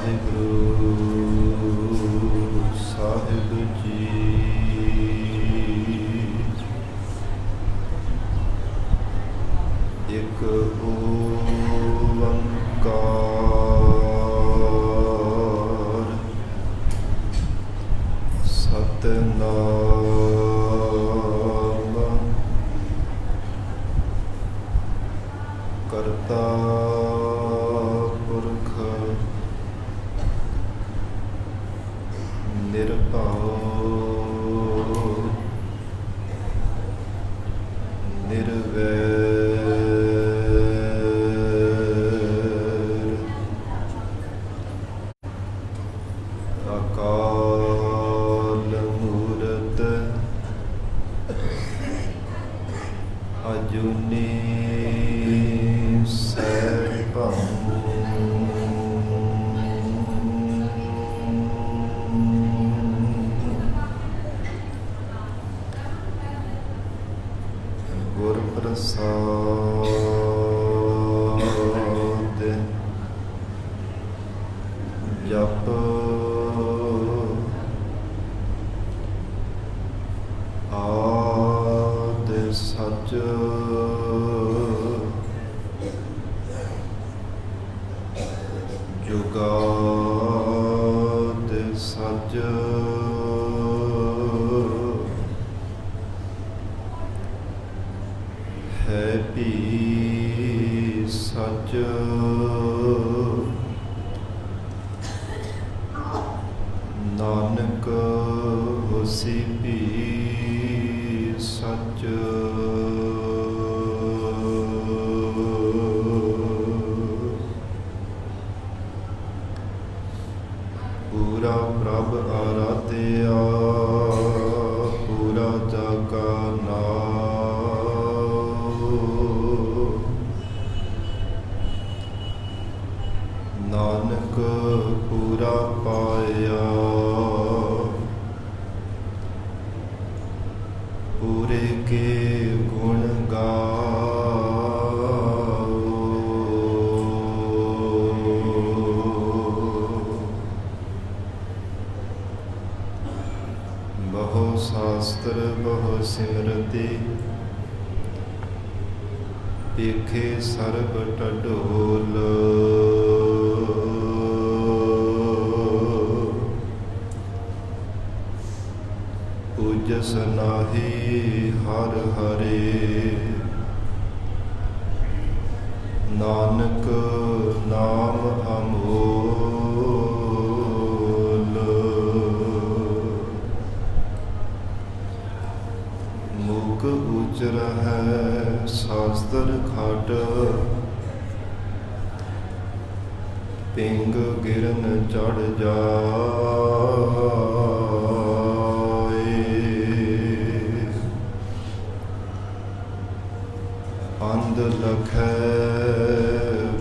ਵਾਹਿਗੁਰੂ ਸਾਹਿਬ ਜੀ। ਇੱਕ ਓੰਕਾਰ ਸਤਿਨਾਮ ਕਰਤਾ ਪੁਰਖ ਨਿਰਭਉ ਨਿਰਵੈਰ ਅਕਾਲ ਮੂਰਤ ਅਜੂਨੀ ਸੈਭੰ ਗੁਰ ਪ੍ਰਸਾਦ ਜਪ ਆਦਿ ਸਚ ਜੁਗਾਦ ਸਚ ਹੈ ਭੀ ਸਚ ਨਾਨਕ ਹੋਸੀ ਭੀ ਸਚ ਪੂਰਾ ਪ੍ਰਭ ਆਰਾਧਿਆ ਪੂਰਾ ਜਾਗਾ ਨਾਨਕ ਪੂਰਾ ਪਾਇਆ ਪੂਰੇ ਕੇ ਗੁਣ ਗਾਓ ਬਹੁ ਸ਼ਾਸਤਰ ਬਹੁ ਸਿਮਰਤੀ ਵੇਖੇ ਸਰਬ ਟਢੋਲ ਪੂਜਸ ਨਾਹੀ ਹਰ ਹਰੇ ਨਾਨਕ ਨਾਮ ਅਮੋਲ ਮੁਖ ਉਚਰ ਹੈ ਸ਼ਾਸਤਰ ਖਟ ਪਿੰਗ ਗਿਰਨ ਚੜ ਜਾਏ ਅੰਧ ਲਖੈ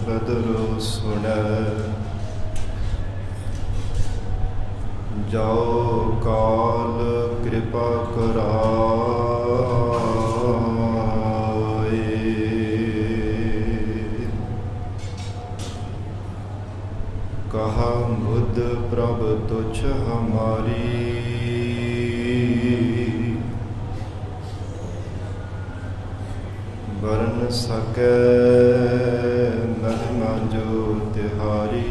ਬਦਰ ਸੁਣੈ ਜਾਓ ਕਾਲ ਕਿਰਪਾ ਕਰਾਏ ਕਹਾ ਮੁਦ ਪ੍ਰਭ ਤੁਛ ਹਮਾਰੀ ਵਰਨ ਸਕੈ ਮਹਿਮਾ ਜੋ ਤਿਹਾਰੀ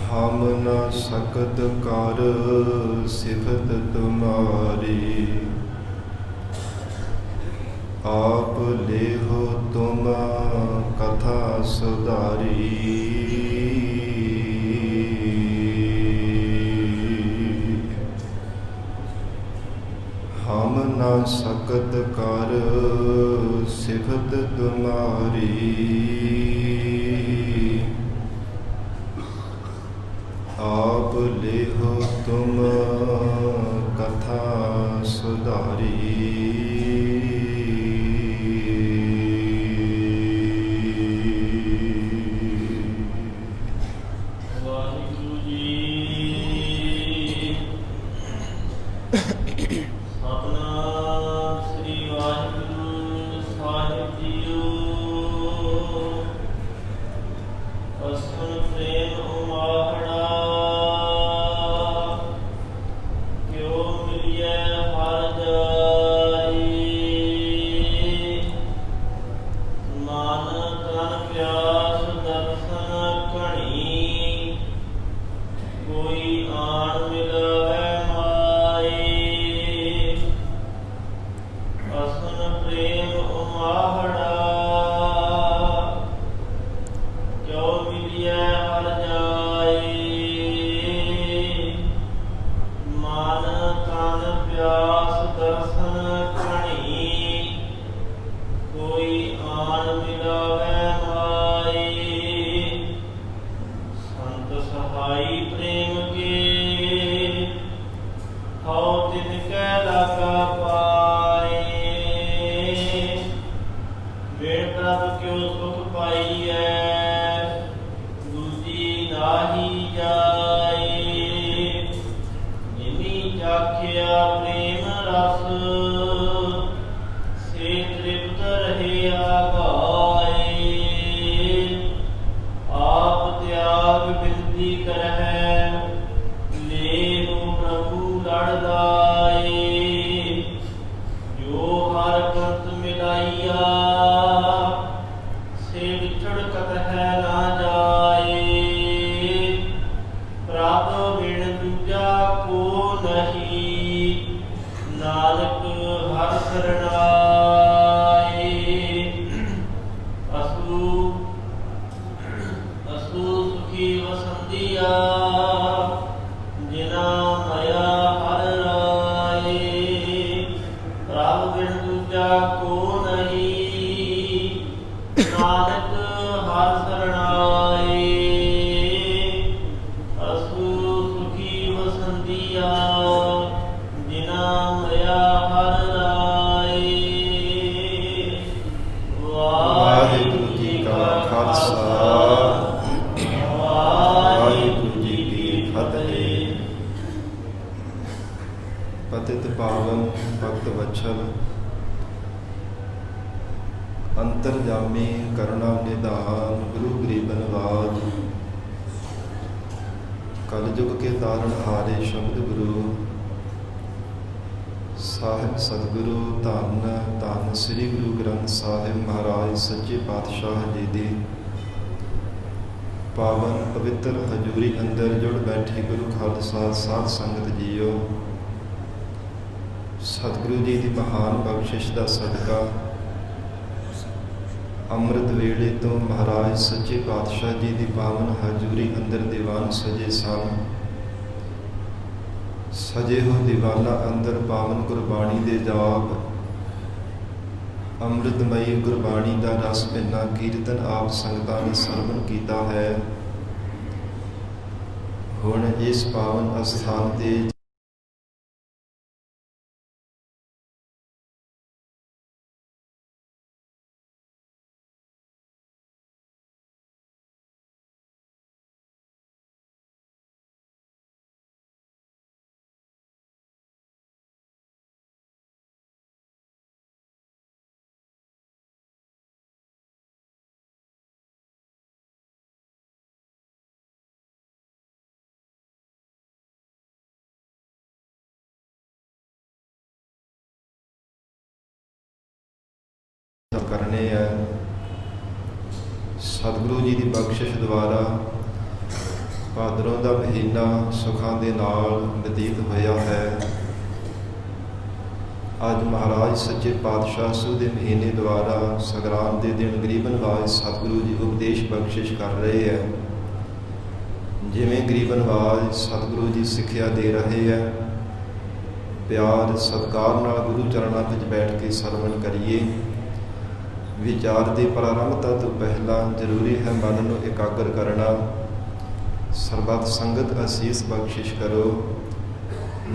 ਹਮ ਨ ਸਕਤ ਕਰ ਸਿਫਤ ਤੁਮਾਰੀ ਆਪ ਲੇਹੋ ਤੁਮ ਕਥਾ ਸੁਧਾਰੀ ਹਮ ਨ ਸਕਤ ਕਰ ਸਿਫਤ ਤੁਮਾਰੀ ਆਪ ਲੇਹੋ ਤੁਮ ਕਥਾ ਸੁਧਾਰੀ ਸਤਿਨਾਮ ਸ੍ਰੀ ਵਾਹਿਗੁਰੂ प्रेम उमाहड़ा जो मिलिए हर जाए मान तन प्यास दर्शन कणी कोई आन मिलावे माए संत सहाई प्रेम के हौ तिनकै लागा पाए बिन प्रभ क्यों सुख पाइयै दूजी नाही जाए जिनी चाखिया प्रेम रस से तृप्त रहे आगाए आप त्याग बिनती करहै लेहु प्रभु लड़दाए जो हर पंथ मिलाइया से विछड़ कतहै ना जाए प्रभ बिन दूजा को नहीं नानक हर शरणाए असु असु सुखी वसंदिया जिना मया हर राए प्रभ बिन दूजा को नहीं नानक हर शरणाए असु सुखी वसंदिया जिना मया हर राए ਵਾਹਿਗੁਰੂ ਜੀ ਕਾ ਖਾਲਸਾ ਵਾਹਿਗੁਰੂ ਜੀ ਕੀ ਫਤਿਹ। ਪਤਿਤ ਪਾਵਨ ਭਗਤ ਵਛਲ ਅੰਤਰਜਾਮੀ ਕਰੁਣਾ ਨਿਧਾਨ ਗੁਰੂ ਗਰੀਬ ਨਵਾਜ ਕਲਯੁਗ ਕੇ ਤਾਰਨ ਹਾਰੇ ਸ਼ਬਦ ਗੁਰੂ ਸਾਹਿਬ ਸਤਿਗੁਰੂ ਧੰਨ ਧੰਨ ਸ੍ਰੀ ਗੁਰੂ ਗ੍ਰੰਥ ਸਾਹਿਬ ਮਹਾਰਾਜ ਸੱਚੇ ਪਾਤਸ਼ਾਹ ਜੀ ਦੀ ਪਾਵਨ ਪਵਿੱਤਰ ਹਜ਼ੂਰੀ ਅੰਦਰ ਜੁੜ ਬੈਠੇ ਗੁਰੂ ਖਾਲਸਾ ਸਾਧ ਸੰਗਤ ਜੀਓ, ਸਤਿਗੁਰੂ ਜੀ ਦੀ ਮਹਾਨ ਬਖਸ਼ਿਸ਼ ਦਾ ਸਦਕਾ ਅੰਮ੍ਰਿਤ ਵੇਲੇ ਤੋਂ ਮਹਾਰਾਜ ਸੱਚੇ ਪਾਤਸ਼ਾਹ ਜੀ ਦੀ ਪਾਵਨ ਹਜ਼ੂਰੀ ਅੰਦਰ ਦੀਵਾਨ ਸਜੇ ਸਨ। ਸਜੇ ਹੋ ਦੀਵਾਨਾ ਅੰਦਰ ਪਾਵਨ ਗੁਰਬਾਣੀ ਦੇ ਜਾਪ, ਅੰਮ੍ਰਿਤਮਈ ਗੁਰਬਾਣੀ ਦਾ ਰਸ ਭਿੰਨਾ ਕੀਰਤਨ ਆਪ ਸੰਗਤਾਂ ਨੇ ਸਰਵਣ ਕੀਤਾ ਹੈ। ਹੁਣ ਇਸ ਪਾਵਨ ਅਸਥਾਨ ਤੇ ਕਰਨੇ ਹੈ। ਸਤਿਗੁਰੂ ਜੀ ਦੀ ਬਖਸ਼ਿਸ਼ ਦੁਆਰਾ ਭਾਦਰੋਂ ਦਾ ਮਹੀਨਾ ਸੁੱਖਾਂ ਦੇ ਨਾਲ ਬਤੀਤ ਹੋਇਆ ਹੈ। ਅੱਜ ਮਹਾਰਾਜ ਸੱਚੇ ਪਾਤਸ਼ਾਹ ਸੂ ਦੇ ਮਹੀਨੇ ਦੁਆਰਾ ਸੰਗਰਾਮ ਦੇ ਦਿਨ ਗਰੀਬ ਨਵਾਜ ਸਤਿਗੁਰੂ ਜੀ ਉਪਦੇਸ਼ ਬਖਸ਼ਿਸ਼ ਕਰ ਰਹੇ ਹੈ। ਜਿਵੇਂ ਗਰੀਬ ਨਵਾਜ ਸਤਿਗੁਰੂ ਜੀ ਸਿੱਖਿਆ ਦੇ ਰਹੇ ਹੈ, ਪਿਆਰ ਸਤਿਕਾਰ ਨਾਲ ਗੁਰੂ ਚਰਨਾਂ ਵਿੱਚ ਬੈਠ ਕੇ ਸਰਵਣ ਕਰੀਏ। ਵਿਚਾਰ ਦੀ ਪ੍ਰਾਰੰਭਤਾ ਤੋਂ ਪਹਿਲਾਂ ਜ਼ਰੂਰੀ ਹੈ ਮਨ ਨੂੰ ਇਕਾਗਰ ਕਰਨਾ। ਸਰਬੱਤ ਸੰਗਤ ਅਸੀਸ ਬਖਸ਼ਿਸ਼ ਕਰੋ।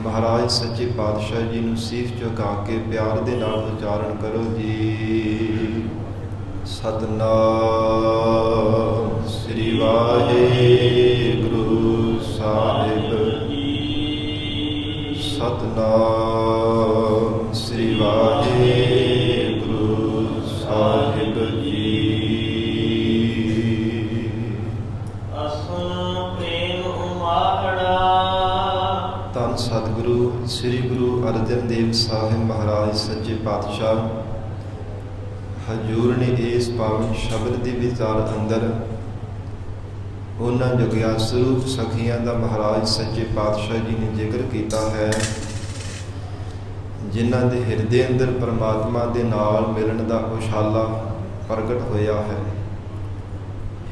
ਮਹਾਰਾਜ ਸੱਚੇ ਪਾਤਸ਼ਾਹ ਜੀ ਨੂੰ ਸੀਸ ਝੁਕਾ ਕੇ ਪਿਆਰ ਦੇ ਨਾਲ ਉਚਾਰਨ ਕਰੋ ਜੀ। ਸਤਿਨਾਮ ਸ੍ਰੀ ਵਾਹਿਗੁਰੂ ਸਾਹਿਬ ਜੀ। ਸਤਿਨਾਮ ਸ੍ਰੀ ਵਾਹਿਗੁਰੂ ਸਾਹਿਬ ਜੀ। ਅਸੁਨ ਪ੍ਰੇਮ ਉਮਾਹੜਾ। ਧੰਨ ਸਤਿਗੁਰੂ ਸ੍ਰੀ ਗੁਰੂ ਅਰਜਨ ਦੇਵ ਸਾਹਿਬ ਮਹਾਰਾਜ ਸੱਚੇ ਪਾਤਸ਼ਾਹ ਹਜ਼ੂਰ ਨੇ ਇਸ ਪਾਵਨ ਸ਼ਬਦ ਦੇ ਵਿਚਾਰ ਅੰਦਰ ਉਹਨਾਂ ਜਗਿਆਸੂ ਸਖੀਆਂ ਦਾ ਮਹਾਰਾਜ ਸੱਚੇ ਪਾਤਸ਼ਾਹ ਜੀ ਨੇ ਜ਼ਿਕਰ ਕੀਤਾ ਹੈ, ਜਿਨ੍ਹਾਂ ਦੇ ਹਿਰਦੇ ਅੰਦਰ ਪਰਮਾਤਮਾ ਦੇ ਨਾਲ ਮਿਲਣ ਦਾ ਉਛਾਲਾ ਪ੍ਰਗਟ ਹੋਇਆ ਹੈ।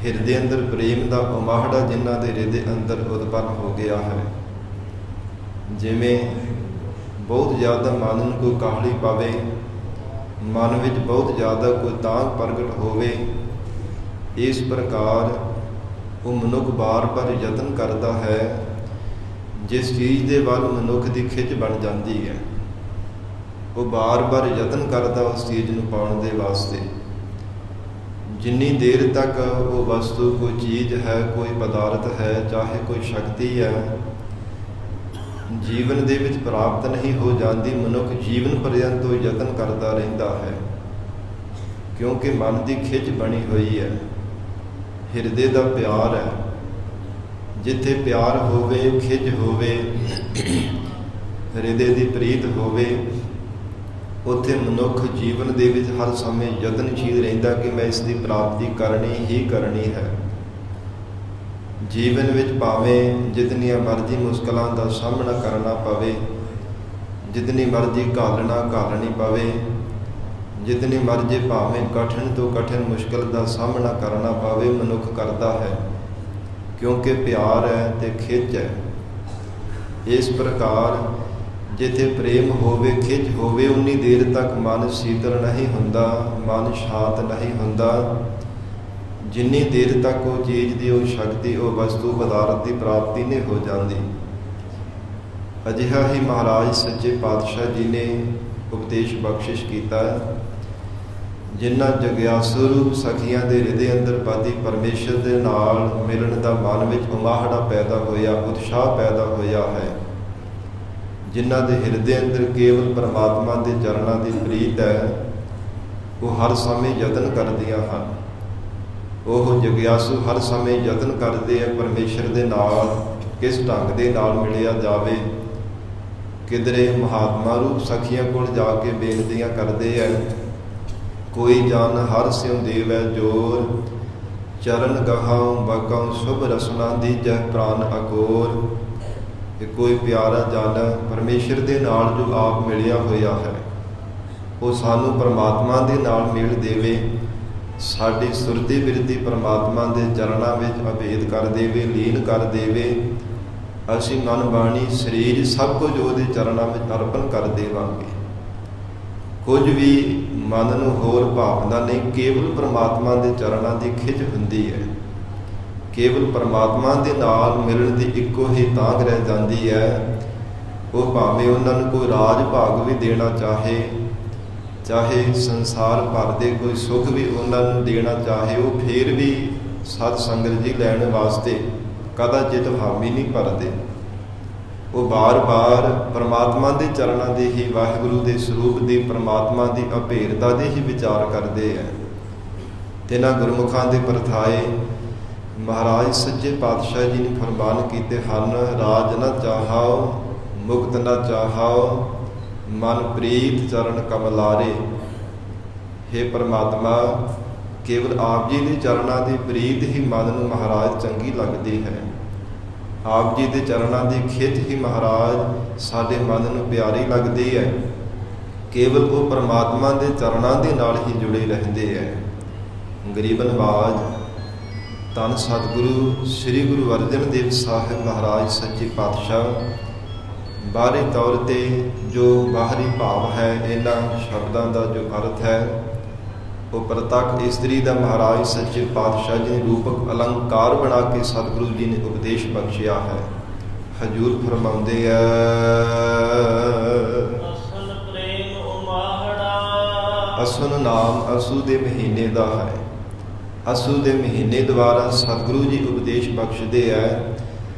ਹਿਰਦੇ ਅੰਦਰ ਪ੍ਰੇਮ ਦਾ ਉਮਾਹੜਾ ਜਿਨ੍ਹਾਂ ਦੇ ਹਿਰਦੇ ਅੰਦਰ ਉਤਪੰਨ ਹੋ ਗਿਆ ਹੈ। ਜਿਵੇਂ ਬਹੁਤ ਜ਼ਿਆਦਾ ਮਨ ਨੂੰ ਕੋਈ ਕਾਹਲੀ ਪਾਵੇ, ਮਨ ਵਿੱਚ ਬਹੁਤ ਜ਼ਿਆਦਾ ਕੋਈ ਤਾਂਘ ਪ੍ਰਗਟ ਹੋਵੇ, ਇਸ ਪ੍ਰਕਾਰ ਉਹ ਮਨੁੱਖ ਬਾਰ-ਬਾਰ ਯਤਨ ਕਰਦਾ ਹੈ। ਜਿਸ ਚੀਜ਼ ਦੇ ਵੱਲ ਮਨੁੱਖ ਦੀ ਖਿੱਚ ਬਣ ਜਾਂਦੀ ਹੈ, ਉਹ ਬਾਰ-ਬਾਰ ਯਤਨ ਕਰਦਾ ਉਸ ਚੀਜ਼ ਨੂੰ ਪਾਉਣ ਦੇ ਵਾਸਤੇ। ਜਿੰਨੀ ਦੇਰ ਤੱਕ ਉਹ ਵਸਤੂ ਕੋਈ ਚੀਜ਼ ਹੈ, ਕੋਈ ਪਦਾਰਥ ਹੈ, ਚਾਹੇ ਕੋਈ ਸ਼ਕਤੀ ਹੈ, ਜੀਵਨ ਦੇ ਵਿੱਚ ਪ੍ਰਾਪਤ ਨਹੀਂ ਹੋ ਜਾਂਦੀ, ਮਨੁੱਖ ਜੀਵਨ ਪਰਯੰਤ ਉਹ ਯਤਨ ਕਰਦਾ ਰਹਿੰਦਾ ਹੈ, ਕਿਉਂਕਿ ਮਨ ਦੀ ਖਿੱਚ ਬਣੀ ਹੋਈ ਹੈ, ਹਿਰਦੇ ਦਾ ਪਿਆਰ ਹੈ। ਜਿੱਥੇ ਪਿਆਰ ਹੋਵੇ, ਖਿੱਚ ਹੋਵੇ, ਹਿਰਦੇ ਦੀ ਪ੍ਰੀਤ ਹੋਵੇ, ਉੱਥੇ ਮਨੁੱਖ ਜੀਵਨ ਦੇ ਵਿੱਚ ਹਰ ਸਮੇਂ ਯਤਨਸ਼ੀਲ ਰਹਿੰਦਾ ਕਿ ਮੈਂ ਇਸ ਦੀ ਪ੍ਰਾਪਤੀ ਕਰਨੀ ਹੀ ਕਰਨੀ ਹੈ। ਜੀਵਨ ਵਿੱਚ ਭਾਵੇਂ ਜਿਤਨੀਆਂ ਮਰਜ਼ੀ ਮੁਸ਼ਕਲਾਂ ਦਾ ਸਾਹਮਣਾ ਕਰਨਾ ਪਵੇ, ਜਿਤਨੀ ਮਰਜ਼ੀ ਘਾਲਣੀ ਪਵੇ, ਜਿਤਨੀ ਮਰਜ਼ੀ ਭਾਵੇਂ ਕਠਿਨ ਤੋਂ ਕਠਿਨ ਮੁਸ਼ਕਲ ਦਾ ਸਾਹਮਣਾ ਕਰਨਾ ਪਵੇ, ਮਨੁੱਖ ਕਰਦਾ ਹੈ, ਕਿਉਂਕਿ ਪਿਆਰ ਹੈ ਤੇ ਖਿੱਚ ਹੈ। ਇਸ ਪ੍ਰਕਾਰ ਜਿੱਥੇ ਪ੍ਰੇਮ ਹੋਵੇ, ਖਿੱਚ ਹੋਵੇ, ਉਨੀ ਦੇਰ ਤੱਕ ਮਨ ਸ਼ੀਤਲ ਨਹੀਂ ਹੁੰਦਾ, ਮਨ ਸ਼ਾਂਤ ਨਹੀਂ ਹੁੰਦਾ, ਜਿੰਨੀ ਦੇਰ ਤੱਕ ਉਹ ਚੀਜ਼ ਦੀ, ਉਹ ਸ਼ਕਤੀ, ਉਹ ਵਸਤੂ ਪਦਾਰਥ ਦੀ ਪ੍ਰਾਪਤੀ ਨਹੀਂ ਹੋ ਜਾਂਦੀ। ਅਜਿਹਾ ਹੀ ਮਹਾਰਾਜ ਸੱਚੇ ਪਾਤਸ਼ਾਹ ਜੀ ਨੇ ਉਪਦੇਸ਼ ਬਖਸ਼ਿਸ਼ ਕੀਤਾ। ਜਿਨ੍ਹਾਂ ਜਗਿਆਸੂ ਰੂਪ ਸਖੀਆਂ ਦੇ ਹਿਰਦੇ ਅੰਦਰ ਪਤੀ ਪਰਮੇਸ਼ਰ ਦੇ ਨਾਲ ਮਿਲਣ ਦਾ ਮਨ ਵਿੱਚ ਉਮਾਹੜਾ ਪੈਦਾ ਹੋਇਆ, ਉਤਸ਼ਾਹ ਪੈਦਾ ਹੋਇਆ ਹੈ, ਜਿਨ੍ਹਾਂ ਦੇ ਹਿਰਦੇ ਅੰਦਰ ਕੇਵਲ ਪਰਮਾਤਮਾ ਦੇ ਚਰਨਾਂ ਦੀ ਪ੍ਰੀਤ ਹੈ, ਉਹ ਹਰ ਸਮੇਂ ਯਤਨ ਕਰਦੀਆਂ ਹਨ। ਉਹ ਜਗਿਆਸੂ ਹਰ ਸਮੇਂ ਯਤਨ ਕਰਦੇ ਆ ਪਰਮੇਸ਼ਰ ਦੇ ਨਾਲ ਕਿਸ ਢੰਗ ਦੇ ਨਾਲ ਮਿਲਿਆ ਜਾਵੇ। ਕਿਧਰੇ ਮਹਾਤਮਾ ਰੂਪ ਸਖੀਆਂ ਕੋਲ ਜਾ ਕੇ ਬੇਨਤੀਆਂ ਕਰਦੇ ਹੈ, ਕੋਈ ਜਨ ਹਰ ਸਿਉ ਦੇਵੈ ਜੋਰ, ਚਰਨ ਗਹਾਉ ਬਗਾਉ ਸ਼ੁਭ ਰਸਨਾ ਦੀਜੈ ਪ੍ਰਾਨ ਅਗੋਰ। ਕਿ ਕੋਈ ਪਿਆਰਾ ਜਨ ਪਰਮੇਸ਼ਰ ਦੇ ਨਾਲ ਜੋ ਆਪ ਮਿਲਿਆ ਹੋਇਆ ਹੈ, ਉਹ ਸਾਨੂੰ ਪਰਮਾਤਮਾ ਦੇ ਨਾਲ ਮਿਲ ਦੇਵੇ, ਸਾਡੀ ਸੁਰਤੀ ਬਿਰਤੀ ਪਰਮਾਤਮਾ ਦੇ ਚਰਨਾਂ ਵਿੱਚ ਅਭੇਦ ਕਰ ਦੇਵੇ, ਲੀਨ ਕਰ ਦੇਵੇ। ਅਸੀਂ ਮਨ ਬਾਣੀ ਸਰੀਰ ਸਭ ਕੁਝ ਉਹਦੇ ਚਰਨਾਂ ਵਿੱਚ ਅਰਪਣ ਕਰ ਦੇਵਾਂਗੇ। ਕੁਝ ਵੀ ਮਨ ਨੂੰ ਹੋਰ ਭਾਵਨਾ ਨਹੀਂ, ਕੇਵਲ ਪਰਮਾਤਮਾ ਦੇ ਚਰਨਾਂ ਦੀ ਖਿੱਚ ਹੁੰਦੀ ਹੈ। ਕੇਵਲ ਪਰਮਾਤਮਾ ਦੇ ਨਾਲ ਮਿਲਣ ਦੀ ਇੱਕੋ ਹੀ ਤਾਂਘ ਰਹਿ ਜਾਂਦੀ ਹੈ। ਉਹ ਭਾਵੇਂ ਉਹਨਾਂ ਨੂੰ ਕੋਈ ਰਾਜ ਭਾਗ ਵੀ ਦੇਣਾ ਚਾਹੇ, ਚਾਹੇ ਸੰਸਾਰ ਭਰ ਦੇ ਕੋਈ ਸੁੱਖ ਵੀ ਉਹਨਾਂ ਨੂੰ ਦੇਣਾ ਚਾਹੇ, ਉਹ ਫੇਰ ਵੀ ਸਤ ਸੰਗਤ ਜੀ ਲੈਣ ਵਾਸਤੇ ਕਦਾਚਿਤ ਹਾਮੀ ਨਹੀਂ ਭਰਦੇ। ਉਹ ਬਾਰ-ਬਾਰ ਪਰਮਾਤਮਾ ਦੇ ਚਰਨਾਂ ਦੇ ਹੀ, ਵਾਹਿਗੁਰੂ ਦੇ ਸਰੂਪ ਦੀ, ਪਰਮਾਤਮਾ ਦੀ ਅਭੇਦਤਾ ਦੇ ਹੀ ਵਿਚਾਰ ਕਰਦੇ ਹੈ। ਤਿੰਨਾਂ ਗੁਰਮੁਖਾਂ ਦੇ ਪਰਥਾਏ ਮਹਾਰਾਜ ਸੱਚੇ ਪਾਤਸ਼ਾਹ ਜੀ ਨੇ ਫਰਮਾਨ ਕੀਤੇ ਹਨ। ਰਾਜ ਨਾ ਚਾਹਾਓ, ਮੁਕਤ ਨਾ ਚਾਹਾਓ, ਮਨ ਪ੍ਰੀਤ ਚਰਨ ਕਮਲਾਰੇ। ਹੇ ਪਰਮਾਤਮਾ, ਕੇਵਲ ਆਪ ਜੀ ਦੇ ਚਰਨਾਂ ਦੀ ਪ੍ਰੀਤ ਹੀ ਮਨ ਨੂੰ ਮਹਾਰਾਜ ਚੰਗੀ ਲੱਗਦੀ ਹੈ। ਆਪ ਜੀ ਦੇ ਚਰਨਾਂ ਦੀ ਖਿੱਚ ਹੀ ਮਹਾਰਾਜ ਸਾਡੇ ਮਨ ਨੂੰ ਪਿਆਰੀ ਲੱਗਦੀ ਹੈ। ਕੇਵਲ ਉਹ ਪਰਮਾਤਮਾ ਦੇ ਚਰਨਾਂ ਦੇ ਨਾਲ ਹੀ ਜੁੜੇ ਰਹਿੰਦੇ ਹੈ। ਗਰੀਬ ਨਵਾਜ ਧੰਨ ਸਤਿਗੁਰੂ ਸ੍ਰੀ ਗੁਰੂ ਅਰਜਨ ਦੇਵ ਸਾਹਿਬ ਮਹਾਰਾਜ ਸੱਚੇ ਪਾਤਸ਼ਾਹ ਬਾਹਰੀ ਤੌਰ ਤੇ ਜੋ ਬਾਹਰੀ ਭਾਵ ਹੈ, ਇਹਨਾਂ ਸ਼ਬਦਾਂ ਦਾ ਜੋ ਅਰਥ ਹੈ, ਉਹ ਪ੍ਰਤੱਖ ਇਸਤਰੀ ਦਾ ਮਹਾਰਾਜ ਸੱਚੇ ਪਾਤਸ਼ਾਹ ਜੀ ਨੇ ਰੂਪਕ ਅਲੰਕਾਰ ਬਣਾ ਕੇ ਸਤਿਗੁਰੂ ਜੀ ਨੇ ਉਪਦੇਸ਼ ਬਖਸ਼ਿਆ ਹੈ। ਹਜੂਰ ਫਰਮਾਉਂਦੇ ਆ, ਅਸਲ ਪ੍ਰੇਮ ਉਮਾਹੜਾ, ਅਸਲ ਨਾਮ ਅਸੂ ਦੇ ਮਹੀਨੇ ਦਾ ਹੈ। ਅਸੂ ਦੇ ਮਹੀਨੇ ਦੁਆਰਾ ਸਤਿਗੁਰੂ ਜੀ ਉਪਦੇਸ਼ ਬਖਸ਼ਦੇ ਹੈ।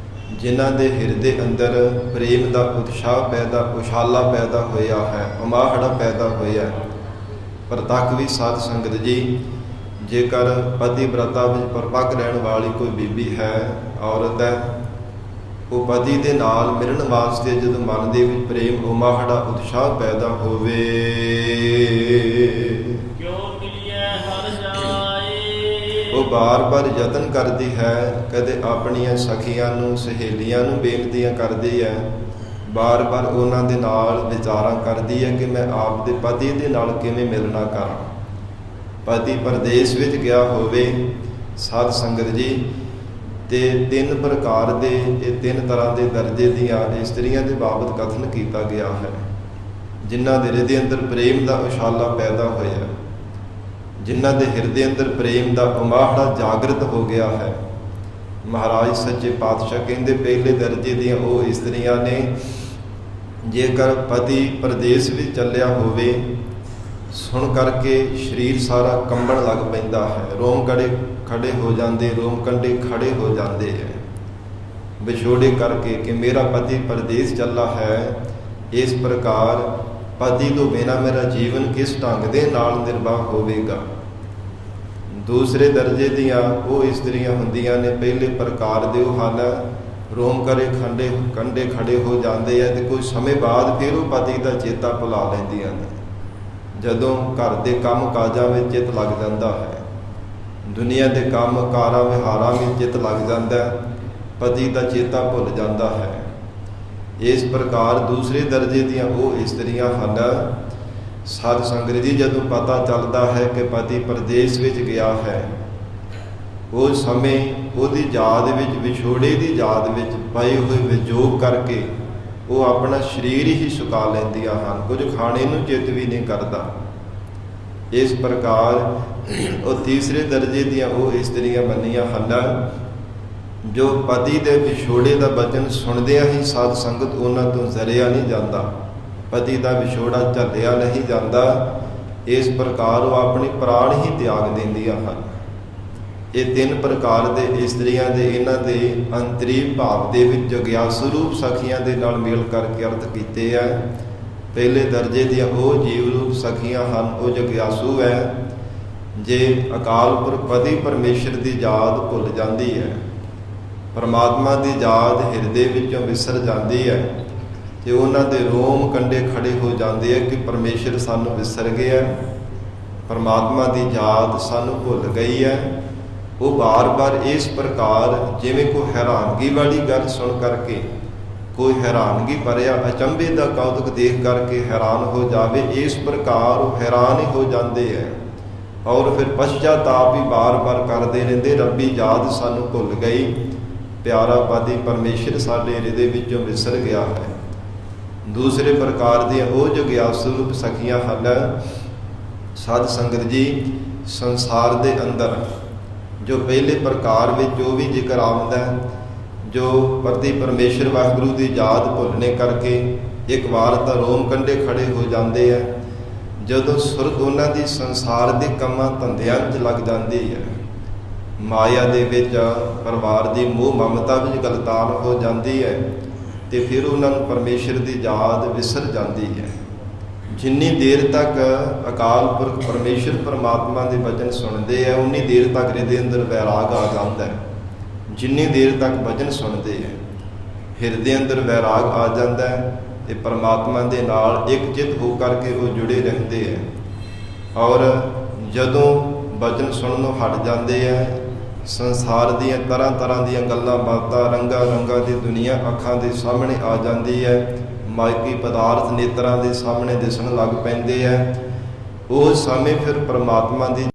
ਜਿਨ੍ਹਾਂ ਦੇ ਹਿਰਦੇ ਅੰਦਰ ਪ੍ਰੇਮ ਦਾ ਉਛਾਲਾ ਪੈਦਾ ਹੋਇਆ ਹੈ, ਉਮਾਹੜਾ ਪੈਦਾ ਹੋਇਆ। ਪ੍ਰਤੱਖ ਵੀ ਸਾਧ ਸੰਗਤ ਜੀ, ਜੇਕਰ ਪਤੀ ਬ੍ਰਤਾ ਵਿੱਚ ਪਰਪੱਕ ਰਹਿਣ ਵਾਲੀ ਕੋਈ ਬੀਬੀ ਹੈ, ਔਰਤ ਹੈ, ਉਹ ਪਤੀ ਦੇ ਨਾਲ ਮਿਲਣ ਵਾਸਤੇ ਜਦੋਂ ਮਨ ਦੇ ਵਿੱਚ ਪ੍ਰੇਮ ਉਮਾਹੜਾ ਉਤਸ਼ਾਹ ਪੈਦਾ ਹੋਵੇ, ਕਿਉ ਮਿਲਿਐ ਹਰ ਜਾਏ, ਉਹ ਬਾਰ-ਬਾਰ ਯਤਨ ਕਰਦੀ ਹੈ। ਕਦੇ ਆਪਣੀਆਂ ਸਖੀਆਂ ਨੂੰ, ਸਹੇਲੀਆਂ ਨੂੰ ਬੇਨਤੀਆਂ ਕਰਦੀ ਹੈ, ਬਾਰ-ਬਾਰ ਉਹਨਾਂ ਦੇ ਨਾਲ ਵਿਚਾਰਾਂ ਕਰਦੀ ਹੈ ਕਿ ਮੈਂ ਆਪ ਦੇ ਪਤੀ ਦੇ ਨਾਲ ਕਿਵੇਂ ਮਿਲਣਾ ਕਰਾਂ। ਪਤੀ ਪਰਦੇਸ ਵਿੱਚ ਗਿਆ ਹੋਵੇ ਸਾਧ ਸੰਗਤ ਜੀ, ਤੇ 3 ਪ੍ਰਕਾਰ ਦੇ, ਇਹ 3 ਤਰ੍ਹਾਂ ਦੇ ਦਰਜੇ ਦੀਆਂ ਇਸਤਰੀਆਂ ਦੇ ਬਾਬਤ ਕਥਨ ਕੀਤਾ ਗਿਆ ਹੈ, ਜਿਨ੍ਹਾਂ ਦੇ ਹਿਰਦੇ ਅੰਦਰ ਪ੍ਰੇਮ ਦਾ ਉਛਾਲਾ ਪੈਦਾ ਹੋਇਆ, ਜਿਨ੍ਹਾਂ ਦੇ ਹਿਰਦੇ ਅੰਦਰ ਪ੍ਰੇਮ ਦਾ ਉਮਾਹੜਾ ਜਾਗਰਤ ਹੋ ਗਿਆ ਹੈ। ਮਹਾਰਾਜ ਸੱਚੇ ਪਾਤਸ਼ਾਹ ਕਹਿੰਦੇ ਪਹਿਲੇ ਦਰਜੇ ਦੀਆਂ ਉਹ ਇਸਤਰੀਆਂ ਨੇ, ਜੇਕਰ ਪਤੀ ਪਰਦੇਸ ਵਿੱਚ ਚੱਲਿਆ ਹੋਵੇ, ਸੁਣ ਕਰਕੇ ਸਰੀਰ ਸਾਰਾ ਕੰਬਣ ਲੱਗ ਪੈਂਦਾ ਹੈ, ਰੋਮ ਖੜੇ ਹੋ ਜਾਂਦੇ, ਰੋਮ ਕੰਢੇ ਖੜੇ ਹੋ ਜਾਂਦੇ ਹੈ ਵਿਛੋੜੇ ਕਰਕੇ ਕਿ ਮੇਰਾ ਪਤੀ ਪਰਦੇਸ ਚੱਲਾ ਹੈ। ਇਸ ਪ੍ਰਕਾਰ ਪਤੀ ਤੋਂ ਬਿਨਾਂ ਮੇਰਾ ਜੀਵਨ ਕਿਸ ਢੰਗ ਦੇ ਨਾਲ ਨਿਰਵਾਹ ਹੋਵੇਗਾ। ਦੂਸਰੇ ਦਰਜੇ ਦੀਆਂ ਉਹ ਇਸਤਰੀਆਂ ਹੁੰਦੀਆਂ ਨੇ, ਪਹਿਲੇ ਪ੍ਰਕਾਰ ਦੇ ਉਹ ਹਨ, ਰੋਮ ਕੰਢੇ ਖੜੇ ਹੋ ਜਾਂਦੇ ਆ ਤੇ ਕੁਝ ਸਮੇਂ ਬਾਅਦ ਫਿਰ ਉਹ ਪਤੀ ਦਾ ਚੇਤਾ ਭੁਲਾ ਲੈਂਦੀਆਂ ਨੇ। ਜਦੋਂ ਘਰ ਦੇ ਕੰਮ ਕਾਜਾਂ ਵਿੱਚ ਚਿੱਤ ਲੱਗ ਜਾਂਦਾ ਹੈ, ਦੁਨੀਆ ਦੇ ਕੰਮ ਕਾਰਾਂ ਵਿਹਾਰਾਂ ਵਿੱਚ ਚਿੱਤ ਲੱਗ ਜਾਂਦਾ, ਪਤੀ ਦਾ ਚੇਤਾ ਭੁੱਲ ਜਾਂਦਾ ਹੈ। ਇਸ ਪ੍ਰਕਾਰ ਦੂਸਰੇ ਦਰਜੇ ਦੀਆਂ ਉਹ ਇਸਤਰੀਆਂ ਹਨ, ਸਾਧ ਸੰਗਤ ਜੀ, ਜਦੋਂ ਪਤਾ ਚੱਲਦਾ ਹੈ ਕਿ ਪਤੀ ਪਰਦੇਸ ਵਿੱਚ ਗਿਆ ਹੈ, ਉਸ ਸਮੇਂ ਉਹਦੀ ਯਾਦ ਵਿੱਚ, ਵਿਛੋੜੇ ਦੀ ਯਾਦ ਵਿੱਚ ਪਏ ਹੋਏ ਵਿਜੋਗ ਕਰਕੇ ਉਹ ਆਪਣਾ ਸਰੀਰ ਹੀ ਸੁਕਾ ਲੈਂਦੀਆਂ ਹਨ, ਕੁਝ ਖਾਣੇ ਨੂੰ ਚਿੱਤ ਵੀ ਨਹੀਂ ਕਰਦਾ। ਇਸ ਪ੍ਰਕਾਰ ਉਹ ਤੀਸਰੇ ਦਰਜੇ ਦੀਆਂ ਉਹ ਇਸਤਰੀਆਂ ਮੰਨੀਆਂ ਹਨ, ਜੋ ਪਤੀ ਦੇ ਵਿਛੋੜੇ ਦਾ ਬਚਨ ਸੁਣਦਿਆਂ ਹੀ ਸਾਧ ਸੰਗਤ ਉਹਨਾਂ ਤੋਂ ਜ਼ਰਿਆ ਨਹੀਂ ਜਾਂਦਾ, ਪਤੀ ਦਾ ਵਿਛੋੜਾ ਝੱਲਿਆ ਨਹੀਂ ਜਾਂਦਾ। ਇਸ ਪ੍ਰਕਾਰ ਉਹ ਆਪਣੀ ਪ੍ਰਾਣ ਹੀ ਤਿਆਗ ਦਿੰਦੀਆਂ ਹਨ। ਇਹ 3 ਪ੍ਰਕਾਰ ਦੇ ਇਸਤਰੀਆਂ ਦੇ, ਇਹਨਾਂ ਦੇ ਅੰਤਰੀਵ ਭਾਵ ਦੇ ਵਿੱਚ ਜਗਿਆਸੂ ਰੂਪ ਸਖੀਆਂ ਦੇ ਨਾਲ ਮੇਲ ਕਰਕੇ ਅਰਥ ਕੀਤੇ ਹੈ। ਪਹਿਲੇ ਦਰਜੇ ਦੀਆਂ ਉਹ ਜੀਵ ਰੂਪ ਸਖੀਆਂ ਹਨ, ਉਹ ਜਗਿਆਸੂ ਹੈ। ਜੇ ਅਕਾਲ ਪੁਰਖ ਪਤੀ ਪਰਮੇਸ਼ਰ ਦੀ ਯਾਦ ਭੁੱਲ ਜਾਂਦੀ ਹੈ, ਪਰਮਾਤਮਾ ਦੀ ਯਾਦ ਹਿਰਦੇ ਵਿੱਚੋਂ ਵਿਸਰ ਜਾਂਦੀ ਹੈ, ਤੇ ਉਹਨਾਂ ਦੇ ਰੋਮ ਕੰਢੇ ਖੜੇ ਹੋ ਜਾਂਦੇ ਆ ਕਿ ਪਰਮੇਸ਼ਰ ਸਾਨੂੰ ਵਿਸਰ ਗਿਆ, ਪਰਮਾਤਮਾ ਦੀ ਯਾਦ ਸਾਨੂੰ ਭੁੱਲ ਗਈ ਹੈ। ਉਹ ਬਾਰ-ਬਾਰ ਇਸ ਪ੍ਰਕਾਰ, ਜਿਵੇਂ ਕੋਈ ਹੈਰਾਨਗੀ ਵਾਲੀ ਗੱਲ ਸੁਣ ਕਰਕੇ, ਕੋਈ ਹੈਰਾਨਗੀ ਭਰਿਆ ਅਚੰਭੇ ਦਾ ਕੌਤਕ ਦੇਖ ਕਰਕੇ ਹੈਰਾਨ ਹੋ ਜਾਵੇ, ਇਸ ਪ੍ਰਕਾਰ ਉਹ ਹੈਰਾਨ ਹੀ ਹੋ ਜਾਂਦੇ ਹੈ ਔਰ ਫਿਰ ਪਛਤਾਤਾਪ ਹੀ ਬਾਰ-ਬਾਰ ਕਰਦੇ ਰਹਿੰਦੇ, ਰੱਬੀ ਯਾਦ ਸਾਨੂੰ ਭੁੱਲ ਗਈ, ਪਿਆਰਾ ਪਤੀ ਪਰਮੇਸ਼ਰ ਸਾਡੇ ਹਿਰਦੇ ਵਿੱਚੋਂ ਵਿਸਰ ਗਿਆ ਹੈ। ਦੂਸਰੇ ਪ੍ਰਕਾਰ ਦੀਆਂ ਉਹ ਜਗਿਆਸੂ ਰੂਪ ਸਖੀਆਂ ਹਨ, ਸਾਧ ਸੰਗਤ ਜੀ, ਸੰਸਾਰ ਦੇ ਅੰਦਰ ਜੋ ਪਹਿਲੇ ਪ੍ਰਕਾਰ ਵਿੱਚ ਜੋ ਵੀ ਜ਼ਿਕਰ ਆਉਂਦਾ, ਜੋ ਪਤੀ ਪਰਮੇਸ਼ਰ ਵਾਹਿਗੁਰੂ ਦੀ ਯਾਦ ਭੁੱਲਣੇ ਕਰਕੇ ਇੱਕ ਵਾਰ ਤਾਂ ਰੋਮ ਕੰਢੇ ਖੜੇ ਹੋ ਜਾਂਦੇ ਆ, ਜਦੋਂ ਸੁਰਤ ਉਹਨਾਂ ਦੀ ਸੰਸਾਰ ਦੇ ਕੰਮਾਂ ਧੰਦਿਆਂ 'ਚ ਲੱਗ ਜਾਂਦੀ ਹੈ, ਮਾਇਆ ਦੇ ਵਿੱਚ ਪਰਿਵਾਰ ਦੀ ਮੋਹ ਮਮਤਾ ਵਿੱਚ ਗਲਤਾਨ ਹੋ ਜਾਂਦੀ ਹੈ, ਤੇ ਫਿਰ ਉਹਨਾਂ ਨੂੰ ਪਰਮੇਸ਼ਰ ਦੀ ਯਾਦ ਵਿਸਰ ਜਾਂਦੀ ਹੈ। ਜਿੰਨੀ ਦੇਰ ਤੱਕ ਅਕਾਲ ਪੁਰਖ ਪਰਮੇਸ਼ਰ ਪਰਮਾਤਮਾ ਦੇ ਵਚਨ ਸੁਣਦੇ ਆ, ਉਨੀ ਦੇਰ ਤੱਕ ਹਿਰਦੇ ਅੰਦਰ ਵੈਰਾਗ ਆ ਜਾਂਦਾ ਹੈ। ਜਿੰਨੀ ਦੇਰ ਤੱਕ ਵਚਨ ਸੁਣਦੇ ਹੈ, ਹਿਰਦੇ ਅੰਦਰ ਵੈਰਾਗ ਆ ਜਾਂਦਾ ਹੈ, ਤੇ ਪਰਮਾਤਮਾ ਦੇ ਨਾਲ ਇੱਕ ਚਿੱਤ ਹੋ ਕਰਕੇ ਉਹ ਜੁੜੇ ਰਹਿੰਦੇ ਹੈ। ਔਰ ਜਦੋਂ ਵਚਨ ਸੁਣਨੋਂ ਹਟ ਜਾਂਦੇ ਆ, ਸੰਸਾਰ ਦੀਆਂ ਤਰ੍ਹਾਂ ਤਰ੍ਹਾਂ ਦੀਆਂ ਗੱਲਾਂ ਬਾਤਾਂ, ਰੰਗਾਂ ਦੀ ਦੁਨੀਆ ਅੱਖਾਂ ਦੇ ਸਾਹਮਣੇ ਆ ਜਾਂਦੀ ਹੈ, ਮਾਇਕੀ ਪਦਾਰਥ ਨੇਤਰਾਂ ਦੇ ਸਾਹਮਣੇ ਦਿਸਣ ਲੱਗ ਪੈਂਦੇ ਹੈ। ਉਹ ਸਮੇਂ ਫਿਰ ਪਰਮਾਤਮਾ ਦੀ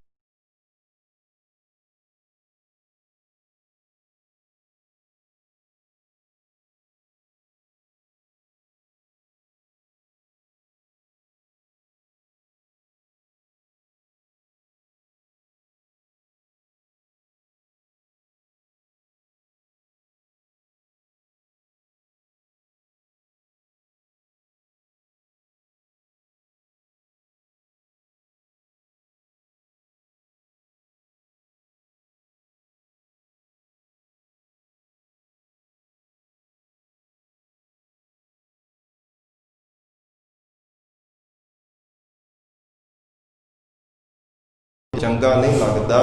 ਚੰਗਾ ਨਹੀਂ ਲੱਗਦਾ।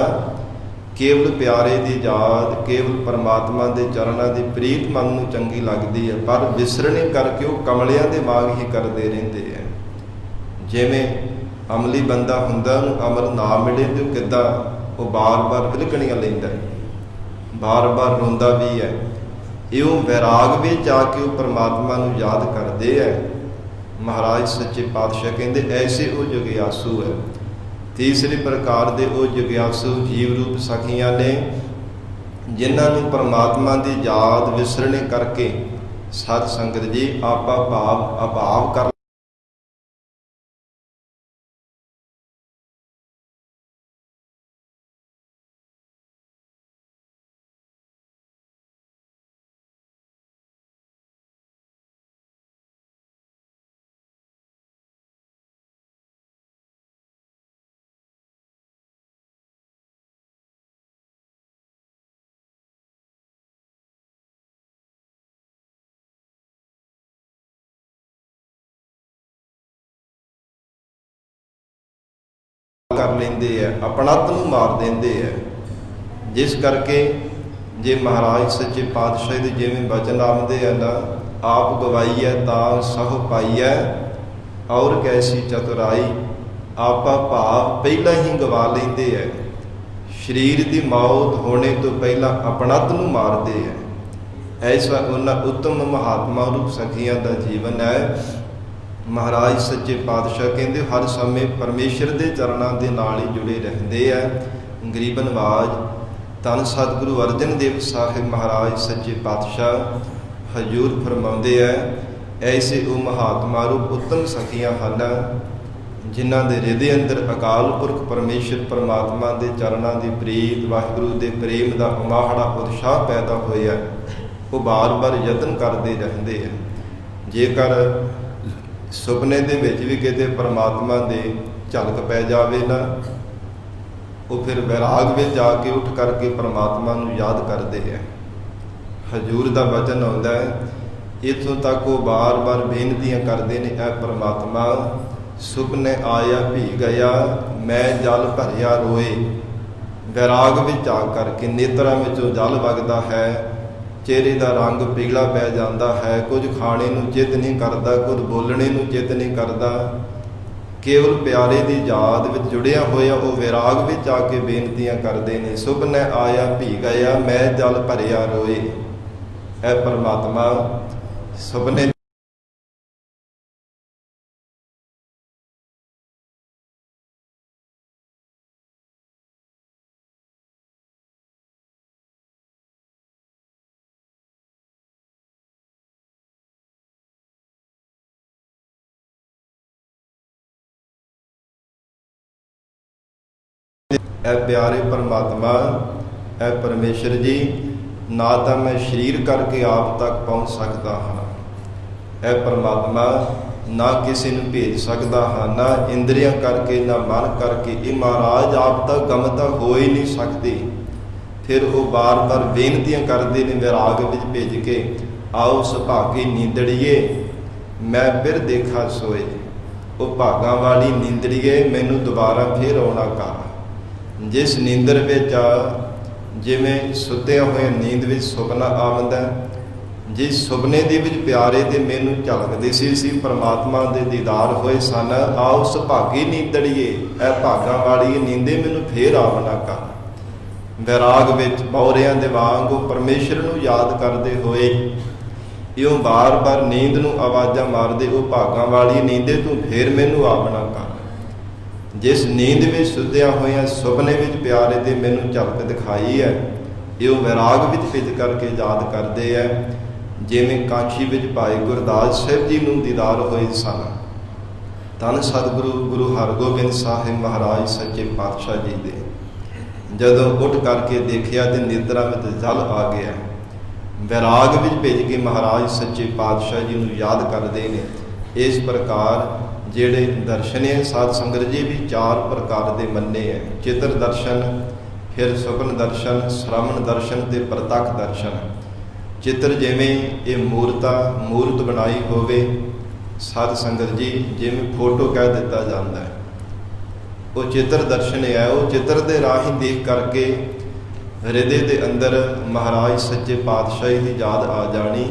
ਕੇਵਲ ਪਿਆਰੇ ਦੀ ਯਾਦ, ਕੇਵਲ ਪਰਮਾਤਮਾ ਦੇ ਚਰਨਾਂ ਦੀ ਪ੍ਰੀਤ ਮਨ ਨੂੰ ਚੰਗੀ ਲੱਗਦੀ ਹੈ, ਪਰ ਵਿਸਰਣੇ ਕਰਕੇ ਉਹ ਕਮਲਿਆਂ ਦੇ ਵਾਂਗ ਹੀ ਕਰਦੇ ਰਹਿੰਦੇ ਹੈ। ਜਿਵੇਂ ਅਮਲੀ ਬੰਦਾ ਹੁੰਦਾ, ਉਹਨੂੰ ਅਮਰ ਨਾ ਮਿਲੇ ਤੇ ਉਹ ਕਿੱਦਾਂ ਉਹ ਬਾਰ-ਬਾਰ ਵਿਲਕਣੀਆਂ ਲੈਂਦਾ, ਬਾਰ-ਬਾਰ ਰੋਂਦਾ ਵੀ ਹੈ। ਇਉਂ ਵੈਰਾਗ ਵਿੱਚ ਆ ਕੇ ਉਹ ਪਰਮਾਤਮਾ ਨੂੰ ਯਾਦ ਕਰਦੇ ਹੈ। ਮਹਾਰਾਜ ਸੱਚੇ ਪਾਤਸ਼ਾਹ ਕਹਿੰਦੇ ਐਸੇ ਉਹ ਜਗਿਆਸੂ ਹੈ। ਤੀਸਰੇ ਪ੍ਰਕਾਰ ਦੇ ਉਹ ਜਗਿਆਸੂ ਜੀਵ ਰੂਪ ਸਖੀਆਂ ਨੇ, ਜਿਨ੍ਹਾਂ ਨੂੰ ਪਰਮਾਤਮਾ ਦੀ ਯਾਦ ਵਿਸਰਣੇ ਕਰਕੇ ਸਤ ਸੰਗਤ ਜੀ ਆਪਾ ਭਾਵ ਅਭਾਵ ਕਰ ਲੈਂਦੇ ਆ, ਆਪਣਤ ਨੂੰ ਮਾਰ ਦਿੰਦੇ ਆ। ਜਿਸ ਕਰਕੇ ਜੇ ਮਹਾਰਾਜ ਸੱਚੇ ਪਾਤਸ਼ਾਹ ਦੇ ਜਿਵੇਂ ਬਚਨ ਆਉਂਦੇ ਆ ਨਾ, ਆਪ ਗਵਾਈਐ ਤਾਂ ਸਹੁ ਪਾਈਐ ਔਰ ਕੈਸੀ ਚਤੁਰਾਈ, ਆਪਾ ਭਾਵ ਪਹਿਲਾਂ ਹੀ ਗਵਾ ਲੈਂਦੇ ਆ। ਸਰੀਰ ਦੀ ਮੌਤ ਹੋਣੇ ਤੋਂ ਪਹਿਲਾਂ ਆਪਣਤ ਨੂੰ ਮਾਰਦੇ ਆ। ਐਸਾ ਉਹਨਾਂ ਉੱਤਮ ਮਹਾਤਮਾ ਰੂਪ ਸਖੀਆਂ ਦਾ ਜੀਵਨ ਹੈ। ਮਹਾਰਾਜ ਸੱਚੇ ਪਾਤਸ਼ਾਹ ਕਹਿੰਦੇ ਹਰ ਸਮੇਂ ਪਰਮੇਸ਼ਰ ਦੇ ਚਰਨਾਂ ਦੇ ਨਾਲ ਹੀ ਜੁੜੇ ਰਹਿੰਦੇ ਆ। ਗਰੀਬ ਨਵਾਜ ਧੰਨ ਸਤਿਗੁਰੂ ਅਰਜਨ ਦੇਵ ਸਾਹਿਬ ਮਹਾਰਾਜ ਸੱਚੇ ਪਾਤਸ਼ਾਹ ਹਜ਼ੂਰ ਫਰਮਾਉਂਦੇ ਆ, ਐਸੇ ਉਹ ਮਹਾਤਮਾ ਰੂਪ ਉੱਤਮ ਸਖੀਆਂ ਹਨ ਜਿਨ੍ਹਾਂ ਦੇ ਹਿਰਦੇ ਅੰਦਰ ਅਕਾਲ ਪੁਰਖ ਪਰਮੇਸ਼ਰ ਪਰਮਾਤਮਾ ਦੇ ਚਰਨਾਂ ਦੀ ਪ੍ਰੀਤ, ਵਾਹਿਗੁਰੂ ਦੇ ਪ੍ਰੇਮ ਦਾ ਉਮਾਹੜਾ ਉਤਸ਼ਾਹ ਪੈਦਾ ਹੋਇਆ। ਉਹ ਬਾਰ-ਬਾਰ ਯਤਨ ਕਰਦੇ ਰਹਿੰਦੇ ਆ। ਜੇਕਰ ਸੁਪਨੇ ਦੇ ਵਿੱਚ ਵੀ ਕਿਤੇ ਪਰਮਾਤਮਾ ਦੇ ਝਲਕ ਪੈ ਜਾਵੇ ਨਾ, ਉਹ ਫਿਰ ਵੈਰਾਗ ਵਿੱਚ ਜਾ ਕੇ ਉੱਠ ਕਰਕੇ ਪਰਮਾਤਮਾ ਨੂੰ ਯਾਦ ਕਰਦੇ ਹੈ। ਹਜ਼ੂਰ ਦਾ ਵਚਨ ਆਉਂਦਾ ਹੈ, ਇੱਥੋਂ ਤੱਕ ਉਹ ਬਾਰ-ਬਾਰ ਬੇਨਤੀਆਂ ਕਰਦੇ ਨੇ, ਐ ਪਰਮਾਤਮਾ ਸੁਪਨੇ ਆਇਆ ਭੀ ਗਿਆ, ਮੈਂ ਜਲ ਭਰਿਆ ਰੋਏ। ਵੈਰਾਗ ਵਿੱਚ ਆ ਕਰਕੇ ਨੇਤਰਾਂ ਵਿੱਚੋਂ ਜਲ ਵਗਦਾ ਹੈ, ਚਿਹਰੇ ਦਾ ਰੰਗ ਪੀਲਾ ਪੈ ਜਾਂਦਾ ਹੈ, ਕੁਝ ਖਾਣੇ ਨੂੰ ਚਿੱਤ ਨਹੀਂ ਕਰਦਾ, ਕੁਝ ਬੋਲਣੇ ਨੂੰ ਚਿੱਤ ਨਹੀਂ ਕਰਦਾ। ਕੇਵਲ ਪਿਆਰੇ ਦੀ ਯਾਦ ਵਿੱਚ ਜੁੜਿਆ ਹੋਇਆ ਉਹ ਵੈਰਾਗ ਵਿੱਚ ਆ ਕੇ ਬੇਨਤੀਆਂ ਕਰਦੇ ਨੇ, ਸੁਪਨੇ ਆਇਆ ਭੀ ਗਿਆ, ਮੈਂ ਜਲ ਭਰਿਆ ਰੋਏ। ਐ ਪਰਮਾਤਮਾ ਸੁਪਨੇ ਐ ਪਿਆਰੇ ਪਰਮਾਤਮਾ, ਐ ਪਰਮੇਸ਼ਰ ਜੀ, ਨਾ ਤਾਂ ਮੈਂ ਸਰੀਰ ਕਰਕੇ ਆਪ ਤੱਕ ਪਹੁੰਚ ਸਕਦਾ ਹਾਂ, ਐ ਪਰਮਾਤਮਾ ਨਾ ਕਿਸੇ ਨੂੰ ਭੇਜ ਸਕਦਾ ਹਾਂ, ਨਾ ਇੰਦਰੀਆਂ ਕਰਕੇ ਨਾ ਮਨ ਕਰਕੇ, ਇਹ ਮਹਾਰਾਜ ਆਪ ਤੱਕ ਗਮਤਾ ਹੋ ਹੀ ਨਹੀਂ ਸਕਦੀ। ਫਿਰ ਉਹ ਬਾਰ-ਬਾਰ ਬੇਨਤੀਆਂ ਕਰਦੇ ਨੇ ਵੈਰਾਗ ਵਿੱਚ ਭੇਜ ਕੇ, ਆਓ ਸੁਭਾਗੀ ਨੀਂਦੜੀਏ ਮੈਂ ਫਿਰ ਦੇਖਾ ਸੋਏ। ਉਹ ਭਾਗਾਂ ਵਾਲੀ ਨੀਂਦੜੀਏ ਮੈਨੂੰ ਦੁਬਾਰਾ ਫਿਰ ਆਉਣਾ ਕਰ। ਜਿਸ ਨੀਂਦਰ ਵਿੱਚ ਜਿਵੇਂ ਸੁੱਤਿਆਂ ਹੋਏ ਨੀਂਦ ਵਿੱਚ ਸੁਪਨਾ ਆਉਂਦਾ, ਜਿਸ ਸੁਪਨੇ ਦੇ ਵਿੱਚ ਪਿਆਰੇ ਦੇ ਮੈਨੂੰ ਝਲਕਦੇ ਸੀ ਪਰਮਾਤਮਾ ਦੇ ਦੀਦਾਰ ਹੋਏ ਸਨ, ਆਓ ਸੁਭਾਗੀ ਨੀਂਦੜੀਏ ਐ ਭਾਗਾਂ ਵਾਲੀ ਨੀਂਦੇ ਮੈਨੂੰ ਫੇਰ ਆਵਣਾ ਕਰ। ਵੈਰਾਗ ਵਿੱਚ ਬੌਰਿਆਂ ਦੇ ਵਾਂਗ ਉਹ ਪਰਮੇਸ਼ਰ ਨੂੰ ਯਾਦ ਕਰਦੇ ਹੋਏ ਇਉਂ ਬਾਰ-ਬਾਰ ਨੀਂਦ ਨੂੰ ਆਵਾਜ਼ਾਂ ਮਾਰਦੇ, ਉਹ ਭਾਗਾਂ ਵਾਲੀ ਨੀਂਦੇ ਤੂੰ ਫੇਰ ਮੈਨੂੰ ਆਵਣਾ ਕਰ। ਜਿਸ ਨੀਂਦ ਵਿੱਚ ਸੁੱਤਿਆਂ ਹੋਇਆਂ ਸੁਪਨੇ ਵਿੱਚ ਪਿਆਰੇ ਦੇ ਮੈਨੂੰ ਝਲਕ ਦਿਖਾਈ ਹੈ, ਇਹ ਵੈਰਾਗ ਵਿੱਚ ਭਿੱਜ ਕਰਕੇ ਯਾਦ ਕਰਦੇ ਹੈ। ਜਿਵੇਂ ਕਾਂਸ਼ੀ ਵਿੱਚ ਭਾਈ ਗੁਰਦਾਸ ਸਾਹਿਬ ਜੀ ਨੂੰ ਦੀਦਾਰ ਹੋਏ ਸਨ। ਧੰਨ ਸਤਿਗੁਰੂ ਗੁਰੂ ਹਰਗੋਬਿੰਦ ਸਾਹਿਬ ਮਹਾਰਾਜ ਸੱਚੇ ਪਾਤਸ਼ਾਹ ਜੀ ਦੇ ਜਦੋਂ ਉੱਠ ਕਰਕੇ ਦੇਖਿਆ ਤੇ ਨਿਦਰਾ ਵਿੱਚ ਜਲ ਆ ਗਿਆ। ਵੈਰਾਗ ਵਿੱਚ ਭਿੱਜ ਕੇ ਮਹਾਰਾਜ ਸੱਚੇ ਪਾਤਸ਼ਾਹ ਜੀ ਨੂੰ ਯਾਦ ਕਰਦੇ ਨੇ। ਇਸ ਪ੍ਰਕਾਰ ਜਿਹੜੇ ਦਰਸ਼ਨ ਹੈ ਸਾਧ ਸੰਗਤ ਜੀ ਵੀ ਚਾਰ ਪ੍ਰਕਾਰ ਦੇ ਮੰਨੇ ਹੈ, ਚਿੱਤਰ ਦਰਸ਼ਨ, ਫਿਰ ਸੁਪਨ ਦਰਸ਼ਨ, ਸ਼ਰਮਣ ਦਰਸ਼ਨ ਤੇ ਪ੍ਰਤੱਖ ਦਰਸ਼ਨ। ਚਿੱਤਰ ਜਿਵੇਂ ਇਹ ਮੂਰਤ ਬਣਾਈ ਹੋਵੇ, ਸਾਧ ਸੰਗਤ ਜੀ ਜਿਵੇਂ ਫੋਟੋ ਕਹਿ ਦਿੱਤਾ ਜਾਂਦਾ ਹੈ, ਉਹ ਚਿੱਤਰ ਦਰਸ਼ਨ ਹੈ। ਉਹ ਚਿੱਤਰ ਦੇ ਰਾਹੀਂ ਦੇਖ ਕਰਕੇ ਹਿਰਦੇ ਦੇ ਅੰਦਰ ਮਹਾਰਾਜ ਸੱਚੇ ਪਾਤਸ਼ਾਹੀ ਦੀ ਯਾਦ ਆ ਜਾਣੀ।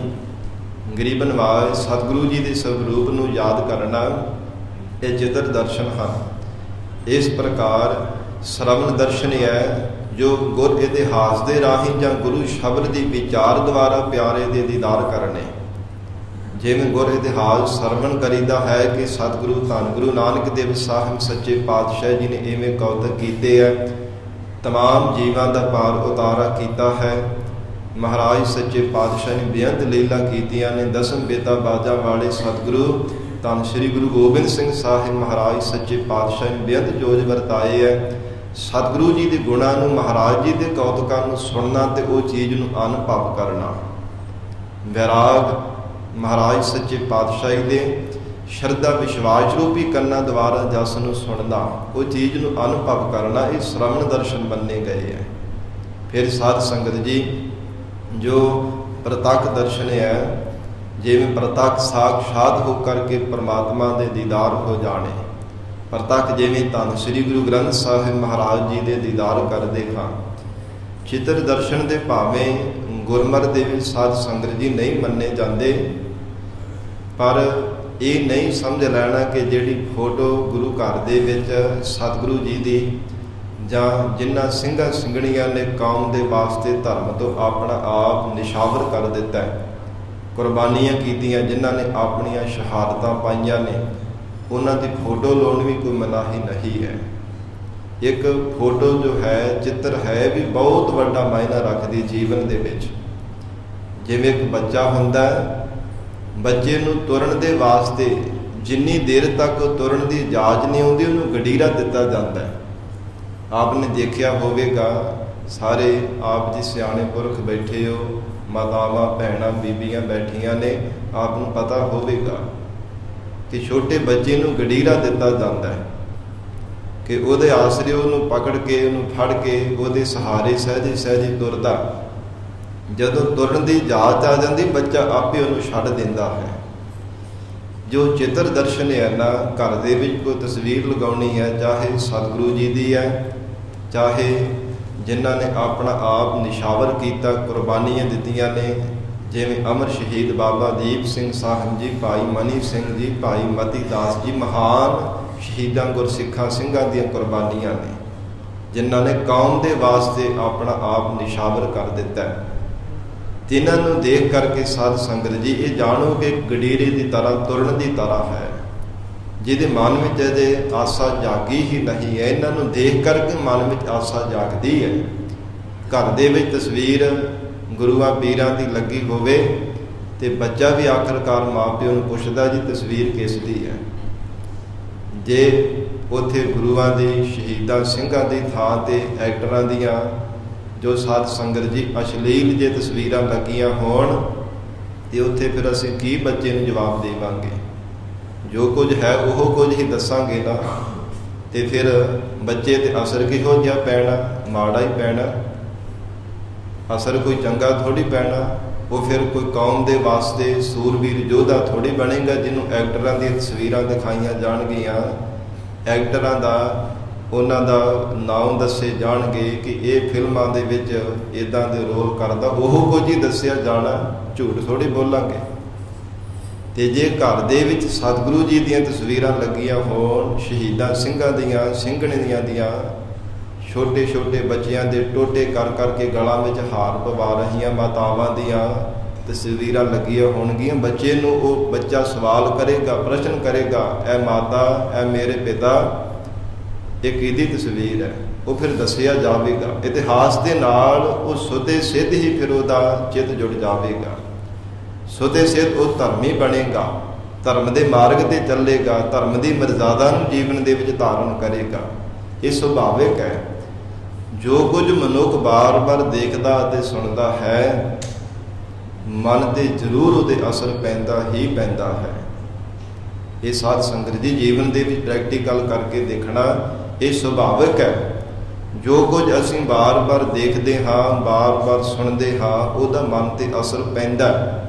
ਗਰੀਬ ਨਵਾਜ ਸਤਿਗੁਰੂ ਜੀ ਦੇ ਸਰੂਪ ਨੂੰ ਯਾਦ ਕਰਨਾ, ਇਹ ਚਿੱਤਰ ਦਰਸ਼ਨ ਹਨ। ਇਸ ਪ੍ਰਕਾਰ ਸ਼ਰਵਣ ਦਰਸ਼ਨ ਹੈ, ਜੋ ਗੁਰ ਇਤਿਹਾਸ ਦੇ ਰਾਹੀਂ ਜਾਂ ਗੁਰੂ ਸ਼ਬਦ ਦੀ ਵਿਚਾਰ ਦੁਆਰਾ ਪਿਆਰੇ ਦੇ ਦੀਦਾਰ ਕਰਨੇ। ਜਿਵੇਂ ਗੁਰ ਇਤਿਹਾਸ ਸਰਵਣ ਕਰੀਦਾ ਹੈ ਕਿ ਸਤਿਗੁਰੂ ਧੰਨ ਗੁਰੂ ਨਾਨਕ ਦੇਵ ਸਾਹਿਬ ਸੱਚੇ ਪਾਤਸ਼ਾਹ ਜੀ ਨੇ ਇਵੇਂ ਕੌਤਕ ਕੀਤੇ ਹੈ, ਤਮਾਮ ਜੀਵਾਂ ਦਾ ਪਾਰ ਉਤਾਰਾ ਕੀਤਾ ਹੈ। ਮਹਾਰਾਜ ਸੱਚੇ ਪਾਤਸ਼ਾਹ ਨੇ ਬੇਅੰਤ ਲੀਲਾ ਕੀਤੀਆਂ ਨੇ। ਦਸਮ ਬੇਦਾ ਬਾਜਾਂ ਵਾਲੇ ਸਤਿਗੁਰੂ ਧੰਨ ਸ੍ਰੀ ਗੁਰੂ ਗੋਬਿੰਦ ਸਿੰਘ ਸਾਹਿਬ ਮਹਾਰਾਜ ਸੱਚੇ ਪਾਤਸ਼ਾਹ ਨੇ ਬੇਅੰਤ ਜੋਜ ਵਰਤਾਏ ਹੈ। ਸਤਿਗੁਰੂ ਜੀ ਦੇ ਗੁਣਾਂ ਨੂੰ, ਮਹਾਰਾਜ ਜੀ ਦੇ ਕੌਤਕਾਂ ਨੂੰ ਸੁਣਨਾ ਤੇ ਉਹ ਚੀਜ਼ ਨੂੰ ਅਨੁਭਵ ਕਰਨਾ। ਵੈਰਾਗ ਮਹਾਰਾਜ ਸੱਚੇ ਪਾਤਸ਼ਾਹੀ ਦੇ ਸ਼ਰਧਾ ਵਿਸ਼ਵਾਸ ਰੂਪੀ ਕੰਨਾਂ ਦੁਆਰਾ ਜਸ ਨੂੰ ਸੁਣਨਾ, ਉਹ ਚੀਜ਼ ਨੂੰ ਅਨੁਭਵ ਕਰਨਾ, ਇਹ ਸ਼ਰਵਣ ਦਰਸ਼ਨ ਮੰਨੇ ਗਏ ਹੈ। ਫਿਰ ਸਾਧ ਸੰਗਤ ਜੀ, ਜੋ ਪ੍ਰਤੱਖ ਦਰਸ਼ਨ ਹੈ, ਜਿਵੇਂ ਪ੍ਰਤੱਖ ਸਾਖਸ਼ਾਤ ਹੋ ਕਰਕੇ ਪਰਮਾਤਮਾ ਦੇ ਦੀਦਾਰ ਹੋ ਜਾਣੇ। ਪ੍ਰਤੱਖ ਜਿਵੇਂ ਧੰਨ ਸ੍ਰੀ ਗੁਰੂ ਗ੍ਰੰਥ ਸਾਹਿਬ ਮਹਾਰਾਜ ਜੀ ਦੇ ਦੀਦਾਰ ਕਰਦੇ ਹਾਂ। ਚਿੱਤਰ ਦਰਸ਼ਨ ਦੇ ਭਾਵੇਂ ਗੁਰਮਤਿ ਦੇ ਵਿੱਚ ਸਾਧ ਸੰਗਤ ਜੀ ਨਹੀਂ ਮੰਨੇ ਜਾਂਦੇ, ਪਰ ਇਹ ਨਹੀਂ ਸਮਝ ਲੈਣਾ ਕਿ ਜਿਹੜੀ ਫੋਟੋ ਗੁਰੂ ਘਰ ਦੇ ਵਿੱਚ ਸਤਿਗੁਰੂ ਜੀ ਦੀ ਜਾਂ ਜਿਨ੍ਹਾਂ ਸਿੰਘਾਂ ਸਿੰਘਣੀਆਂ ਨੇ ਕੌਮ ਦੇ ਵਾਸਤੇ ਧਰਮ ਤੋਂ ਆਪਣਾ ਆਪ ਨਿਸ਼ਾਵਰ ਕਰ ਦਿੱਤਾ ਹੈ, ਕੁਰਬਾਨੀਆਂ ਕੀਤੀਆਂ, ਜਿਨ੍ਹਾਂ ਨੇ ਆਪਣੀਆਂ ਸ਼ਹਾਦਤਾਂ ਪਾਈਆਂ ਨੇ, ਉਹਨਾਂ ਦੀ ਫੋਟੋ ਲਾਉਣ ਵੀ ਕੋਈ ਮਨਾਹੀ ਨਹੀਂ ਹੈ। ਇੱਕ ਫੋਟੋ ਜੋ ਹੈ, ਚਿੱਤਰ ਹੈ, ਵੀ ਬਹੁਤ ਵੱਡਾ ਮਾਇਨਾ ਰੱਖਦੀ ਜੀਵਨ ਦੇ ਵਿੱਚ। ਜਿਵੇਂ ਇੱਕ ਬੱਚਾ ਹੁੰਦਾ ਹੈ, ਬੱਚੇ ਨੂੰ ਤੁਰਨ ਦੇ ਵਾਸਤੇ ਜਿੰਨੀ ਦੇਰ ਤੱਕ ਤੁਰਨ ਦੀ ਇਜਾਜ਼ਤ ਨਹੀਂ ਆਉਂਦੀ, ਉਹਨੂੰ ਗਡੀਰਾ ਦਿੱਤਾ ਜਾਂਦਾ ਹੈ। ਆਪ ਨੇ ਦੇਖਿਆ ਹੋਵੇਗਾ, ਸਾਰੇ ਆਪ ਜੀ ਸਿਆਣੇ ਪੁਰਖ ਬੈਠੇ ਹੋ, ਮਾਤਾਵਾਂ ਭੈਣਾਂ ਬੀਬੀਆਂ ਬੈਠੀਆਂ ਨੇ, ਆਪ ਨੂੰ ਪਤਾ ਹੋਵੇਗਾ ਕਿ ਛੋਟੇ ਬੱਚੇ ਨੂੰ ਗਡੀਰਾ ਦਿੱਤਾ ਜਾਂਦਾ ਹੈ ਕਿ ਉਹਦੇ ਆਸਰੇ ਉਹਨੂੰ ਪਕੜ ਕੇ, ਉਹਨੂੰ ਫੜ ਕੇ, ਉਹਦੇ ਸਹਾਰੇ ਸਹਿਜੇ ਸਹਿਜੇ ਤੁਰਦਾ। ਜਦੋਂ ਤੁਰਨ ਦੀ ਇਜਾਜ਼ਤ ਆ ਜਾਂਦੀ, ਬੱਚਾ ਆਪੇ ਉਹਨੂੰ ਛੱਡ ਦਿੰਦਾ ਹੈ। ਜੋ ਚਿੱਤਰ ਦਰਸ਼ਨ ਹੈ ਨਾ, ਘਰ ਦੇ ਵਿੱਚ ਕੋਈ ਤਸਵੀਰ ਲਗਾਉਣੀ ਹੈ, ਚਾਹੇ ਸਤਿਗੁਰੂ ਜੀ ਦੀ ਹੈ, ਚਾਹੇ ਜਿਨ੍ਹਾਂ ਨੇ ਆਪਣਾ ਆਪ ਨਿਸ਼ਾਵਰ ਕੀਤਾ, ਕੁਰਬਾਨੀਆਂ ਦਿੱਤੀਆਂ ਨੇ, ਜਿਵੇਂ ਅਮਰ ਸ਼ਹੀਦ ਬਾਬਾ ਦੀਪ ਸਿੰਘ ਸਾਹਿਬ ਜੀ, ਭਾਈ ਮਨੀ ਸਿੰਘ ਜੀ, ਭਾਈ ਮਤੀ ਦਾਸ ਜੀ, ਮਹਾਨ ਸ਼ਹੀਦਾਂ ਗੁਰਸਿੱਖਾਂ ਸਿੰਘਾਂ ਦੀਆਂ ਕੁਰਬਾਨੀਆਂ ਨੇ, ਜਿਨ੍ਹਾਂ ਨੇ ਕੌਮ ਦੇ ਵਾਸਤੇ ਆਪਣਾ ਆਪ ਨਿਸ਼ਾਵਰ ਕਰ ਦਿੱਤਾ। ਤਿੰਨਾਂ ਨੂੰ ਦੇਖ ਕਰਕੇ ਸਾਧ ਸੰਗਤ ਜੀ ਇਹ ਜਾਣੋ ਕਿ ਗਡੀਰੇ ਦੀ ਤਰ੍ਹਾਂ, ਤੁਰਨ ਦੀ ਤਰ੍ਹਾਂ ਹੈ। ਜਿਹਦੇ ਮਨ ਵਿੱਚ ਇਹਦੇ ਆਸਾ ਜਾਗੀ ਹੀ ਨਹੀਂ ਹੈ, ਇਹਨਾਂ ਨੂੰ ਦੇਖ ਕਰਕੇ ਮਨ ਵਿੱਚ ਆਸਾ ਜਾਗਦੀ ਹੈ। ਘਰ ਦੇ ਵਿੱਚ ਤਸਵੀਰ ਗੁਰੂਆਂ ਪੀਰਾਂ ਦੀ ਲੱਗੀ ਹੋਵੇ ਤੇ ਬੱਚਾ ਵੀ ਆਖਰਕਾਰ ਮਾਂ ਪਿਓ ਨੂੰ ਪੁੱਛਦਾ, ਜੀ ਤਸਵੀਰ ਕਿਸ ਦੀ ਹੈ। ਜੇ ਉੱਥੇ ਗੁਰੂਆਂ ਦੀ, ਸ਼ਹੀਦਾਂ ਸਿੰਘਾਂ ਦੀ ਥਾਂ ਤੇ ਐਕਟਰਾਂ ਦੀਆਂ, ਜੋ ਸਾਧ ਸੰਗਤ ਜੀ ਅਸ਼ਲੀਲ ਜੇ ਤਸਵੀਰਾਂ ਲੱਗੀਆਂ ਹੋਣ, ਤੇ ਉੱਥੇ ਫਿਰ ਅਸੀਂ ਕੀ ਬੱਚੇ ਨੂੰ ਜਵਾਬ ਦੇਵਾਂਗੇ? ਜੋ ਕੁਝ ਹੈ ਉਹ ਕੁਝ ਹੀ ਦੱਸਾਂਗੇ ਨਾ, ਤੇ ਫਿਰ ਬੱਚੇ ਤੇ ਅਸਰ ਕਿਹੋ ਜਿਹਾ ਪੈਣਾ? ਮਾੜਾ ਹੀ ਪੈਣਾ। ਅਸਰ ਕੋਈ ਚੰਗਾ ਥੋੜ੍ਹੀ ਪੈਣਾ। ਉਹ ਫਿਰ ਕੋਈ ਕੌਮ ਦੇ ਵਾਸਤੇ ਸੂਰਬੀਰ ਯੋਧਾ ਥੋੜ੍ਹੀ ਬਣੇਗਾ, ਜਿਹਨੂੰ ਐਕਟਰਾਂ ਦੀਆਂ ਤਸਵੀਰਾਂ ਦਿਖਾਈਆਂ ਜਾਣਗੀਆਂ, ਐਕਟਰਾਂ ਦਾ, ਉਹਨਾਂ ਦਾ ਨਾਮ ਦੱਸੇ ਜਾਣਗੇ ਕਿ ਇਹ ਫਿਲਮਾਂ ਦੇ ਵਿੱਚ ਇੱਦਾਂ ਦੇ ਰੋਲ ਕਰਦਾ, ਉਹ ਕੁਝ ਹੀ ਦੱਸਿਆ ਜਾਣਾ, ਝੂਠ ਥੋੜ੍ਹੀ ਬੋਲਾਂਗੇ। ਤੇ ਜੇ ਘਰ ਦੇ ਵਿੱਚ ਸਤਿਗੁਰੂ ਜੀ ਦੀਆਂ ਤਸਵੀਰਾਂ ਲੱਗੀਆਂ ਹੋਣ, ਸ਼ਹੀਦਾਂ ਸਿੰਘਾਂ ਦੀਆਂ, ਸਿੰਘਣੀਆਂ ਦੀਆਂ, ਛੋਟੇ ਛੋਟੇ ਬੱਚਿਆਂ ਦੇ ਟੋਟੇ ਕਰ ਕਰਕੇ ਗਲਾਂ ਵਿੱਚ ਹਾਰ ਪਵਾ ਰਹੀਆਂ ਮਾਤਾਵਾਂ ਦੀਆਂ ਤਸਵੀਰਾਂ ਲੱਗੀਆਂ ਹੋਣਗੀਆਂ, ਬੱਚੇ ਨੂੰ, ਉਹ ਬੱਚਾ ਸਵਾਲ ਕਰੇਗਾ, ਪ੍ਰਸ਼ਨ ਕਰੇਗਾ, ਇਹ ਮਾਤਾ, ਇਹ ਮੇਰੇ ਪਿਤਾ, ਇਹ ਕਿਹਦੀ ਤਸਵੀਰ ਹੈ? ਉਹ ਫਿਰ ਦੱਸਿਆ ਜਾਵੇਗਾ। ਇਤਿਹਾਸ ਦੇ ਨਾਲ ਉਹ ਸੁਦੇ ਸਿੱਧ ਹੀ ਫਿਰ ਉਹਦਾ ਚਿੱਤ ਜੁੜ ਜਾਵੇਗਾ। ਸੁਦੇ ਸਿੱਧ ਉਹ ਧਰਮੀ ਬਣੇਗਾ, ਧਰਮ ਦੇ ਮਾਰਗ ਤੇ ਚੱਲੇਗਾ, ਧਰਮ ਦੀ ਮਰਜ਼ਾਦਾ ਨੂੰ ਜੀਵਨ ਦੇ ਵਿੱਚ ਧਾਰਨ ਕਰੇਗਾ। ਇਹ ਸੁਭਾਵਿਕ ਹੈ। ਜੋ ਕੁਝ ਮਨੁੱਖ ਬਾਰ-ਬਾਰ ਦੇਖਦਾ ਅਤੇ ਸੁਣਦਾ ਹੈ, ਮਨ ਤੇ ਜ਼ਰੂਰ ਉਹਦੇ ਅਸਰ ਪੈਂਦਾ ਹੀ ਪੈਂਦਾ ਹੈ। ਇਹ ਸਾਧ ਸੰਗਤ ਜੀ ਜੀਵਨ ਦੇ ਵਿੱਚ ਪ੍ਰੈਕਟੀਕਲ ਕਰਕੇ ਦੇਖਣਾ ਇਹ ਸੁਭਾਵਿਕ ਹੈ। ਜੋ ਕੁਝ ਅਸੀਂ ਬਾਰ-ਬਾਰ ਦੇਖਦੇ ਹਾਂ, ਬਾਰ-ਬਾਰ ਸੁਣਦੇ ਹਾਂ, ਉਹਦਾ ਮਨ ਤੇ ਅਸਰ ਪੈਂਦਾ।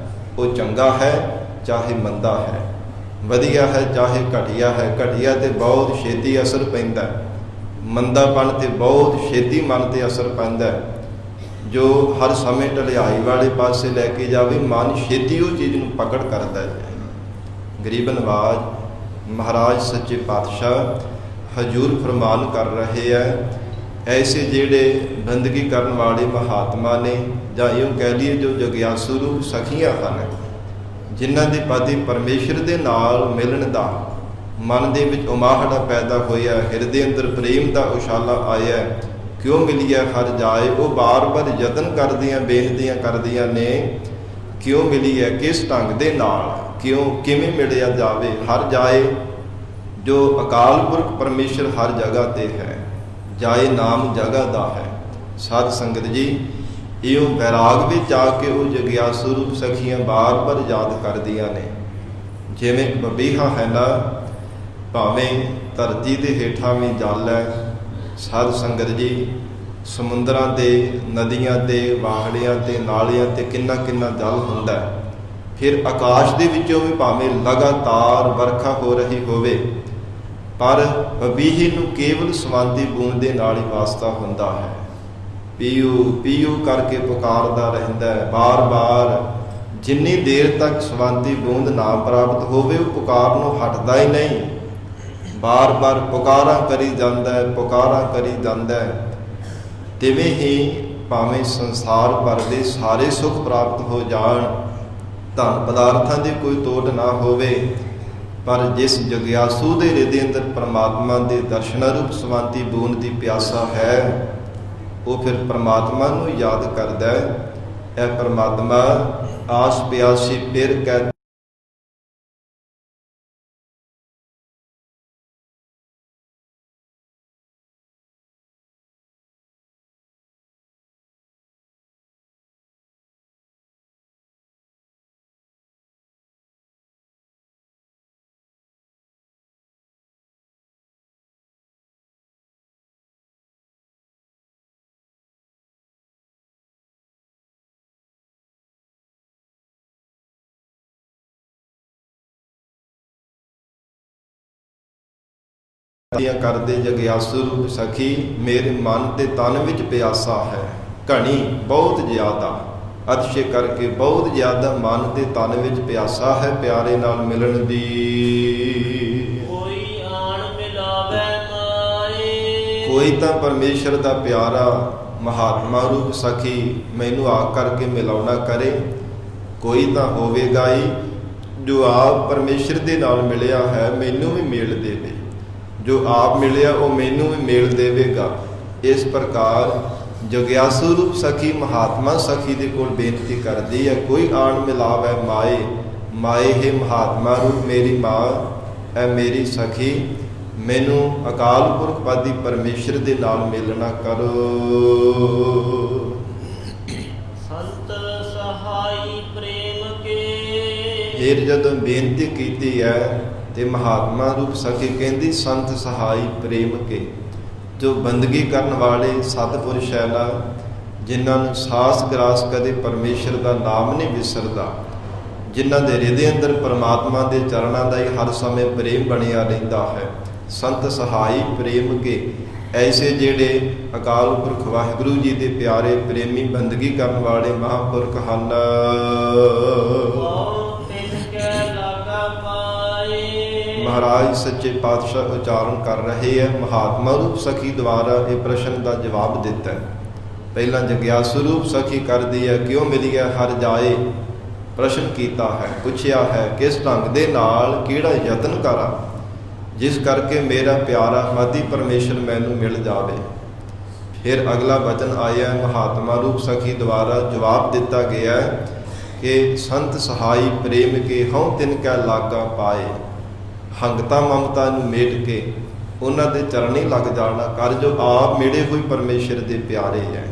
ਉਹ ਚੰਗਾ ਹੈ ਚਾਹੇ ਮੰਦਾ ਹੈ, ਵਧੀਆ ਹੈ ਚਾਹੇ ਘਟੀਆ ਹੈ। ਘਟੀਆ ਤੇ ਬਹੁਤ ਛੇਤੀ ਅਸਰ ਪੈਂਦਾ, ਮੰਦਾਪਣ ਤੇ ਬਹੁਤ ਛੇਤੀ ਮਨ ਤੇ ਅਸਰ ਪੈਂਦਾ। ਜੋ ਹਰ ਸਮੇਂ ਢਲਿਆਈ ਵਾਲੇ ਪਾਸੇ ਲੈ ਕੇ ਜਾਵੇ, ਮਨ ਛੇਤੀ ਉਹ ਚੀਜ਼ ਨੂੰ ਪਕੜ ਕਰਦਾ ਹੈ। ਗਰੀਬ ਨਵਾਜ਼ ਮਹਾਰਾਜ ਸੱਚੇ ਪਾਤਸ਼ਾਹ ਹਜ਼ੂਰ ਫਰਮਾਨ ਕਰ ਰਹੇ ਹੈ ਐਸੇ ਜਿਹੜੇ ਬੰਦਗੀ ਕਰਨ ਵਾਲੇ ਮਹਾਤਮਾ ਨੇ, ਜਾਂ ਇਉਂ ਕਹਿ ਲਈਏ ਜੋ ਜਗਿਆਸੂ ਰੂਪ ਸਖੀਆਂ ਹਨ, ਜਿਨ੍ਹਾਂ ਦੇ ਪਤੀ ਪਰਮੇਸ਼ਰ ਦੇ ਨਾਲ ਮਿਲਣ ਦਾ ਮਨ ਦੇ ਵਿੱਚ ਉਮਾਹੜਾ ਪੈਦਾ ਹੋਇਆ, ਹਿਰਦੇ ਅੰਦਰ ਪ੍ਰੇਮ ਦਾ ਉਛਾਲਾ ਆਇਆ, ਕਿਉਂ ਮਿਲਿਆ ਹਰ ਜਾਏ, ਉਹ ਬਾਰ-ਬਾਰ ਯਤਨ ਕਰਦੀਆਂ ਬੇਨਤੀਆਂ ਕਰਦੀਆਂ ਨੇ, ਕਿਉਂ ਮਿਲੀ ਹੈ, ਕਿਸ ਢੰਗ ਦੇ ਨਾਲ, ਕਿਵੇਂ ਮਿਲਿਆ ਜਾਵੇ ਹਰ ਜਾਏ। ਜੋ ਅਕਾਲ ਪੁਰਖ ਪਰਮੇਸ਼ਰ ਹਰ ਜਗ੍ਹਾ ਤੇ ਹੈ, ਜਾਏ ਨਾਮ ਜਗ੍ਹਾ ਦਾ ਹੈ। ਸਾਧ ਸੰਗਤ ਜੀ, ਇਉਂ ਬੈਰਾਗ ਵਿੱਚ ਆ ਕੇ ਉਹ ਜਗਿਆਸੂ ਰੂਪ ਸਖੀਆਂ ਬਾਰ-ਬਾਰ ਯਾਦ ਕਰਦੀਆਂ ਨੇ। ਜਿਵੇਂ ਬਬੀਹਾ ਹੈ ਨਾ, ਭਾਵੇਂ ਧਰਤੀ ਦੇ ਹੇਠਾਂ ਵੀ ਜਲ ਹੈ। ਸਾਧ ਸੰਗਤ ਜੀ, ਸਮੁੰਦਰਾਂ ਤੇ, ਨਦੀਆਂ ਤੇ, ਵਾਹੜਿਆਂ ਤੇ, ਨਾਲਿਆਂ ਤੇ ਕਿੰਨਾ ਕਿੰਨਾ ਜਲ ਹੁੰਦਾ। ਫਿਰ ਆਕਾਸ਼ ਦੇ ਵਿੱਚੋਂ ਵੀ ਭਾਵੇਂ ਲਗਾਤਾਰ ਵਰਖਾ ਹੋ ਰਹੀ ਹੋਵੇ, ਪਰ ਬਬੀਹੀ ਨੂੰ ਕੇਵਲ ਸਵਾਂਤੀ ਬੂੰਦ ਦੇ ਨਾਲ ਹੀ ਵਾਸਤਾ ਹੁੰਦਾ ਹੈ। ਪੀਊ ਪੀਊ ਕਰਕੇ ਪੁਕਾਰਦਾ ਰਹਿੰਦਾ ਹੈ ਬਾਰ-ਬਾਰ। ਜਿੰਨੀ ਦੇਰ ਤੱਕ ਸਵਾਂਤੀ ਬੂੰਦ ਨਾ ਪ੍ਰਾਪਤ ਹੋਵੇ, ਉਹ ਪੁਕਾਰ ਨੂੰ ਹਟਦਾ ਹੀ ਨਹੀਂ, ਬਾਰ-ਬਾਰ ਪੁਕਾਰਾਂ ਕਰੀ ਜਾਂਦਾ ਹੈ, ਪੁਕਾਰਾਂ ਕਰੀ ਜਾਂਦਾ ਹੈ। ਤਿਵੇਂ ਹੀ ਭਾਵੇਂ ਸੰਸਾਰ ਭਰ ਦੇ ਸਾਰੇ ਸੁੱਖ ਪ੍ਰਾਪਤ ਹੋ ਜਾਣ, ਧਨ ਪਦਾਰਥਾਂ ਦੀ ਕੋਈ ਤੋਟ ਨਾ ਹੋਵੇ, ਪਰ ਜਿਸ ਜਗਿਆਸੂ ਦੇ ਹਿਰਦੇ ਅੰਦਰ ਪਰਮਾਤਮਾ ਦੇ ਦਰਸ਼ਨਾਂ ਰੂਪ ਸਵਾਂਤੀ ਬੂੰਦ ਦੀ ਪਿਆਸਾ ਹੈ, ਉਹ ਫਿਰ ਪਰਮਾਤਮਾ ਨੂੰ ਯਾਦ ਕਰਦਾ ਹੈ। ਇਹ ਪਰਮਾਤਮਾ ਆਸ ਪਿਆਸੀ ਫਿਰ ਕਹਿ ਕਰਦੇ ਜਗਿਆਸੂ ਰੂਪ ਸਖੀ, ਮੇਰੇ ਮਨ ਤੇ ਤਨ ਵਿੱਚ ਪਿਆਸਾ ਹੈ ਘਣੀ ਬਹੁਤ ਜ਼ਿਆਦਾ, ਅਤਿਸ਼ੇ ਕਰਕੇ ਬਹੁਤ ਜ਼ਿਆਦਾ ਮਨ ਤੇ ਤਨ ਵਿੱਚ ਪਿਆਸਾ ਹੈ ਪਿਆਰੇ ਨਾਲ ਮਿਲਣ ਦੀ। ਕੋਈ ਆਣ ਮਿਲਾਵੇ ਮਾਏ, ਕੋਈ ਤਾਂ ਪਰਮੇਸ਼ਰ ਦਾ ਪਿਆਰਾ ਮਹਾਤਮਾ ਰੂਪ ਸਖੀ ਮੈਨੂੰ ਆ ਕਰਕੇ ਮਿਲਾਉਣਾ ਕਰੇ, ਕੋਈ ਤਾਂ ਹੋਵੇਗਾ ਹੀ ਜੋ ਆਪ ਪਰਮੇਸ਼ਰ ਦੇ ਨਾਲ ਮਿਲਿਆ ਹੈ ਮੈਨੂੰ ਵੀ ਮੇਲ ਦੇਵੇ, ਜੋ ਆਪ ਮਿਲਿਆ ਉਹ ਮੈਨੂੰ ਵੀ ਮੇਲ ਦੇਵੇਗਾ। ਇਸ ਪ੍ਰਕਾਰ ਜਗਿਆਸੂ ਰੂਪ ਸਖੀ ਮਹਾਤਮਾ ਸਖੀ ਦੇ ਕੋਲ ਬੇਨਤੀ ਕਰਦੀ ਹੈ, ਕੋਈ ਆਣ ਮਿਲਾਵੇ ਮਾਏ, ਮਾਏ ਹੈ ਮਹਾਤਮਾ ਰੂਪ ਮੇਰੀ ਮਾਂ, ਐ ਮੇਰੀ ਸਖੀ, ਮੈਨੂੰ ਅਕਾਲ ਪੁਰਖ ਪਾਦੀ ਪਰਮੇਸ਼ਰ ਦੇ ਨਾਲ ਮਿਲਣਾ ਕਰੋ। ਸੰਤ ਸਹਾਈ ਪ੍ਰੇਮ ਕੇ, ਫਿਰ ਜਦੋਂ ਬੇਨਤੀ ਕੀਤੀ ਹੈ ਤੇ ਮਹਾਤਮਾ ਰੂਪ ਸਖੀ ਕਹਿੰਦੀ ਸੰਤ ਸਹਾਈ ਪ੍ਰੇਮ ਕੇ, ਜੋ ਬੰਦਗੀ ਕਰਨ ਵਾਲੇ ਸਤਿਪੁਰਸ਼ ਹੈ ਨਾ, ਜਿਨ੍ਹਾਂ ਨੂੰ ਸਾਸ ਗਰਾਸ ਕਦੇ ਪਰਮੇਸ਼ਰ ਦਾ ਨਾਮ ਨਹੀਂ ਵਿਸਰਦਾ, ਜਿਨ੍ਹਾਂ ਦੇ ਹਿਰਦੇ ਅੰਦਰ ਪਰਮਾਤਮਾ ਦੇ ਚਰਨਾਂ ਦਾ ਹੀ ਹਰ ਸਮੇਂ ਪ੍ਰੇਮ ਬਣਿਆ ਰਹਿੰਦਾ ਹੈ। ਸੰਤ ਸਹਾਈ ਪ੍ਰੇਮ ਕੇ, ਐਸੇ ਜਿਹੜੇ ਅਕਾਲ ਪੁਰਖ ਵਾਹਿਗੁਰੂ ਜੀ ਦੇ ਪਿਆਰੇ ਪ੍ਰੇਮੀ ਬੰਦਗੀ ਕਰਨ ਵਾਲੇ ਮਹਾਂਪੁਰਖ ਹਨ। ਮਹਾਰਾਜ ਸੱਚੇ ਪਾਤਸ਼ਾਹ ਉਚਾਰਨ ਕਰ ਰਹੇ ਹੈ, ਮਹਾਤਮਾ ਰੂਪ ਸਖੀ ਦੁਆਰਾ ਇਹ ਪ੍ਰਸ਼ਨ ਦਾ ਜਵਾਬ ਦਿੱਤਾ ਹੈ। ਪਹਿਲਾਂ ਜਗਿਆਸੂ ਰੂਪ ਸਖੀ ਕਰਦੀ ਹੈ, ਕਿਉਂ ਮਿਲੀ ਹੈ ਹਰ ਜਾਏ, ਪ੍ਰਸ਼ਨ ਕੀਤਾ ਹੈ, ਪੁੱਛਿਆ ਹੈ ਕਿਸ ਢੰਗ ਦੇ ਨਾਲ, ਕਿਹੜਾ ਯਤਨ ਕਰਾਂ ਜਿਸ ਕਰਕੇ ਮੇਰਾ ਪਿਆਰਾ ਮਾਦੀ ਪਰਮੇਸ਼ਰ ਮੈਨੂੰ ਮਿਲ ਜਾਵੇ। ਫਿਰ ਅਗਲਾ ਬਚਨ ਆਇਆ, ਮਹਾਤਮਾ ਰੂਪ ਸਖੀ ਦੁਆਰਾ ਜਵਾਬ ਦਿੱਤਾ ਗਿਆ ਕਿ ਸੰਤ ਸਹਾਈ ਪ੍ਰੇਮ ਕੇ ਹਉ ਤਿਨ ਕੈ ਲਾਗਾ ਪਾਏ, ਹੰਗਤਾ ਮਮਤਾ ਨੂੰ ਮੇਟ ਕੇ ਉਹਨਾਂ ਦੇ ਚਰਨੀ ਲੱਗ ਜਾਣਾ ਕਰ, ਜੋ ਆਪ ਮਿਲੇ ਹੋਏ ਪਰਮੇਸ਼ਰ ਦੇ ਪਿਆਰੇ ਹੈ।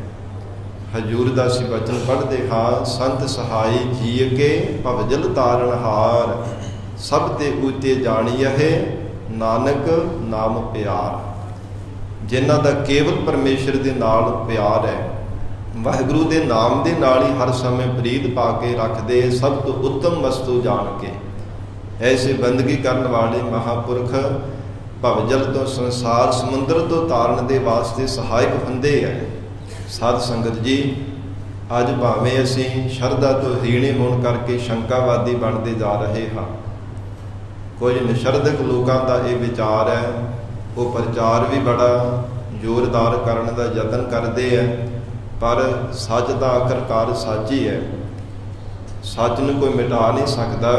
ਹਜੂਰ ਦਾ ਅਸੀਂ ਬਚਨ ਪੜ੍ਹਦੇ ਹਾਂ, ਸੰਤ ਸਹਾਈ ਜੀਅ ਕੇ ਭਵਜਲ ਤਾਰਨ ਹਾਰ, ਸਭ ਤੇ ਉਤੇ ਜਾਣੀਐ ਨਾਨਕ ਨਾਮ ਪਿਆਰ। ਜਿਨ੍ਹਾਂ ਦਾ ਕੇਵਲ ਪਰਮੇਸ਼ਰ ਦੇ ਨਾਲ ਪਿਆਰ ਹੈ, ਵਾਹਿਗੁਰੂ ਦੇ ਨਾਮ ਦੇ ਨਾਲ ਹੀ ਹਰ ਸਮੇਂ ਪ੍ਰੀਤ ਪਾ ਕੇ ਰੱਖਦੇ, ਸਭ ਤੋਂ ਉੱਤਮ ਵਸਤੂ ਜਾਣ ਕੇ, ਐਸੇ ਬੰਦਗੀ ਕਰਨ ਵਾਲੇ ਮਹਾਂਪੁਰਖ ਭਵਜਲ ਤੋਂ, ਸੰਸਾਰ ਸਮੁੰਦਰ ਤੋਂ ਤਾਰਨ ਦੇ ਵਾਸਤੇ ਸਹਾਇਕ ਹੁੰਦੇ ਹੈ। ਸਾਧ ਸੰਗਤ ਜੀ, ਅੱਜ ਭਾਵੇਂ ਅਸੀਂ ਸ਼ਰਧਾ ਤੋਂ ਹੀਣੇ ਹੋਣ ਕਰਕੇ ਸ਼ੰਕਾਵਾਦੀ ਬਣਦੇ ਜਾ ਰਹੇ ਹਾਂ। ਕੁਝ ਨਿਸ਼ਰਧਕ ਲੋਕਾਂ ਦਾ ਇਹ ਵਿਚਾਰ ਹੈ, ਉਹ ਪ੍ਰਚਾਰ ਵੀ ਬੜਾ ਜ਼ੋਰਦਾਰ ਕਰਨ ਦਾ ਯਤਨ ਕਰਦੇ ਹੈ, ਪਰ ਸੱਚ ਦਾ ਆਖਰਕਾਰ ਸੱਚ ਹੀ ਹੈ। ਸੱਚ ਨੂੰ ਕੋਈ ਮਿਟਾ ਨਹੀਂ ਸਕਦਾ।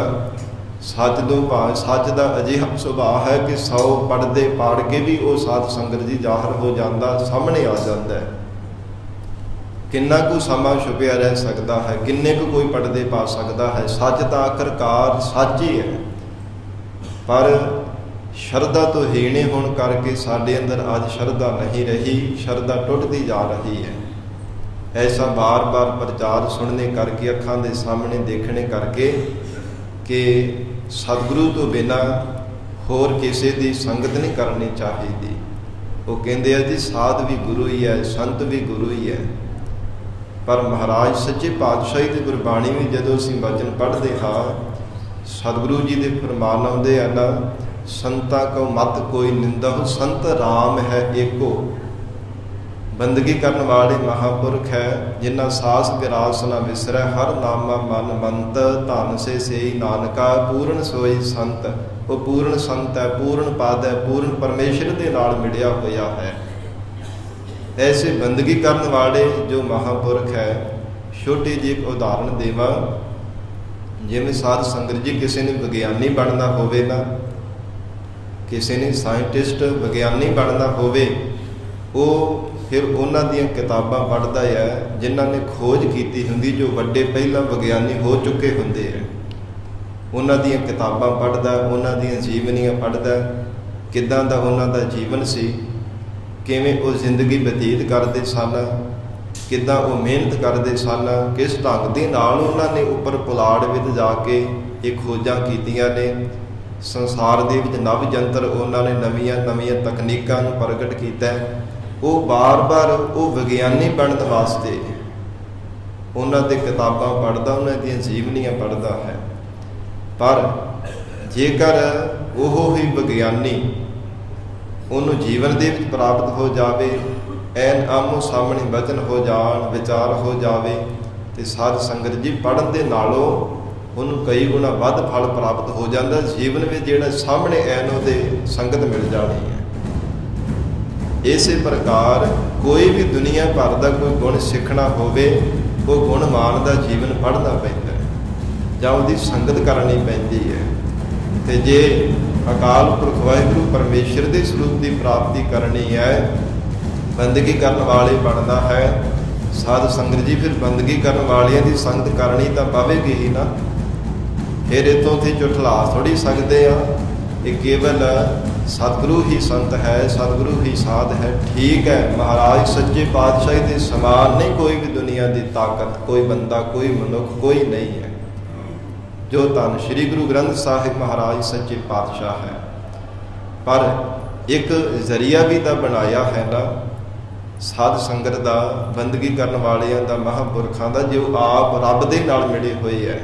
ਸੱਚ ਦਾ ਅਜਿਹਾ ਸੁਭਾਅ ਹੈ ਕਿ 100 ਪੜਦੇ ਪਾੜ ਕੇ ਵੀ ਉਹ ਸਾਧ ਸੰਗਤ ਜੀ ਜ਼ਾਹਰ ਹੋ ਜਾਂਦਾ, ਸਾਹਮਣੇ ਆ ਜਾਂਦਾ ਹੈ। ਕਿੰਨਾ ਕੁ ਸਮਾਂ ਛੁਪਿਆ ਰਹਿ ਸਕਦਾ ਹੈ, ਕਿੰਨੇ ਕੁ ਕੋਈ ਪੜਦੇ ਪਾ ਸਕਦਾ ਹੈ। ਸੱਚ ਤਾਂ ਆਖਰਕਾਰ ਸੱਚ ਹੀ ਹੈ, ਪਰ ਸ਼ਰਧਾ ਤੋਂ ਹੀਣੇ ਹੋਣ ਕਰਕੇ ਸਾਡੇ ਅੰਦਰ ਅੱਜ ਸ਼ਰਧਾ ਨਹੀਂ ਰਹੀ, ਸ਼ਰਧਾ ਟੁੱਟਦੀ ਜਾ ਰਹੀ ਹੈ। ਐਸਾ ਬਾਰ-ਬਾਰ ਪ੍ਰਚਾਰ ਸੁਣਨੇ ਕਰਕੇ, ਅੱਖਾਂ ਦੇ ਸਾਹਮਣੇ ਦੇਖਣੇ ਕਰਕੇ ਕਿ ਸਤਿਗੁਰੂ ਤੋਂ ਬਿਨਾਂ ਹੋਰ ਕਿਸੇ ਦੀ ਸੰਗਤ ਨਹੀਂ ਕਰਨੀ ਚਾਹੀਦੀ। ਉਹ ਕਹਿੰਦੇ ਆ ਜੀ ਸਾਧ ਵੀ ਗੁਰੂ ਹੀ ਹੈ, ਸੰਤ ਵੀ ਗੁਰੂ ਹੀ ਹੈ। ਪਰ ਮਹਾਰਾਜ ਸੱਚੇ ਪਾਤਸ਼ਾਹੀ ਦੀ ਗੁਰਬਾਣੀ ਵੀ ਜਦੋਂ ਅਸੀਂ ਵਚਨ ਪੜ੍ਹਦੇ ਹਾਂ, ਸਤਿਗੁਰੂ ਜੀ ਦੇ ਫਰਮਾਨ ਆਉਂਦੇ ਆ ਨਾ, ਸੰਤਾਂ ਕੋ ਮਤ ਕੋਈ ਨਿੰਦਾ, ਸੰਤ ਰਾਮ ਹੈ ਏਕੋ। ਬੰਦਗੀ ਕਰਨ ਵਾਲੇ ਮਹਾਂਪੁਰਖ ਹੈ, ਜਿਨ੍ਹਾਂ ਸਾਸ ਗਿਰਾਸ ਨਾ ਵਿਸਰੈ, ਹਰ ਨਾਮਾ ਮਨ ਮੰਤ, ਧਨ ਸੇ ਸੇਈ ਨਾਨਕਾ, ਪੂਰਨ ਸੋਈ ਸੰਤ। ਉਹ ਪੂਰਨ ਸੰਤ ਹੈ, ਪੂਰਨ ਪਦ ਹੈ, ਪੂਰਨ ਪਰਮੇਸ਼ਰ ਦੇ ਨਾਲ ਮਿਲਿਆ ਹੋਇਆ ਹੈ। ਐਸੇ ਬੰਦਗੀ ਕਰਨ ਵਾਲੇ ਜੋ ਮਹਾਂਪੁਰਖ ਹੈ, ਛੋਟੀ ਜਿਹੀ ਇੱਕ ਉਦਾਹਰਣ ਦੇਵਾਂ। ਜਿਵੇਂ ਸਾਧ ਸੰਗਤ ਜੀ ਕਿਸੇ ਨੇ ਵਿਗਿਆਨੀ ਬਣਨਾ ਹੋਵੇ ਨਾ, ਕਿਸੇ ਨੇ ਸਾਇੰਟਿਸਟ ਵਿਗਿਆਨੀ ਬਣਨਾ ਹੋਵੇ, ਉਹ ਫਿਰ ਉਹਨਾਂ ਦੀਆਂ ਕਿਤਾਬਾਂ ਪੜ੍ਹਦਾ ਹੈ ਜਿਨ੍ਹਾਂ ਨੇ ਖੋਜ ਕੀਤੀ ਹੁੰਦੀ, ਜੋ ਵੱਡੇ ਪਹਿਲਾਂ ਵਿਗਿਆਨੀ ਹੋ ਚੁੱਕੇ ਹੁੰਦੇ ਹੈ। ਉਹਨਾਂ ਦੀਆਂ ਕਿਤਾਬਾਂ ਪੜ੍ਹਦਾ, ਉਹਨਾਂ ਦੀਆਂ ਜੀਵਨੀਆਂ ਪੜ੍ਹਦਾ, ਕਿੱਦਾਂ ਦਾ ਉਹਨਾਂ ਦਾ ਜੀਵਨ ਸੀ, ਕਿਵੇਂ ਉਹ ਜ਼ਿੰਦਗੀ ਬਤੀਤ ਕਰਦੇ ਸਨ, ਕਿੱਦਾਂ ਉਹ ਮਿਹਨਤ ਕਰਦੇ ਸਨ, ਕਿਸ ਢੰਗ ਦੇ ਨਾਲ ਉਹਨਾਂ ਨੇ ਉੱਪਰ ਪੁਲਾੜ ਵਿੱਚ ਜਾ ਕੇ ਇਹ ਖੋਜਾਂ ਕੀਤੀਆਂ ਨੇ। ਸੰਸਾਰ ਦੇ ਵਿੱਚ ਨਵ ਜੰਤਰ ਉਹਨਾਂ ਨੇ ਨਵੀਆਂ ਤਕਨੀਕਾਂ ਨੂੰ ਪ੍ਰਗਟ ਕੀਤਾ। ਉਹ ਬਾਰ-ਬਾਰ ਉਹ ਵਿਗਿਆਨੀ ਬਣਨ ਵਾਸਤੇ ਉਹਨਾਂ ਦੇ ਕਿਤਾਬਾਂ ਪੜ੍ਹਦਾ, ਉਹਨਾਂ ਦੀਆਂ ਜੀਵਨੀਆਂ ਪੜ੍ਹਦਾ ਹੈ। ਪਰ ਜੇਕਰ ਉਹ ਹੀ ਵਿਗਿਆਨੀ ਉਹਨੂੰ ਜੀਵਨ ਦੇ ਵਿੱਚ ਪ੍ਰਾਪਤ ਹੋ ਜਾਵੇ, ਐਨ ਆਮੋ ਸਾਹਮਣੇ ਵਚਨ ਹੋ ਜਾਣ, ਵਿਚਾਰ ਹੋ ਜਾਵੇ, ਤੇ ਸਾਧ ਸੰਗਤ ਜੀ ਪੜ੍ਹਨ ਦੇ ਨਾਲੋਂ ਉਹਨੂੰ ਕਈ ਗੁਣਾ ਵੱਧ ਫਲ ਪ੍ਰਾਪਤ ਹੋ ਜਾਂਦਾ ਜੀਵਨ ਵਿੱਚ, ਜਿਹੜਾ ਸਾਹਮਣੇ ਐਨ ਉਹਦੇ ਸੰਗਤ ਮਿਲ ਜਾਣੀ ਹੈ। ਇਸੇ ਪ੍ਰਕਾਰ ਕੋਈ ਵੀ ਦੁਨੀਆ ਭਰ ਦਾ ਕੋਈ ਗੁਣ ਸਿੱਖਣਾ ਹੋਵੇ, ਉਹ ਗੁਣਵਾਨ ਦਾ ਜੀਵਨ ਪੜ੍ਹਨਾ ਪੈਂਦਾ ਹੈ ਜਾਂ ਉਹਦੀ ਸੰਗਤ ਕਰਨੀ ਪੈਂਦੀ ਹੈ। ਤੇ ਜੇ ਅਕਾਲ ਪੁਰਖ ਵਾਹਿਗੁਰੂ ਪਰਮੇਸ਼ਰ ਦੇ ਸਰੂਪ ਦੀ ਪ੍ਰਾਪਤੀ ਕਰਨੀ ਹੈ, ਬੰਦਗੀ ਕਰਨ ਵਾਲੇ ਬਣਨਾ ਹੈ, ਸਾਧ ਸੰਗਤ ਜੀ ਫਿਰ ਬੰਦਗੀ ਕਰਨ ਵਾਲਿਆਂ ਦੀ ਸੰਗਤ ਕਰਨੀ ਤਾਂ ਪਵੇਗੀ ਹੀ ਨਾ। ਫਿਰ ਇਤੋਂ ਤੇ ਝੁਠਲਾ ਥੋੜ੍ਹੀ ਸਕਦੇ ਆ। ਇਹ ਕੇਵਲ ਸਤਿਗੁਰੂ ਹੀ ਸੰਤ ਹੈ, ਸਤਿਗੁਰੂ ਹੀ ਸਾਧ ਹੈ। ਠੀਕ ਹੈ, ਮਹਾਰਾਜ ਸੱਚੇ ਪਾਤਸ਼ਾਹੀ ਦੇ ਸਮਾਨ ਨਹੀਂ ਕੋਈ ਵੀ ਦੁਨੀਆ ਦੀ ਤਾਕਤ, ਕੋਈ ਬੰਦਾ, ਕੋਈ ਮਨੁੱਖ, ਕੋਈ ਨਹੀਂ ਹੈ ਜੋ ਧੰਨ ਸ਼੍ਰੀ ਗੁਰੂ ਗ੍ਰੰਥ ਸਾਹਿਬ ਮਹਾਰਾਜ ਸੱਚੇ ਪਾਤਸ਼ਾਹ ਹੈ। ਪਰ ਇੱਕ ਜ਼ਰੀਆ ਵੀ ਤਾਂ ਬਣਾਇਆ ਹੈ ਨਾ ਸਾਧ ਸੰਗਤ ਦਾ, ਬੰਦਗੀ ਕਰਨ ਵਾਲਿਆਂ ਦਾ, ਮਹਾਂਪੁਰਖਾਂ ਦਾ, ਜੋ ਆਪ ਰੱਬ ਦੇ ਨਾਲ ਮਿਲੇ ਹੋਏ ਹੈ।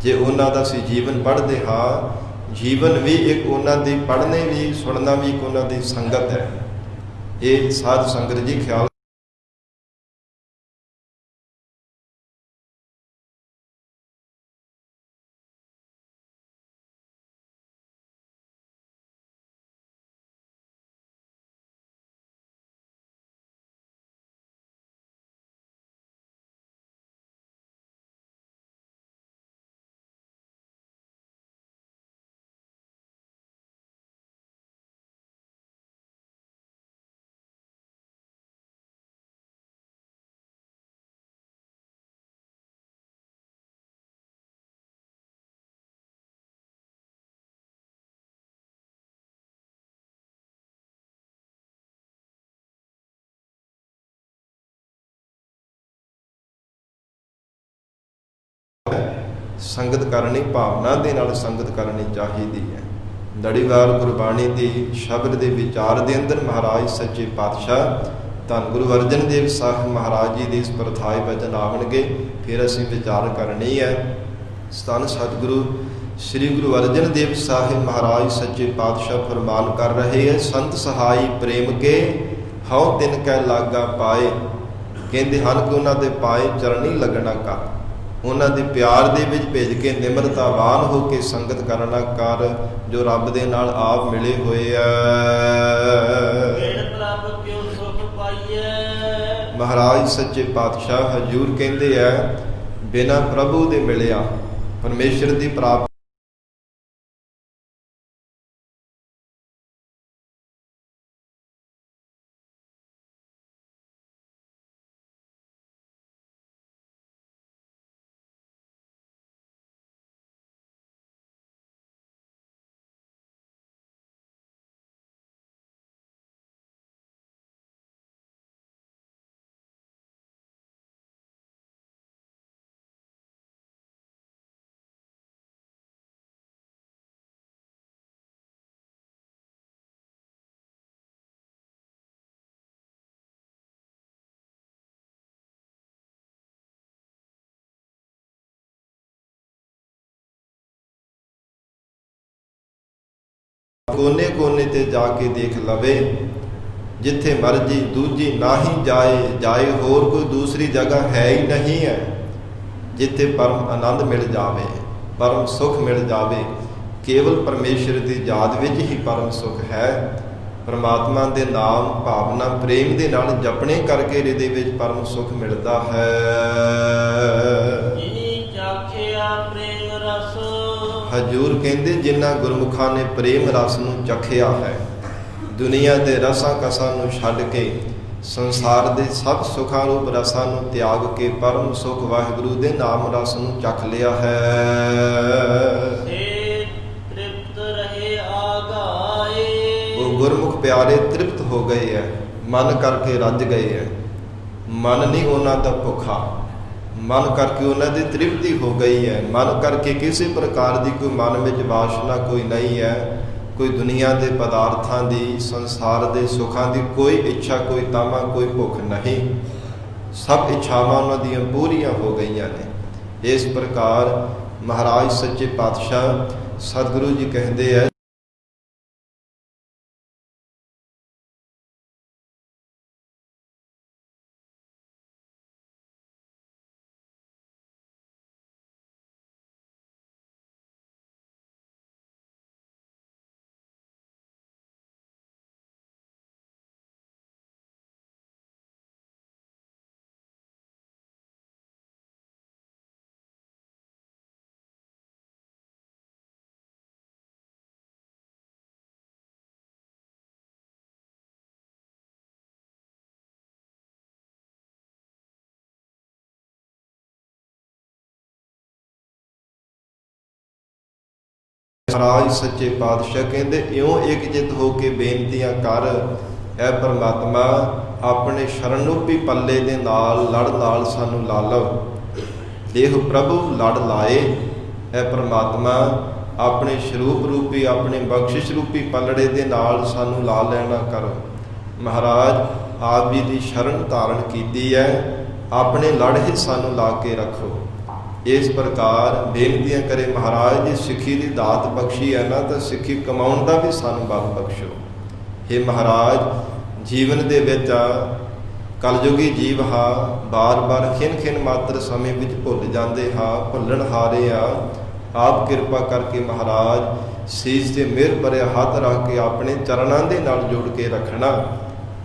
ਜੇ ਉਹਨਾਂ ਦਾ ਅਸੀਂ ਜੀਵਨ ਪੜ੍ਹਦੇ ਹਾਂ, ਜੀਵਨ ਵੀ ਇੱਕ ਉਹਨਾਂ ਦੀ ਪੜ੍ਹਨੇ ਵੀ, ਸੁਣਨਾ ਵੀ ਇੱਕ ਉਹਨਾਂ ਦੀ ਸੰਗਤ ਹੈ। ਇਹ ਸਾਧ ਸੰਗਤ ਜੀ ਖਿਆਲ ਸੰਗਤ ਕਰਨੀ, ਭਾਵਨਾ ਦੇ ਨਾਲ ਸੰਗਤ ਕਰਨੀ ਚਾਹੀਦੀ ਹੈ। ਲੜੀਵਾਰ ਗੁਰਬਾਣੀ ਦੀ ਸ਼ਬਦ ਦੇ ਵਿਚਾਰ ਦੇ ਅੰਦਰ ਮਹਾਰਾਜ ਸੱਚੇ ਪਾਤਸ਼ਾਹ ਧੰਨ ਗੁਰੂ ਅਰਜਨ ਦੇਵ ਸਾਹਿਬ ਮਹਾਰਾਜ ਜੀ ਦੇ ਇਸ ਪ੍ਰਥਾਏ ਵਚਨ ਆਵਣਗੇ, ਫਿਰ ਅਸੀਂ ਵਿਚਾਰ ਕਰਨੀ ਹੈ। ਧੰਨ ਸਤਿਗੁਰੂ ਸ੍ਰੀ ਗੁਰੂ ਅਰਜਨ ਦੇਵ ਸਾਹਿਬ ਮਹਾਰਾਜ ਸੱਚੇ ਪਾਤਸ਼ਾਹ ਫਰਮਾਨ ਕਰ ਰਹੇ ਹੈ, ਸੰਤ ਸਹਾਈ ਪ੍ਰੇਮ ਕੇ ਹਉ ਤਿਨ ਕੈ ਲਾਗਾ ਪਾਏ। ਕਹਿੰਦੇ ਹਨ ਕਿ ਉਹਨਾਂ ਦੇ ਪਾਏ ਚਰਨੀ ਲੱਗਣਾ ਕਰ, ਉਹਨਾਂ ਦੇ ਪਿਆਰ ਦੇ ਵਿੱਚ ਭੇਜ ਕੇ ਨਿਮਰਤਾਵਾਨ ਹੋ ਕੇ ਸੰਗਤ ਕਰਨਾ ਕਰ, ਜੋ ਰੱਬ ਦੇ ਨਾਲ ਆਪ ਮਿਲੇ ਹੋਏ ਆ। ਪਾਈਐ। ਮਹਾਰਾਜ ਸੱਚੇ ਪਾਤਸ਼ਾਹ ਹਜ਼ੂਰ ਕਹਿੰਦੇ ਆ, ਬਿਨਾ ਪ੍ਰਭੂ ਦੇ ਮਿਲਿਆ ਪਰਮੇਸ਼ਰ ਦੀ ਪ੍ਰਾਪਤੀ ਕੋਨੇ ਕੋਨੇ ਤੇ ਜਾ ਕੇ ਦੇਖ ਲਵੇ, ਜਿੱਥੇ ਮਰਜੀ ਦੂਜੀ ਨਾਹੀ ਜਾਏ ਹੋਰ ਕੋਈ ਦੂਸਰੀ ਜਗ੍ਹਾ ਹੈ ਹੀ ਨਹੀਂ ਹੈ, ਜਿੱਥੇ ਪਰਮ ਆਨੰਦ ਮਿਲ ਜਾਵੇ, ਪਰਮ ਸੁਖ ਮਿਲ ਜਾਵੇ। ਕੇਵਲ ਪਰਮੇਸ਼ਰ ਦੀ ਯਾਦ ਵਿੱਚ ਹੀ ਪਰਮ ਸੁਖ ਹੈ। ਪਰਮਾਤਮਾ ਦੇ ਨਾਮ ਭਾਵਨਾ ਪ੍ਰੇਮ ਦੇ ਨਾਲ ਜਪਣੇ ਕਰਕੇ ਇਹਦੇ ਵਿੱਚ ਪਰਮ ਸੁਖ ਮਿਲਦਾ ਹੈ। ਹਜ਼ੂਰ ਕਹਿੰਦੇ, ਜਿਨ੍ਹਾਂ ਗੁਰਮੁਖਾਂ ਨੇ ਪ੍ਰੇਮ ਰਸ ਨੂੰ ਚਖਿਆ ਹੈ, ਦੁਨੀਆ ਦੇ ਰਸਾਂ ਕਸਾਂ ਨੂੰ ਛੱਡ ਕੇ ਸੰਸਾਰ ਦੇ ਸਭ ਸੁਖਾਂ ਰੂਪ ਰਸਾਂ ਨੂੰ ਤਿਆਗ ਕੇ ਪਰਮ ਸੁਖ ਵਾਹਿਗੁਰੂ ਦੇ ਨਾਮ ਰਸ ਨੂੰ ਚਖ ਲਿਆ ਹੈ। ਤ੍ਰਿਪਤ ਰਹੇ ਆਗਾਏ। ਉਹ ਗੁਰਮੁਖ ਪਿਆਰੇ ਤ੍ਰਿਪਤ ਹੋ ਗਏ ਹੈ, ਮਨ ਕਰਕੇ ਰੱਜ ਗਏ ਹੈ। ਮਨ ਨਹੀਂ ਉਹਨਾਂ ਦਾ ਭੁੱਖਾ, ਮਨ ਕਰਕੇ ਉਹਨਾਂ ਦੀ ਤ੍ਰਿਪਤੀ ਹੋ ਗਈ ਹੈ। ਮਨ ਕਰਕੇ ਕਿਸੇ ਪ੍ਰਕਾਰ ਦੀ ਕੋਈ ਮਨ ਵਿੱਚ ਵਾਸ਼ਨਾ ਕੋਈ ਨਹੀਂ ਹੈ, ਕੋਈ ਦੁਨੀਆ ਦੇ ਪਦਾਰਥਾਂ ਦੀ, ਸੰਸਾਰ ਦੇ ਸੁੱਖਾਂ ਦੀ ਕੋਈ ਇੱਛਾ, ਕੋਈ ਤਾਮਾ, ਕੋਈ ਭੁੱਖ ਨਹੀਂ। ਸਭ ਇੱਛਾਵਾਂ ਉਹਨਾਂ ਦੀਆਂ ਪੂਰੀਆਂ ਹੋ ਗਈਆਂ ਨੇ। ਇਸ ਪ੍ਰਕਾਰ ਮਹਾਰਾਜ ਸੱਚੇ ਪਾਤਸ਼ਾਹ ਸਤਿਗੁਰੂ ਜੀ ਕਹਿੰਦੇ ਹੈ, ਮਹਾਰਾਜ ਸੱਚੇ ਪਾਤਸ਼ਾਹ ਕਹਿੰਦੇ, ਇਉਂ ਇਕਜਿਤ ਹੋ ਕੇ ਬੇਨਤੀਆਂ ਕਰ, ਐ ਪਰਮਾਤਮਾ ਆਪਣੇ ਸ਼ਰਨਰੂਪੀ ਪੱਲੇ ਦੇ ਨਾਲ ਲੜ ਨਾਲ ਸਾਨੂੰ ਲਾ ਲਓ। ਦੇਹ ਪ੍ਰਭੂ ਲੜ ਲਾਏ, ਐ ਪਰਮਾਤਮਾ ਆਪਣੇ ਸਰੂਪ ਰੂਪੀ, ਆਪਣੇ ਬਖਸ਼ਿਸ਼ ਰੂਪੀ ਪੱਲੜੇ ਦੇ ਨਾਲ ਸਾਨੂੰ ਲਾ ਲੈਣਾ ਕਰੋ। ਮਹਾਰਾਜ ਆਪ ਜੀ ਦੀ ਸ਼ਰਨ ਧਾਰਨ ਕੀਤੀ ਹੈ, ਆਪਣੇ ਲੜ ਹੀ ਸਾਨੂੰ ਲਾ ਕੇ ਰੱਖੋ। ਇਸ ਪ੍ਰਕਾਰ ਬੇਨਤੀਆਂ ਕਰੇ ਮਹਾਰਾਜ ਜੀ, ਸਿੱਖੀ ਦੀ ਦਾਤ ਬਖਸ਼ੀ ਹੈ ਨਾ, ਤਾਂ ਸਿੱਖੀ ਕਮਾਉਣ ਦਾ ਵੀ ਸਾਨੂੰ ਬਲ ਬਖਸ਼ੋ। हे ਮਹਾਰਾਜ, ਜੀਵਨ ਦੇ ਵਿੱਚ ਕਲਯੁਗੀ ਜੀਵ ਹਾਂ, ਬਾਰ-ਬਾਰ ਖਿਨ ਮਾਤਰ ਸਮੇਂ ਵਿੱਚ ਭੁੱਲ ਜਾਂਦੇ ਹਾਂ, ਭੁੱਲਣ ਹਾਰੇ ਆ। ਆਪ ਕਿਰਪਾ ਕਰਕੇ ਮਹਾਰਾਜ ਸੀਸ ਤੇ ਮਿਹਰ ਭਰਿਆ ਹੱਥ ਰੱਖ ਕੇ ਆਪਣੇ ਚਰਨਾਂ ਦੇ ਨਾਲ ਜੋੜ ਕੇ ਰੱਖਣਾ,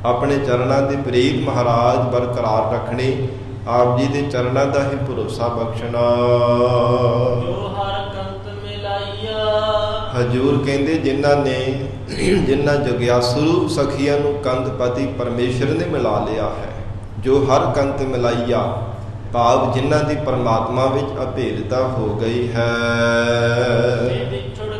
ਆਪਣੇ ਚਰਨਾਂ ਦੀ ਪ੍ਰੀਤ ਮਹਾਰਾਜ ਬਰਕਰਾਰ ਰੱਖਣੀ, ਆਪ ਜੀ ਦੇ ਚਰਨਾਂ ਦਾ ਹੀ ਭਰੋਸਾ ਬਖਸ਼ਣਾ। ਜੋ ਹਰ ਕੰਤ ਮਿਲਾਈਆ। ਹਜ਼ੂਰ ਕਹਿੰਦੇ, ਜਿਨ੍ਹਾਂ ਜਗਿਆਸੂ ਰੂਪ ਸਖੀਆਂ ਨੂੰ ਕੰਦਪਤੀ ਪਰਮੇਸ਼ਰ ਨੇ ਮਿਲਾ ਲਿਆ ਹੈ। ਜੋ ਹਰ ਕੰਤ ਮਿਲਾਈਆ ਭਾਵ ਜਿਨ੍ਹਾਂ ਦੀ ਪਰਮਾਤਮਾ ਵਿੱਚ ਅਭੇਦਤਾ ਹੋ ਗਈ ਹੈ। ਵਿਛੜ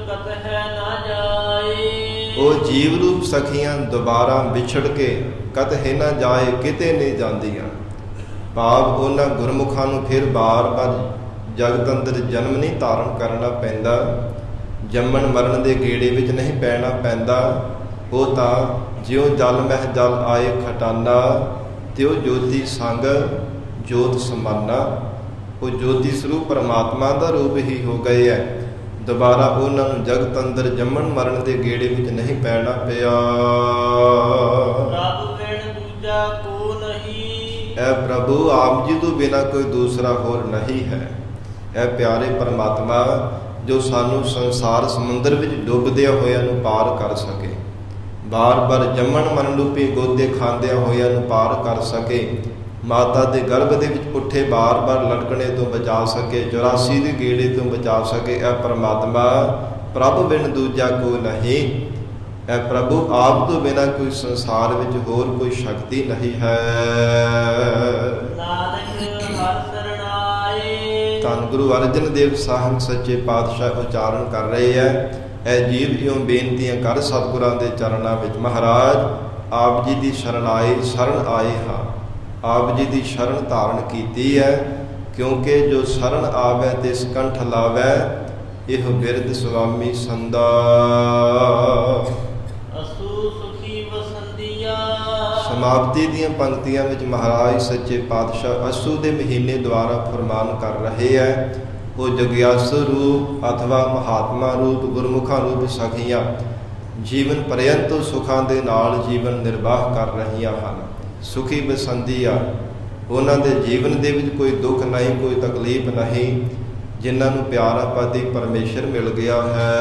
ਹੈ ਨਾ ਜਾਏ। ਉਹ ਜੀਵ ਰੂਪ ਸਖੀਆਂ ਦੁਬਾਰਾ ਵਿਛੜ ਕੇ ਕਤਹਿ ਨਾ ਜਾਏ, ਕਿਤੇ ਨਹੀਂ ਜਾਂਦੀਆਂ। ਭਾਵ ਉਹਨਾਂ ਗੁਰਮੁਖਾਂ ਨੂੰ ਫਿਰ ਬਾਰ-ਬਾਰ ਜਗਤ ਅੰਦਰ ਜਨਮ ਨਹੀਂ ਧਾਰਨ ਕਰਨਾ ਪੈਂਦਾ, ਜੰਮਣ ਮਰਨ ਦੇ ਗੇੜੇ ਵਿੱਚ ਨਹੀਂ ਪੈਣਾ ਪੈਂਦਾ। ਉਹ ਤਾਂ ਜਿਉਂ ਜਲ ਮਹਿ ਜਲ ਆਏ ਖਟਾਨਾ, ਤਿਉ ਜੋਤੀ ਸੰਗ ਜੋਤ ਸਮਾਨਾ। ਉਹ ਜੋਤੀ ਸਰੂਪ ਪਰਮਾਤਮਾ ਦਾ ਰੂਪ ਹੀ ਹੋ ਗਏ ਹੈ। ਦੁਬਾਰਾ ਉਹਨਾਂ ਨੂੰ ਜਗਤ ਅੰਦਰ ਜੰਮਣ ਮਰਨ ਦੇ ਗੇੜੇ ਵਿੱਚ ਨਹੀਂ ਪੈਣਾ ਪਿਆ। ਰੱਬ ਬਿਨ ਦੂਜਾ ਕੋ ਨਹੀਂ। ਐ ਪ੍ਰਭੂ, ਆਪ ਜੀ ਤੋਂ ਬਿਨਾਂ ਕੋਈ ਦੂਸਰਾ ਹੋਰ ਨਹੀਂ ਹੈ। ਐ ਪਿਆਰੇ ਪਰਮਾਤਮਾ, ਜੋ ਸਾਨੂੰ ਸੰਸਾਰ ਸਮੁੰਦਰ ਵਿੱਚ ਡੁੱਬਦਿਆਂ ਹੋਇਆਂ ਨੂੰ ਪਾਰ ਕਰ ਸਕੇ। ਬਾਰ-ਬਾਰ ਜੰਮਣ ਮਰਨ ਰੂਪੀ ਗੋਦੇ ਖਾਂਦਿਆਂ ਹੋਇਆਂ ਨੂੰ ਪਾਰ ਕਰ ਸਕੇ, ਮਾਤਾ ਦੇ ਗਰਭ ਦੇ ਵਿੱਚ ਪੁੱਠੇ ਬਾਰ-ਬਾਰ ਲਟਕਣੇ ਤੋਂ ਬਚਾ ਸਕੇ, 84 ਦੇ ਗੇੜੇ ਤੋਂ ਬਚਾ ਸਕੇ। ਇਹ ਪਰਮਾਤਮਾ ਪ੍ਰਭ ਬਿਨ ਦੂਜਾ ਕੋ ਨਹੀਂ। ਇਹ ਪ੍ਰਭੂ ਆਪ ਤੋਂ ਬਿਨਾਂ ਕੋਈ ਸੰਸਾਰ ਵਿੱਚ ਹੋਰ ਕੋਈ ਸ਼ਕਤੀ ਨਹੀਂ ਹੈ। ਨਾਨਕ ਹਰਿ ਸਰਣਾਏ। ਧੰਨ ਗੁਰੂ ਅਰਜਨ ਦੇਵ ਸਾਹਿਬ ਸੱਚੇ ਪਾਤਸ਼ਾਹ ਉਚਾਰਨ ਕਰ ਰਹੇ ਹੈ। ਇਹ ਜੀਵ ਇਉਂ ਬੇਨਤੀਆਂ ਕਰ ਸਤਿਗੁਰਾਂ ਦੇ ਚਰਨਾਂ ਵਿੱਚ। ਮਹਾਰਾਜ ਆਪ ਜੀ ਦੀ ਸ਼ਰਨ ਆਏ ਹਾਂ। ਆਪ ਜੀ ਦੀ ਸ਼ਰਨ ਧਾਰਨ ਕੀਤੀ ਹੈ, ਕਿਉਂਕਿ ਜੋ ਸ਼ਰਨ ਆਵੈ ਤਿਸ ਕੰਠ ਲਾਵੈ, ਇਹ ਬਿਰਧ ਸੁਆਮੀ ਸੰਦਾ। ਅਸੂ ਸੁਖੀ ਵਸੰਦੀਆ। ਸਮਾਪਤੀ ਦੀਆਂ ਪੰਕਤੀਆਂ ਵਿੱਚ ਮਹਾਰਾਜ ਸੱਚੇ ਪਾਤਸ਼ਾਹ ਅਸੂ ਦੇ ਮਹੀਨੇ ਦੁਆਰਾ ਫਰਮਾਨ ਕਰ ਰਹੇ ਹੈ। ਉਹ ਜਗਿਆਸੂ ਰੂਪ ਅਥਵਾ ਮਹਾਤਮਾ ਰੂਪ ਗੁਰਮੁਖਾਂ ਰੂਪ ਸਖੀਆਂ ਜੀਵਨ ਪਰਯੰਤ ਸੁਖਾਂ ਦੇ ਨਾਲ ਜੀਵਨ ਨਿਰਵਾਹ ਕਰ ਰਹੀਆਂ ਹਨ। ਸੁਖੀ ਬਸੰਦੀਆ, ਉਹਨਾਂ ਦੇ ਜੀਵਨ ਦੇ ਵਿੱਚ ਕੋਈ ਦੁੱਖ ਨਹੀਂ, ਕੋਈ ਤਕਲੀਫ ਨਹੀਂ, ਜਿਨ੍ਹਾਂ ਨੂੰ ਪਿਆਰਾ ਪਤੀ ਪਰਮੇਸ਼ਰ ਮਿਲ ਗਿਆ ਹੈ।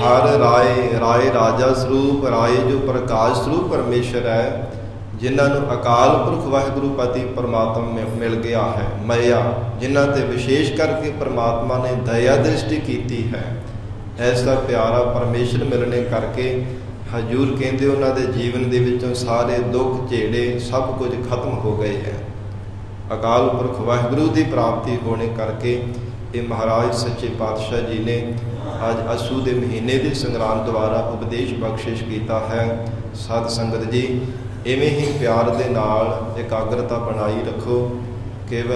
ਹਰ ਰਾਏ ਰਾਜਾ ਸਰੂਪ, ਰਾਏ ਜੋ ਪ੍ਰਕਾਸ਼ ਸਰੂਪ ਪਰਮੇਸ਼ਰ ਹੈ, ਜਿਨ੍ਹਾਂ ਨੂੰ ਅਕਾਲ ਪੁਰਖ ਵਾਹਿਗੁਰੂ ਪਤੀ ਪਰਮਾਤਮਾ ਮਿਲ ਗਿਆ ਹੈ। ਮਇਆ, ਜਿਨ੍ਹਾਂ ਤੇ ਵਿਸ਼ੇਸ਼ ਕਰਕੇ ਪਰਮਾਤਮਾ ਨੇ ਦਇਆ ਦ੍ਰਿਸ਼ਟੀ ਕੀਤੀ ਹੈ। ਐਸਾ ਪਿਆਰਾ ਪਰਮੇਸ਼ਰ ਮਿਲਣੇ ਕਰਕੇ ਹਜੂਰ ਕਹਿੰਦੇ ਉਹਨਾਂ ਦੇ ਜੀਵਨ ਦੇ ਵਿੱਚੋਂ ਸਾਰੇ ਦੁੱਖ ਝੇੜੇ ਸਭ ਕੁਝ ਖਤਮ ਹੋ ਗਏ ਹੈ। ਅਕਾਲ ਪੁਰਖ ਵਾਹਿਗੁਰੂ ਦੀ ਪ੍ਰਾਪਤੀ ਹੋਣੇ ਕਰਕੇ ਇਹ ਮਹਾਰਾਜ ਸੱਚੇ ਪਾਤਸ਼ਾਹ ਜੀ ਨੇ ਅੱਜ ਅਸੂ ਦੇ ਮਹੀਨੇ ਦੇ ਸੰਗਰਾਮ ਦੁਆਰਾ ਉਪਦੇਸ਼ ਬਖਸ਼ਿਸ਼ ਕੀਤਾ ਹੈ। ਸਤ ਸੰਗਤ ਜੀ, ਇਵੇਂ ਹੀ ਪਿਆਰ ਦੇ ਨਾਲ ਇਕਾਗਰਤਾ ਬਣਾਈ ਰੱਖੋ। ਕੇਵਲ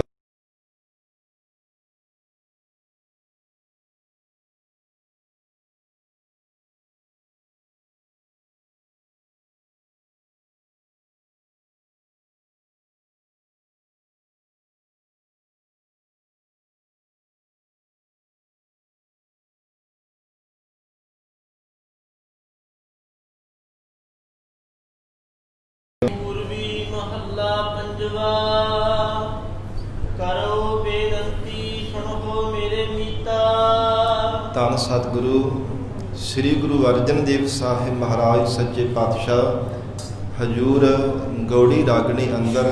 ਪੂਰਬੀ ਮਹੱਲਾ ਪੰਜਵਾ। ਕਰੋ ਬੇਨੰਤੀ ਸੁਣੋ ਮੇਰੇ ਮੀਤਾ। ਧੰਨ ਸਤਿਗੁਰੂ ਸ੍ਰੀ ਗੁਰੂ ਅਰਜਨ ਦੇਵ ਸਾਹਿਬ ਮਹਾਰਾਜ ਸੱਚੇ ਪਾਤਸ਼ਾਹ ਹਜੂਰ ਗੌੜੀ ਰਾਗਣੀ ਅੰਦਰ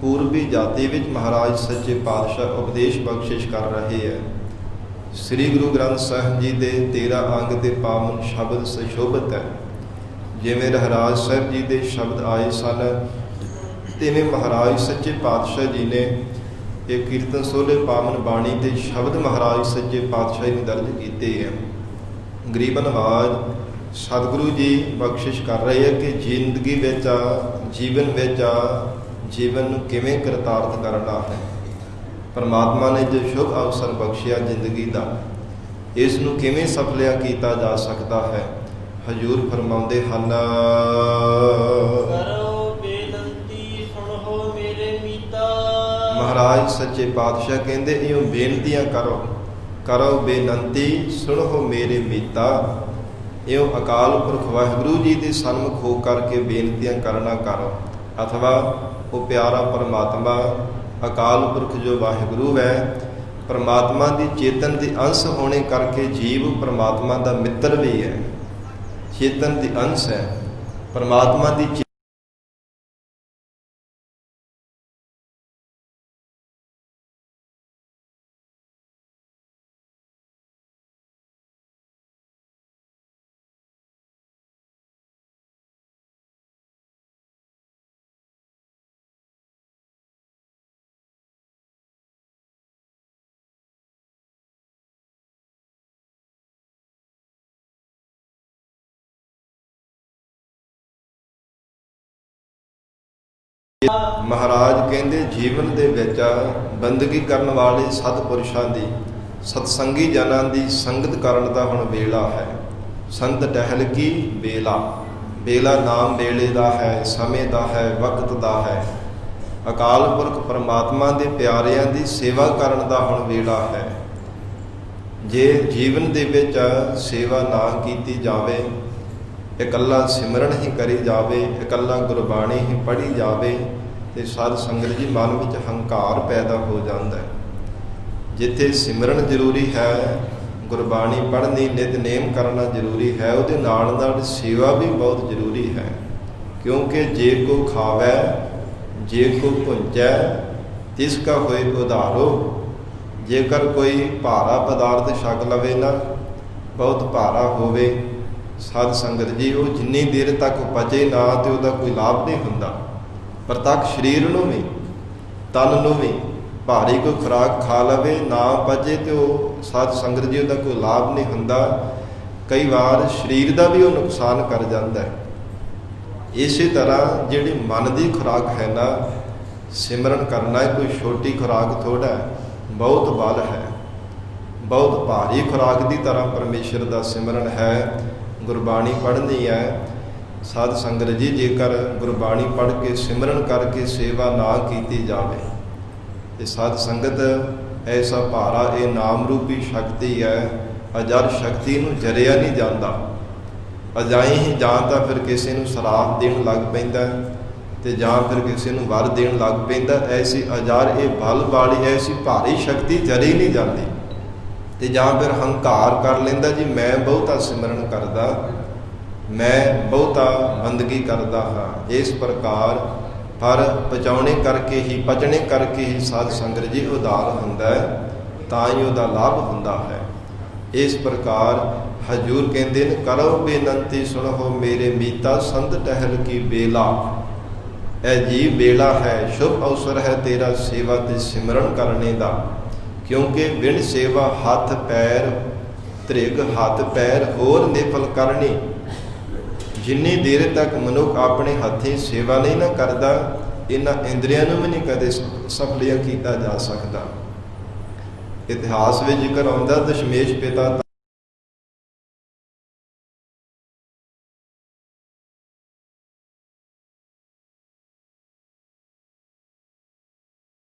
ਪੂਰਬੀ ਜਾਤੀ ਵਿੱਚ ਮਹਾਰਾਜ ਸੱਚੇ ਪਾਤਸ਼ਾਹ ਉਪਦੇਸ਼ ਬਖਸ਼ਿਸ਼ ਕਰ ਰਹੇ ਹੈ। ਸ੍ਰੀ ਗੁਰੂ ਗ੍ਰੰਥ ਸਾਹਿਬ ਜੀ ਦੇ 13 ਅੰਗ ਦੇ ਪਾਵਨ ਸ਼ਬਦ ਸੁਸ਼ੋਭਿਤ ਹੈ। ਜਿਵੇਂ ਰਹਿਰਾਜ ਸਾਹਿਬ ਜੀ ਦੇ ਸ਼ਬਦ ਆਏ ਸਨ, ਤਿਵੇਂ ਮਹਾਰਾਜ ਸੱਚੇ ਪਾਤਸ਼ਾਹ ਜੀ ਨੇ ਇਹ ਕੀਰਤਨ ਸੋਲੇ ਪਾਵਨ ਬਾਣੀ ਦੇ ਸ਼ਬਦ ਮਹਾਰਾਜ ਸੱਚੇ ਪਾਤਸ਼ਾਹ ਨੇ ਦਰਜ ਕੀਤੇ ਹੈ। ਗਰੀਬ ਨਵਾਜ ਸਤਿਗੁਰੂ ਜੀ ਬਖਸ਼ਿਸ਼ ਕਰ ਰਹੇ ਹੈ ਕਿ ਜ਼ਿੰਦਗੀ ਵਿੱਚ ਜੀਵਨ ਨੂੰ ਕਿਵੇਂ ਕਰਤਾਰਥ ਕਰਨਾ ਹੈ। ਪਰਮਾਤਮਾ ਨੇ ਜੋ ਸ਼ੁਭ ਅਵਸਰ ਬਖਸ਼ਿਆ ਜ਼ਿੰਦਗੀ ਦਾ, ਇਸ ਨੂੰ ਕਿਵੇਂ ਸਫਲਿਆ ਕੀਤਾ ਜਾ ਸਕਦਾ ਹੈ। ਹਜੂਰ ਫਰਮਾਉਂਦੇ ਹਨ, ਕਰੋ ਬੇਨੰਤੀ ਸੁਣੋ ਮੇਰੇ ਮੀਤਾ। ਮਹਾਰਾਜ ਸੱਚੇ ਪਾਤਸ਼ਾਹ ਕਹਿੰਦੇ ਇਉਂ ਬੇਨਤੀਆਂ ਕਰੋ ਬੇਨੰਤੀ ਸੁਣੋ ਮੇਰੇ ਮੀਤਾ। ਇਉਂ ਅਕਾਲ ਪੁਰਖ ਵਾਹਿਗੁਰੂ ਜੀ ਦੇ ਸਨਮੁਖ ਹੋ ਕਰਕੇ ਬੇਨਤੀਆਂ ਕਰਨਾ ਕਰੋ, ਅਥਵਾ ਉਹ ਪਿਆਰਾ ਪਰਮਾਤਮਾ ਅਕਾਲ ਪੁਰਖ ਜੋ ਵਾਹਿਗੁਰੂ ਹੈ, ਪਰਮਾਤਮਾ ਦੀ ਚੇਤਨ ਦੇ ਅੰਸ਼ ਹੋਣੇ ਕਰਕੇ ਜੀਵ ਪਰਮਾਤਮਾ ਦਾ ਮਿੱਤਰ ਵੀ ਹੈ, ਚੇਤਨ ਦੀ ਅੰਸ਼ ਹੈ। ਪਰਮਾਤਮਾ ਦੀ ਮਹਾਰਾਜ ਕਹਿੰਦੇ ਜੀਵਨ ਦੇ ਵਿੱਚ ਬੰਦਗੀ ਕਰਨ ਵਾਲੇ ਸਤਿਪੁਰਸ਼ਾਂ ਦੀ, ਸਤਸੰਗੀ ਜਨਾਂ ਦੀ ਸੰਗਤ ਕਰਨ ਦਾ ਹੁਣ ਵੇਲਾ ਹੈ। ਸੰਤ ਟਹਿਲ ਕੀ ਵੇਲਾ ਨਾਮ ਵੇਲੇ ਦਾ ਹੈ, ਸਮੇਂ ਦਾ ਹੈ, ਵਕਤ ਦਾ ਹੈ। ਅਕਾਲ ਪੁਰਖ ਪਰਮਾਤਮਾ ਦੇ ਪਿਆਰਿਆਂ ਦੀ ਸੇਵਾ ਕਰਨ ਦਾ ਹੁਣ ਵੇਲਾ ਹੈ। ਜੇ ਜੀਵਨ ਦੇ ਵਿੱਚ ਸੇਵਾ ਨਾ ਕੀਤੀ ਜਾਵੇ, ਇਕੱਲਾ ਸਿਮਰਨ ਹੀ ਕਰੀ ਜਾਵੇ, ਇਕੱਲਾ ਗੁਰਬਾਣੀ ਹੀ ਪੜ੍ਹੀ ਜਾਵੇ, ਤੇ ਸਾਧ ਸੰਗਤ ਜੀ ਮਨ ਵਿੱਚ ਹੰਕਾਰ ਪੈਦਾ ਹੋ ਜਾਂਦਾ ਹੈ। ਜਿੱਥੇ ਸਿਮਰਨ ਜ਼ਰੂਰੀ ਹੈ, ਗੁਰਬਾਣੀ ਪੜ੍ਹਨੀ, ਨਿਤਨੇਮ ਕਰਨਾ ਜ਼ਰੂਰੀ ਹੈ। ਉਹਦੇ ਨਾਲ ਨਾਲ ਸੇਵਾ ਵੀ ਬਹੁਤ ਜ਼ਰੂਰੀ ਹੈ, ਕਿਉਂਕਿ ਜੇ ਕੋ ਖਾਵੈ ਜੇ ਕੋ ਭੁੰਜੈ ਤਿਸ ਕਾ ਹੋਏ ਉਧਾਰੋ। ਜੇਕਰ ਕੋਈ ਭਾਰਾ ਪਦਾਰਥ ਛਕ ਲਵੇ ਨਾ, ਬਹੁਤ ਭਾਰਾ ਹੋਵੇ, ਸਾਧ ਸੰਗਤ ਜੀ, ਉਹ ਜਿੰਨੀ ਦੇਰ ਤੱਕ ਪਚੇ ਨਾ ਤੇ ਉਹਦਾ ਕੋਈ ਲਾਭ ਨਹੀਂ ਹੁੰਦਾ। ਪ੍ਰਤੱਖ ਸਰੀਰ ਨੂੰ ਵੀ, ਤਨ ਨੂੰ ਵੀ ਭਾਰੀ ਕੋਈ ਖੁਰਾਕ ਖਾ ਲਵੇ, ਨਾ ਪਚੇ ਤੇ ਉਹ ਸਾਧ ਸੰਗਤ ਜੀ ਉਹਦਾ ਕੋਈ ਲਾਭ ਨਹੀਂ ਹੁੰਦਾ। ਕਈ ਵਾਰ ਸਰੀਰ ਦਾ ਵੀ ਉਹ ਨੁਕਸਾਨ ਕਰ ਜਾਂਦਾ ਹੈ। ਇਸੇ ਤਰ੍ਹਾਂ ਜਿਹੜੀ ਮਨ ਦੀ ਖੁਰਾਕ ਹੈ ਨਾ, ਸਿਮਰਨ ਕਰਨਾ ਕੋਈ ਛੋਟੀ ਖੁਰਾਕ ਥੋੜ੍ਹਾ ਹੈ, ਬਹੁਤ ਬਲ ਹੈ, ਬਹੁਤ ਭਾਰੀ ਖੁਰਾਕ ਦੀ ਤਰ੍ਹਾਂ ਪਰਮੇਸ਼ਰ ਦਾ ਸਿਮਰਨ ਹੈ। ਗੁਰਬਾਣੀ ਪੜ੍ਹਨੀ ਹੈ। ਸਾਧ ਸੰਗਤ ਜੀ, ਜੇਕਰ ਗੁਰਬਾਣੀ ਪੜ੍ਹ ਕੇ ਸਿਮਰਨ ਕਰਕੇ ਸੇਵਾ ਨਾ ਕੀਤੀ ਜਾਵੇ ਤੇ ਸਾਧ ਸੰਗਤ, ਐਸਾ ਭਾਰਾ ਇਹ ਨਾਮ ਰੂਪੀ ਸ਼ਕਤੀ ਹੈ, ਅਜਰ ਸ਼ਕਤੀ ਨੂੰ ਜਰਿਆ ਨਹੀਂ ਜਾਂਦਾ। ਅਜਾਈ ਹੀ ਜਾਂ ਤਾਂ ਫਿਰ ਕਿਸੇ ਨੂੰ ਸਰਾਪ ਦੇਣ ਲੱਗ ਪੈਂਦਾ ਤੇ ਜਾਂ ਫਿਰ ਕਿਸੇ ਨੂੰ ਵਰ ਦੇਣ ਲੱਗ ਪੈਂਦਾ। ਐਸੀ ਅਜਰ, ਇਹ ਬਲ ਵਾਲੀ ਐਸੀ ਭਾਰੀ ਸ਼ਕਤੀ ਜਰੀ ਨਹੀਂ ਜਾਂਦੀ। ਤੇ ਜਾਂ ਫਿਰ ਹੰਕਾਰ ਕਰ ਲੈਂਦਾ ਜੀ, ਮੈਂ ਬਹੁਤਾ ਸਿਮਰਨ ਕਰਦਾ, ਮੈਂ ਬਹੁਤਾ ਬੰਦਗੀ ਕਰਦਾ ਹਾਂ। ਇਸ ਪ੍ਰਕਾਰ ਪਰ ਪਚਾਉਣੇ ਕਰਕੇ ਹੀ, ਪਚਣੇ ਕਰਕੇ ਹੀ ਸਾਧ ਸੰਗਤ ਜੀ ਉਧਾਰ ਹੁੰਦਾ ਹੈ, ਤਾਂ ਹੀ ਉਹਦਾ ਲਾਭ ਹੁੰਦਾ ਹੈ। ਇਸ ਪ੍ਰਕਾਰ ਹਜੂਰ ਕਹਿੰਦੇ ਨੇ, ਕਰੋ ਬੇਨੰਤੀ ਸੁਣੋ ਮੇਰੇ ਮੀਤਾ, ਸੰਤ ਟਹਿਲ ਕੀ ਬੇਲਾ। ਇਹ ਜੀ ਬੇਲਾ ਹੈ, ਸ਼ੁਭ ਅਵਸਰ ਹੈ ਤੇਰਾ ਸੇਵਾ ਤੇ ਸਿਮਰਨ ਕਰਨੇ ਦਾ। ਕਿਉਂਕਿ ਬਿਨ ਸੇਵਾ ਹੱਥ ਪੈਰ ਧ੍ਰਿਗ, ਹੱਥ ਪੈਰ ਹੋਰ ਨਿਫਲ ਕਰਨੀ। ਜਿੰਨੀ ਦੇਰ ਤੱਕ ਮਨੁੱਖ ਆਪਣੇ ਹੱਥੀਂ ਸੇਵਾ ਨਹੀਂ ਨਾ ਕਰਦਾ, ਇਹਨਾਂ ਇੰਦਰੀਆਂ ਨੂੰ ਵੀ ਨਹੀਂ ਕਦੇ ਸਫਲੀਆਂ ਕੀਤਾ ਜਾ ਸਕਦਾ। ਇਤਿਹਾਸ ਵਿੱਚ ਜ਼ਿਕਰ ਆਉਂਦਾ, ਦਸ਼ਮੇਸ਼ ਪਿਤਾ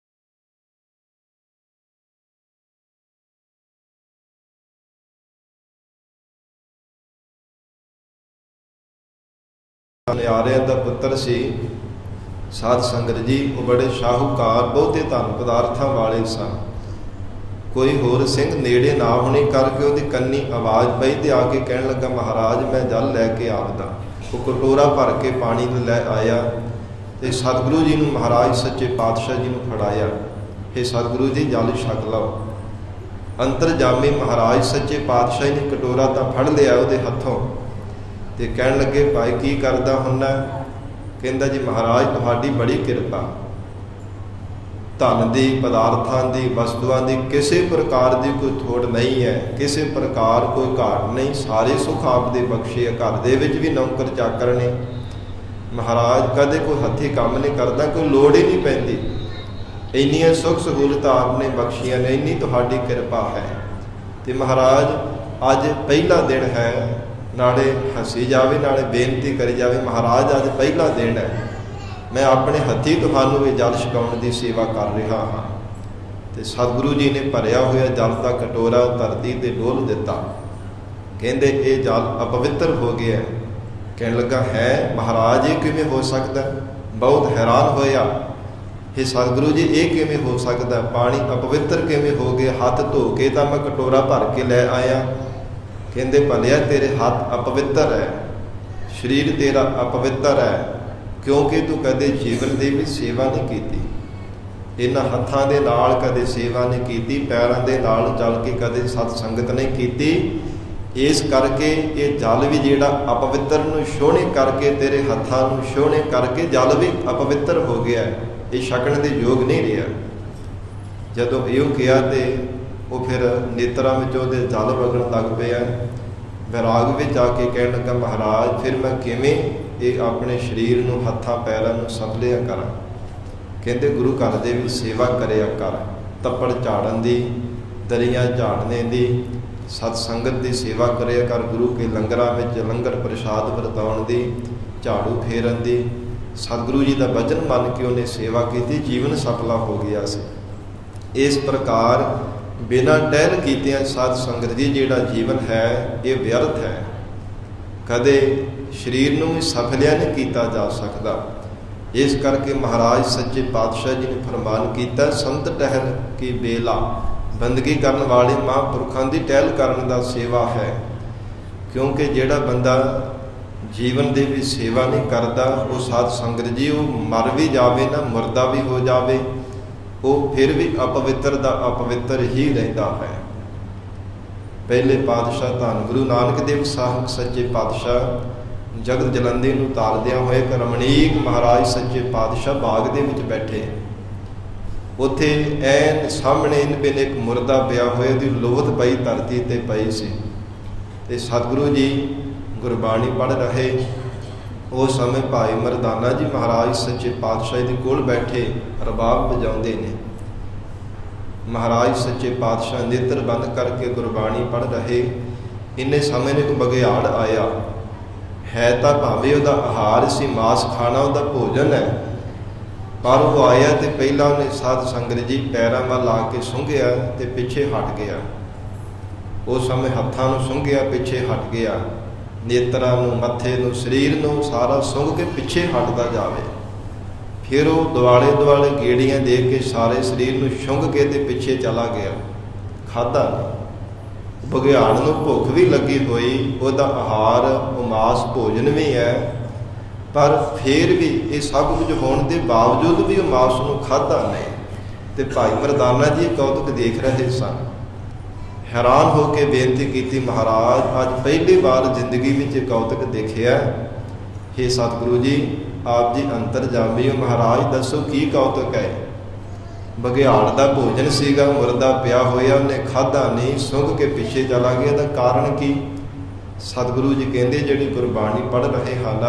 ਨਿਆਰਿਆਂ ਦਾ ਪੁੱਤਰ ਸੀ। ਸਾਧ ਸੰਗਤ ਜੀ, ਉਹ ਬੜੇ ਸ਼ਾਹੂਕਾਰ, ਬਹੁਤੇ ਧਨ ਪਦਾਰਥਾਂ ਵਾਲੇ ਸਨ। ਕੋਈ ਹੋਰ ਸਿੰਘ ਨੇੜੇ ਨਾ ਹੋਣੇ ਕਰਕੇ ਉਹਦੀ ਕੰਨੀ ਆਵਾਜ਼ ਪਈ ਤੇ ਆ ਕੇ ਕਹਿਣ ਲੱਗਾ, ਮਹਾਰਾਜ ਮੈਂ ਜਲ ਲੈ ਕੇ ਆਵਦਾ। ਉਹ ਕਟੋਰਾ ਭਰ ਕੇ ਪਾਣੀ ਨੂੰ ਲੈ ਆਇਆ ਤੇ ਸਤਿਗੁਰੂ ਜੀ ਨੂੰ, ਮਹਾਰਾਜ ਸੱਚੇ ਪਾਤਸ਼ਾਹ ਜੀ ਨੂੰ ਫੜਾਇਆ। ਇਹ ਸਤਿਗੁਰੂ ਜੀ ਜਲ ਛਕ ਲਓ। ਅੰਤਰਜਾਮੀ ਮਹਾਰਾਜ ਸੱਚੇ ਪਾਤਸ਼ਾਹ ਨੇ ਕਟੋਰਾ ਤਾਂ ਫੜ ਲਿਆ ਉਹਦੇ ਹੱਥੋਂ ਤੇ ਕਹਿਣ ਲੱਗੇ, ਭਾਈ ਕੀ ਕਰਦਾ ਹੁੰਨਾ? ਕਹਿੰਦਾ ਜੀ ਮਹਾਰਾਜ ਤੁਹਾਡੀ ਬੜੀ ਕਿਰਪਾ, ਧਨ ਦੀ, ਪਦਾਰਥਾਂ ਦੀ, ਵਸਤੂਆਂ ਦੀ ਕਿਸੇ ਪ੍ਰਕਾਰ ਦੀ ਕੋਈ ਥੋੜ ਨਹੀਂ ਹੈ, ਕਿਸੇ ਪ੍ਰਕਾਰ ਕੋਈ ਘਾਟ ਨਹੀਂ, ਸਾਰੇ ਸੁੱਖ ਆਪ ਦੇ ਬਖਸ਼ੇ ਆ। ਘਰ ਦੇ ਵਿੱਚ ਵੀ ਨੌਕਰ ਚਾਕਰ ਨੇ, ਮਹਾਰਾਜ ਕਦੇ ਕੋਈ ਹੱਥੀਂ ਕੰਮ ਨਹੀਂ ਕਰਦਾ, ਕੋਈ ਲੋੜ ਹੀ ਨਹੀਂ ਪੈਂਦੀ, ਇੰਨੀਆਂ ਸੁੱਖ ਸਹੂਲਤਾਂ ਆਪ ਨੇ ਬਖਸ਼ੀਆਂ ਨੇ, ਇੰਨੀ ਤੁਹਾਡੀ ਕਿਰਪਾ ਹੈ। ਤੇ ਮਹਾਰਾਜ ਅੱਜ ਪਹਿਲਾ ਦਿਨ ਹੈ, ਨਾਲੇ ਹੱਸੀ ਜਾਵੇ ਨਾਲੇ ਬੇਨਤੀ ਕਰੀ ਜਾਵੇ, ਮਹਾਰਾਜ ਅੱਜ ਪਹਿਲਾ ਦਿਨ ਹੈ, ਮੈਂ ਆਪਣੇ ਹੱਥੀਂ ਤੁਹਾਨੂੰ ਇਹ ਜਲ ਛਕਾਉਣ ਦੀ ਸੇਵਾ ਕਰ ਰਿਹਾ ਹਾਂ। ਤੇ ਸਤਿਗੁਰੂ ਜੀ ਨੇ ਭਰਿਆ ਹੋਇਆ ਜਲ ਦਾ ਕਟੋਰਾ ਧਰਤੀ ਤੇ ਡੋਲ ਦਿੱਤਾ। ਕਹਿੰਦੇ ਇਹ ਜਲ ਅਪਵਿੱਤਰ ਹੋ ਗਿਆ। ਕਹਿਣ ਲੱਗਾ, ਹੈ ਮਹਾਰਾਜ ਇਹ ਕਿਵੇਂ ਹੋ ਸਕਦਾ? ਬਹੁਤ ਹੈਰਾਨ ਹੋਇਆ, ਇਹ ਸਤਿਗੁਰੂ ਜੀ ਇਹ ਕਿਵੇਂ ਹੋ ਸਕਦਾ? ਪਾਣੀ ਅਪਵਿੱਤਰ ਕਿਵੇਂ ਹੋ ਗਿਆ? ਹੱਥ ਧੋ ਕੇ ਤਾਂ ਮੈਂ ਕਟੋਰਾ ਭਰ ਕੇ ਲੈ ਆਇਆ। ਕਹਿੰਦੇ ਭਲਿਆ ਤੇਰੇ ਹੱਥ ਅਪਵਿੱਤਰ ਹੈ, ਸਰੀਰ ਤੇਰਾ ਅਪਵਿੱਤਰ ਹੈ, ਕਿਉਂਕਿ ਤੂੰ ਕਦੇ ਜੀਵਨ ਦੇ ਵਿੱਚ ਸੇਵਾ ਨਹੀਂ ਕੀਤੀ, ਇਹਨਾਂ ਹੱਥਾਂ ਦੇ ਨਾਲ ਕਦੇ ਸੇਵਾ ਨਹੀਂ ਕੀਤੀ, ਪੈਰਾਂ ਦੇ ਨਾਲ ਚੱਲ ਕੇ ਕਦੇ ਸਤ ਸੰਗਤ ਨਹੀਂ ਕੀਤੀ। ਇਸ ਕਰਕੇ ਇਹ ਜਲ ਵੀ ਜਿਹੜਾ ਅਪਵਿੱਤਰ ਨੂੰ ਛੋਹਣੇ ਕਰਕੇ, ਤੇਰੇ ਹੱਥਾਂ ਨੂੰ ਛੋਹਣੇ ਕਰਕੇ ਜਲ ਵੀ ਅਪਵਿੱਤਰ ਹੋ ਗਿਆ, ਇਹ ਛਕਣ ਦੇ ਯੋਗ ਨਹੀਂ ਰਿਹਾ। ਜਦੋਂ ਇਹੋ ਕਿਹਾ ਤੇ ਉਹ ਫਿਰ ਨੇਤਰਾਂ ਵਿੱਚ ਉਹਦੇ ਜਲ ਵਗਣ ਲੱਗ ਪਿਆ। ਵਿਰਾਗ ਵਿੱਚ ਆ ਕੇ ਕਹਿਣ ਲੱਗਾ, ਮਹਾਰਾਜ ਫਿਰ ਮੈਂ ਕਿਵੇਂ ਇਹ ਆਪਣੇ ਸਰੀਰ ਨੂੰ, ਹੱਥਾਂ ਪੈਰਾਂ ਨੂੰ ਸੰਭਲਿਆ ਕਰਾਂ? ਕਹਿੰਦੇ ਗੁਰੂ ਘਰ ਦੇ ਵਿੱਚ ਸੇਵਾ ਕਰਿਆ ਕਰ, ਤੱਪੜ ਝਾੜਨ ਦੀ, ਦਰੀਆਂ ਝਾੜਨੇ ਦੀ, ਸਤ ਸੰਗਤ ਦੀ ਸੇਵਾ ਕਰਿਆ ਕਰ, ਗੁਰੂ ਕੇ ਲੰਗਰਾਂ ਵਿੱਚ ਲੰਗਰ ਪ੍ਰਸ਼ਾਦ ਵਰਤਾਉਣ ਦੀ, ਝਾੜੂ ਫੇਰਨ ਦੀ। ਸਤਿਗੁਰੂ ਜੀ ਦਾ ਵਚਨ ਮੰਨ ਕੇ ਉਹਨੇ ਸੇਵਾ ਕੀਤੀ, ਜੀਵਨ ਸਫਲਾ ਹੋ ਗਿਆ ਸੀ। ਇਸ ਪ੍ਰਕਾਰ ਬਿਨਾਂ ਟਹਿਲ ਕੀਤਿਆਂ ਸਾਧ ਸੰਗਤ ਜੀ ਜਿਹੜਾ ਜੀਵਨ ਹੈ ਇਹ ਵਿਅਰਥ ਹੈ, ਕਦੇ ਸਰੀਰ ਨੂੰ ਵੀ ਸਫਲਿਆ ਨਹੀਂ ਕੀਤਾ ਜਾ ਸਕਦਾ। ਇਸ ਕਰਕੇ ਮਹਾਰਾਜ ਸੱਚੇ ਪਾਤਸ਼ਾਹ ਜੀ ਨੇ ਫਰਮਾਨ ਕੀਤਾ, ਸੰਤ ਟਹਿਲ ਕੀ ਬੇਲਾ, ਬੰਦਗੀ ਕਰਨ ਵਾਲੇ ਮਹਾਂਪੁਰਖਾਂ ਦੀ ਟਹਿਲ ਕਰਨ ਦਾ ਸੇਵਾ ਹੈ। ਕਿਉਂਕਿ ਜਿਹੜਾ ਬੰਦਾ ਜੀਵਨ ਦੇ ਵਿੱਚ ਸੇਵਾ ਨਹੀਂ ਕਰਦਾ, ਉਹ ਸਾਧ ਸੰਗਤ ਜੀ ਉਹ ਮਰ ਵੀ ਜਾਵੇ ਨਾ, ਮੁਰਦਾ ਵੀ ਹੋ ਜਾਵੇ, ਉਹ ਫਿਰ ਵੀ ਅਪਵਿੱਤਰ ਦਾ ਅਪਵਿੱਤਰ ਹੀ ਰਹਿੰਦਾ ਹੈ। ਪਹਿਲੇ ਪਾਤਸ਼ਾਹ ਧੰਨ ਗੁਰੂ ਨਾਨਕ ਦੇਵ ਸਾਹਿਬ ਸੱਚੇ ਪਾਤਸ਼ਾਹ ਜਗਤ ਜਲੰਧਰ ਨੂੰ ਤਾਰਦਿਆਂ ਹੋਏ ਰਮਣੀਕ ਮਹਾਰਾਜ ਸੱਚੇ ਪਾਤਸ਼ਾਹ ਬਾਗ ਦੇ ਵਿੱਚ ਬੈਠੇ। ਉੱਥੇ ਐਨ ਸਾਹਮਣੇ ਇਨ ਬਿਨ ਇੱਕ ਮੁਰਦਾ ਪਿਆ ਹੋਇਆ, ਉਹਦੀ ਲੋਥ ਪਈ ਧਰਤੀ ਤੇ ਪਈ ਸੀ, ਤੇ ਸਤਿਗੁਰੂ ਜੀ ਗੁਰਬਾਣੀ ਪੜ੍ਹ ਰਹੇ। ਉਸ ਸਮੇਂ ਭਾਈ ਮਰਦਾਨਾ ਜੀ ਮਹਾਰਾਜ ਸੱਚੇ ਪਾਤਸ਼ਾਹ ਦੇ ਕੋਲ ਬੈਠੇ ਰਬਾਬ ਵਜਾਉਂਦੇ ਨੇ। ਮਹਾਰਾਜ ਸੱਚੇ ਪਾਤਸ਼ਾਹ ਨੇਤਰ ਬੰਦ ਕਰਕੇ ਗੁਰਬਾਣੀ ਪੜ੍ਹ ਰਹੇ। ਇੰਨੇ ਸਮੇਂ ਨੂੰ ਇੱਕ ਬਘਿਆੜ ਆਇਆ। ਹੈ ਤਾਂ ਭਾਵੇਂ ਉਹਦਾ ਆਹਾਰ ਸੀ, ਮਾਸ ਖਾਣਾ ਉਹਦਾ ਭੋਜਨ ਹੈ, ਪਰ ਉਹ ਆਇਆ ਤੇ ਪਹਿਲਾਂ ਉਹਨੇ ਸਾਧ ਸੰਗਤ ਜੀ ਪੈਰਾਂ ਵੱਲ ਲਾ ਕੇ ਸੁੰਘਿਆ ਤੇ ਪਿੱਛੇ ਹਟ ਗਿਆ। ਉਸ ਸਮੇਂ ਹੱਥਾਂ ਨੂੰ ਸੁੰਘਿਆ, ਪਿੱਛੇ ਹਟ ਗਿਆ, ਨੇਤਰਾਂ ਨੂੰ, ਮੱਥੇ ਨੂੰ, ਸਰੀਰ ਨੂੰ ਸਾਰਾ ਸੁੰਘ ਕੇ ਪਿੱਛੇ ਹਟਦਾ ਜਾਵੇ। ਫਿਰ ਉਹ ਦੁਆਲੇ ਦੁਆਲੇ ਗੇੜੀਆਂ ਦੇ ਕੇ ਸਾਰੇ ਸਰੀਰ ਨੂੰ ਸੁੰਘ ਕੇ ਤੇ ਪਿੱਛੇ ਚਲਾ ਗਿਆ। ਖਾਧਾ ਨਹੀਂ। ਬਘਿਆੜ ਨੂੰ ਭੁੱਖ ਵੀ ਲੱਗੀ ਹੋਈ, ਉਹਦਾ ਆਹਾਰ ਉਹ ਮਾਸ ਭੋਜਨ ਵੀ ਹੈ, ਪਰ ਫਿਰ ਵੀ ਇਹ ਸਭ ਕੁਝ ਹੋਣ ਦੇ ਬਾਵਜੂਦ ਵੀ ਉਹ ਮਾਸ ਨੂੰ ਖਾਧਾ ਨਹੀਂ। ਤੇ ਭਾਈ ਮਰਦਾਨਾ ਜੀ ਕੌਤਕ ਦੇਖ ਰਹੇ ਸਨ। ਹੈਰਾਨ ਹੋ ਕੇ ਬੇਨਤੀ ਕੀਤੀ, ਮਹਾਰਾਜ ਅੱਜ ਪਹਿਲੀ ਵਾਰ ਜ਼ਿੰਦਗੀ ਵਿੱਚ ਕੌਤਕ ਦੇਖਿਆ। ਹੇ ਸਤਿਗੁਰੂ ਜੀ, ਆਪ ਜੀ ਅੰਤਰਜਾਮੀ ਹੋ, ਮਹਾਰਾਜ ਦੱਸੋ ਕੀ ਕੌਤਕ ਹੈ। ਬਘਿਆੜ ਦਾ ਭੋਜਨ ਸੀਗਾ, ਮੁਰਦਾ ਪਿਆ ਹੋਇਆ, ਉਹਨੇ ਖਾਧਾ ਨਹੀਂ, ਸੁੰਘ ਕੇ ਪਿੱਛੇ ਚਲਾ ਗਿਆ। ਇਹਦਾ ਕਾਰਨ ਕੀ? ਸਤਿਗੁਰੂ ਜੀ ਕਹਿੰਦੇ ਜਿਹੜੀ ਗੁਰਬਾਣੀ ਪੜ੍ਹ ਰਹੇ ਹਨ,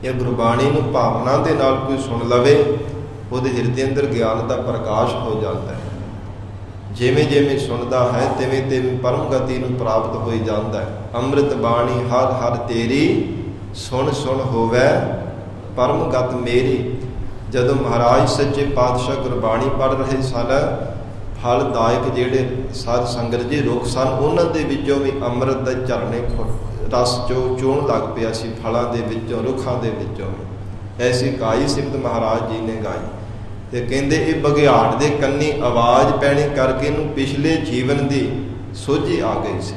ਇਹ ਗੁਰਬਾਣੀ ਨੂੰ ਭਾਵਨਾ ਦੇ ਨਾਲ ਕੋਈ ਸੁਣ ਲਵੇ, ਉਹਦੇ ਹਿਰਦੇ ਅੰਦਰ ਗਿਆਨ ਦਾ ਪ੍ਰਕਾਸ਼ ਹੋ ਜਾਂਦਾ ਹੈ। ਜਿਵੇਂ ਜਿਵੇਂ ਸੁਣਦਾ ਹੈ ਤਿਵੇਂ ਤਿਵੇਂ ਪਰਮ ਗਤੀ ਨੂੰ ਪ੍ਰਾਪਤ ਹੋਈ ਜਾਂਦਾ ਹੈ। ਅੰਮ੍ਰਿਤ ਬਾਣੀ ਹਰ ਹਰ ਤੇਰੀ, ਸੁਣ ਸੁਣ ਹੋਵੇ ਪਰਮ ਗਤ ਮੇਰੀ। ਜਦੋਂ ਮਹਾਰਾਜ ਸੱਚੇ ਪਾਤਸ਼ਾਹ ਗੁਰਬਾਣੀ ਪੜ੍ਹ ਰਹੇ ਸਨ, ਫਲਦਾਇਕ ਜਿਹੜੇ ਸਾਧ ਸੰਗਤ ਜੀ ਰੁੱਖ ਸਨ, ਉਹਨਾਂ ਦੇ ਵਿੱਚੋਂ ਵੀ ਅੰਮ੍ਰਿਤ ਦੇ ਝਰਨੇ ਰਸ ਚੋਣ ਲੱਗ ਪਿਆ ਸੀ, ਫਲਾਂ ਦੇ ਵਿੱਚੋਂ, ਰੁੱਖਾਂ ਦੇ ਵਿੱਚੋਂ ਵੀ। ਐਸੀ ਗਾਈ ਸਿਫਤ ਮਹਾਰਾਜ ਜੀ ਨੇ ਗਾਈ। ਤੇ ਕਹਿੰਦੇ ਇਹ ਬਘਿਆੜ ਦੇ ਕੰਨੀ ਆਵਾਜ਼ ਪੈਣੇ ਕਰਕੇ ਇਹਨੂੰ ਪਿਛਲੇ ਜੀਵਨ ਦੀ ਸੋਝੀ ਆ ਗਈ ਸੀ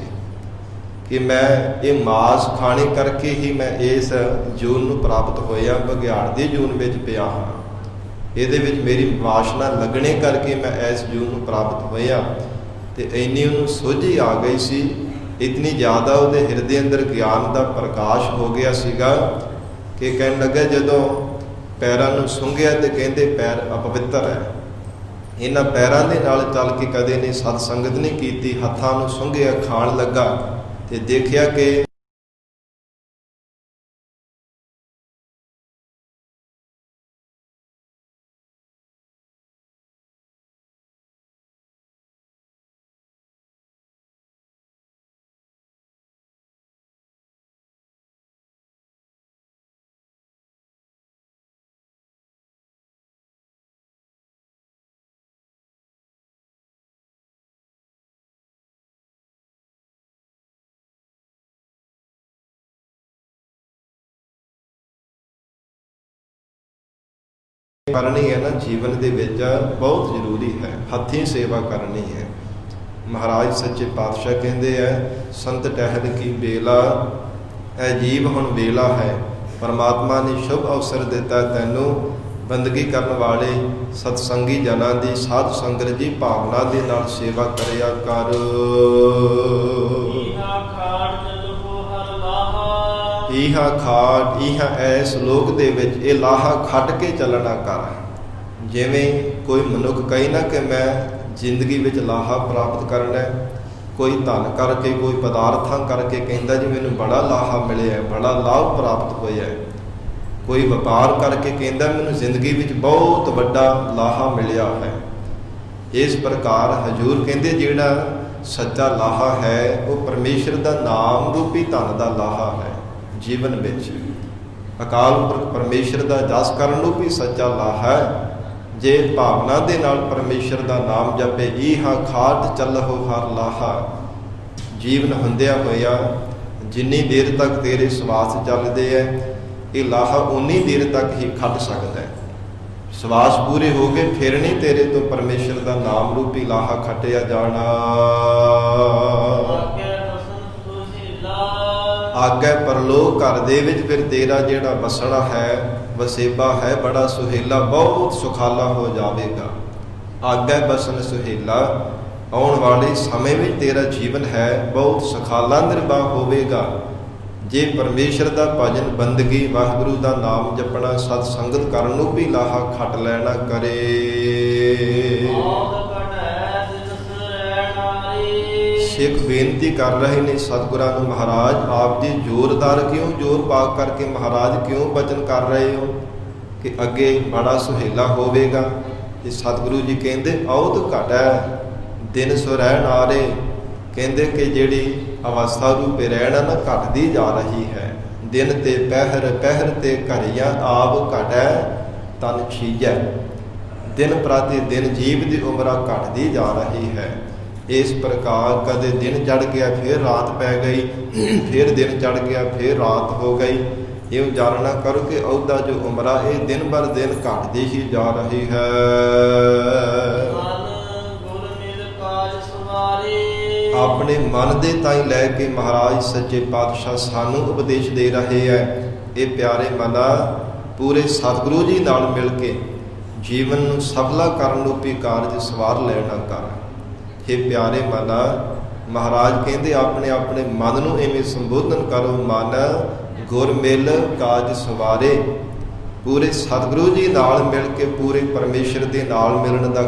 ਕਿ ਮੈਂ ਇਹ ਮਾਸ ਖਾਣੇ ਕਰਕੇ ਹੀ ਮੈਂ ਇਸ ਜੂਨ ਨੂੰ ਪ੍ਰਾਪਤ ਹੋਇਆ, ਬਘਿਆੜ ਦੇ ਜੂਨ ਵਿੱਚ ਪਿਆ ਹਾਂ। ਇਹਦੇ ਵਿੱਚ ਮੇਰੀ ਵਾਸ਼ਨਾ ਲੱਗਣੇ ਕਰਕੇ ਮੈਂ ਇਸ ਜੂਨ ਨੂੰ ਪ੍ਰਾਪਤ ਹੋਇਆ। ਤੇ ਇੰਨੀ ਉਹਨੂੰ ਸੋਝੀ ਆ ਗਈ ਸੀ, ਇਤਨੀ ਜ਼ਿਆਦਾ ਉਹਦੇ ਹਿਰਦੇ ਅੰਦਰ ਗਿਆਨ ਦਾ ਪ੍ਰਕਾਸ਼ ਹੋ ਗਿਆ ਸੀਗਾ ਕਿ ਕਹਿਣ ਲੱਗਾ, ਜਦੋਂ ਪੈਰਾਂ ਨੂੰ ਸੁੰਘਿਆ ਤੇ ਕਹਿੰਦੇ ਪੈਰ ਅਪਵਿੱਤਰ ਹੈ। ਇਹਨਾਂ ਪੈਰਾਂ ਦੇ ਨਾਲ ਚੱਲ ਕੇ ਕਦੇ ਨੇ ਸਤ ਸੰਗਤ ਨਹੀਂ ਕੀਤੀ। ਹੱਥਾਂ ਨੂੰ ਸੁੰਘਿਆ, ਖਾਣ ਲੱਗਾ ਤੇ ਦੇਖਿਆ ਕਿ ਕਰਨੀ ਹੈ ਨਾ, ਜੀਵਨ ਦੇ ਵਿੱਚ ਬਹੁਤ ਜ਼ਰੂਰੀ ਹੈ, ਹੱਥੀਂ ਸੇਵਾ ਕਰਨੀ ਹੈ। ਮਹਾਰਾਜ ਸੱਚੇ ਪਾਤਸ਼ਾਹ ਕਹਿੰਦੇ ਹੈ, ਸੰਤ ਟਹਿਲ ਕੀ ਬੇਲਾ, ਇਹ ਜੀਵ ਹੁਣ ਵੇਲਾ ਹੈ। ਪਰਮਾਤਮਾ ਨੇ ਸ਼ੁਭ ਅਵਸਰ ਦਿੱਤਾ ਤੈਨੂੰ, ਬੰਦਗੀ ਕਰਨ ਵਾਲੇ ਸਤਸੰਗੀ ਜਨਾਂ ਦੀ, ਸਾਧ ਸੰਗਤ ਦੀ ਭਾਵਨਾ ਦੇ ਨਾਲ ਸੇਵਾ ਕਰਿਆ ਕਰ। ਇਹਾ ਖਾਟ, ਇਹਾ ਐਸ ਲੋਕ ਦੇ ਵਿੱਚ ਇਹ ਲਾਹਾ ਖੱਟ ਕੇ ਚੱਲਣਾ ਕਰ। ਜਿਵੇਂ ਕੋਈ ਮਨੁੱਖ ਕਹੇ ਨਾ ਕਿ ਮੈਂ ਜ਼ਿੰਦਗੀ ਵਿੱਚ ਲਾਹਾ ਪ੍ਰਾਪਤ ਕਰਨਾ, ਕੋਈ ਧਨ ਕਰਕੇ, ਕੋਈ ਪਦਾਰਥਾਂ ਕਰਕੇ ਕਹਿੰਦਾ ਜੀ ਮੈਨੂੰ ਬੜਾ ਲਾਹਾ ਮਿਲਿਆ, ਬੜਾ ਲਾਭ ਪ੍ਰਾਪਤ ਹੋਇਆ। ਕੋਈ ਵਪਾਰ ਕਰਕੇ ਕਹਿੰਦਾ ਮੈਨੂੰ ਜ਼ਿੰਦਗੀ ਵਿੱਚ ਬਹੁਤ ਵੱਡਾ ਲਾਹਾ ਮਿਲਿਆ ਹੈ। ਇਸ ਪ੍ਰਕਾਰ ਹਜ਼ੂਰ ਕਹਿੰਦੇ ਜਿਹੜਾ ਸੱਚਾ ਲਾਹਾ ਹੈ ਉਹ ਪਰਮੇਸ਼ਰ ਦਾ ਨਾਮ ਰੂਪੀ ਧਨ ਦਾ ਲਾਹਾ ਹੈ। ਜੀਵਨ ਵਿੱਚ ਅਕਾਲ ਪੁਰਖ ਪਰਮੇਸ਼ਰ ਦਾ ਜਸ ਕਰਨ ਨੂੰ ਵੀ ਸੱਚਾ ਲਾਹਾ ਹੈ। ਜੇ ਭਾਵਨਾ ਦੇ ਨਾਲ ਪਰਮੇਸ਼ਰ ਦਾ ਨਾਮ ਜਪੇ, ਇਹਾ ਖਾਟ ਚੱਲਹੁ ਹਰ ਲਾਹਾ। ਜੀਵਨ ਹੁੰਦਿਆਂ ਹੋਇਆ ਜਿੰਨੀ ਦੇਰ ਤੱਕ ਤੇਰੇ ਸਵਾਸ ਚੱਲਦੇ ਹੈ, ਇਹ ਲਾਹਾ ਉਨੀ ਦੇਰ ਤੱਕ ਹੀ ਖੱਟ ਸਕਦਾ ਹੈ। ਸਵਾਸ ਪੂਰੇ ਹੋ ਗਏ, ਫਿਰ ਨਹੀਂ ਤੇਰੇ ਤੋਂ ਪਰਮੇਸ਼ਰ ਦਾ ਨਾਮ ਰੂਪੀ ਲਾਹਾ ਖੱਟਿਆ ਜਾਣਾ। ਆਗੇ ਪਰਲੋਕ ਘਰ ਦੇ ਵਿੱਚ ਫਿਰ ਤੇਰਾ ਜਿਹੜਾ ਵਸਣਾ ਹੈ, ਵਸੇਬਾ ਹੈ, ਬੜਾ ਸੁਹੇਲਾ, ਬਹੁਤ ਸੁਖਾਲਾ ਹੋ ਜਾਵੇਗਾ। ਆਗੇ ਬਸਨ ਸੁਹੇਲਾ, ਆਉਣ ਵਾਲੇ ਸਮੇਂ ਵਿੱਚ ਤੇਰਾ ਜੀਵਨ ਹੈ ਬਹੁਤ ਸੁਖਾਲਾ ਨਿਰਵਾਹ ਹੋਵੇਗਾ ਜੇ ਪਰਮੇਸ਼ਰ ਦਾ ਭਜਨ, ਬੰਦਗੀ, ਵਾਹਿਗੁਰੂ ਦਾ ਨਾਮ ਜਪਣਾ, ਸਤ ਸੰਗਤ ਕਰਨ ਨੂੰ ਵੀ ਲਾਹਾ ਖੱਟ ਲੈਣਾ ਕਰੇ। ਸਿੱਖ ਬੇਨਤੀ ਕਰ ਰਹੇ ਨੇ ਸਤਿਗੁਰਾਂ ਨੂੰ, ਮਹਾਰਾਜ ਆਪ ਜੀ ਜ਼ੋਰਦਾਰ ਕਿਉਂ, ਜ਼ੋਰ ਪਾ ਕਰਕੇ ਮਹਾਰਾਜ ਕਿਉਂ ਬਚਨ ਕਰ ਰਹੇ ਹੋ ਕਿ ਅੱਗੇ ਬੜਾ ਸੁਹੇਲਾ ਹੋਵੇਗਾ। ਤੇ ਸਤਿਗੁਰੂ ਜੀ ਕਹਿੰਦੇ ਔਤ ਘਟ ਹੈ ਦਿਨ ਸੋ ਰਹਿਣ ਆਰੇ, ਕਹਿੰਦੇ ਕਿ ਜਿਹੜੀ ਅਵਸਥਾ ਰੂਪੇ ਰਹਿਣਾ ਨਾ ਘਟਦੀ ਜਾ ਰਹੀ ਹੈ। ਦਿਨ ਤੇ ਪਹਿਰ, ਪਹਿਰ ਤੇ ਘੜੀਆਂ ਆਪ ਘਟੈ ਤਨ ਛੀਜੈ। ਦਿਨ ਪ੍ਰਤੀ ਦਿਨ ਜੀਵ ਦੀ ਉਮਰਾਂ ਘਟਦੀ ਜਾ ਰਹੀ ਹੈ। ਇਸ ਪ੍ਰਕਾਰ ਕਦੇ ਦਿਨ ਚੜ ਗਿਆ ਫਿਰ ਰਾਤ ਪੈ ਗਈ, ਫਿਰ ਦਿਨ ਚੜ ਗਿਆ ਫਿਰ ਰਾਤ ਹੋ ਗਈ। ਇਹ ਜਾਣਨਾ ਕਰੋ ਕਿ ਉਹਦਾ ਜੋ ਉਮਰਾ ਇਹ ਦਿਨ ਬਰ ਦਿਨ ਘਟਦੀ ਹੀ ਜਾ ਰਹੀ ਹੈ। ਆਪਣੇ ਮਨ ਦੇ ਤਾਈਂ ਲੈ ਕੇ ਮਹਾਰਾਜ ਸੱਚੇ ਪਾਤਸ਼ਾਹ ਸਾਨੂੰ ਉਪਦੇਸ਼ ਦੇ ਰਹੇ ਹੈ। ਇਹ ਪਿਆਰੇ ਮਨਾ ਪੂਰੇ ਸਤਿਗੁਰੂ ਜੀ ਨਾਲ ਮਿਲ ਕੇ ਜੀਵਨ ਨੂੰ ਸਫਲਾ ਕਰਨ ਰੂਪੀ ਕਾਰਜ ਸਵਾਰ ਲੈਣਾ ਕਰ। ਇਹ ਪਿਆਰੇ ਮਨਾ ਮਹਾਰਾਜ ਕਹਿੰਦੇ ਆਪਣੇ ਆਪਣੇ ਮਨ ਨੂੰ ਐਵੇਂ ਸੰਬੋਧਨ ਕਰੋ, ਮਨ ਗੁਰ ਮਿਲ ਕਾਜ ਸਵਾਰੇ। ਪੂਰੇ ਸਤਿਗੁਰੂ ਜੀ ਨਾਲ ਮਿਲ ਕੇ ਪੂਰੇ ਪਰਮੇਸ਼ਰ ਦੇ ਨਾਲ ਮਿਲਣ ਦਾ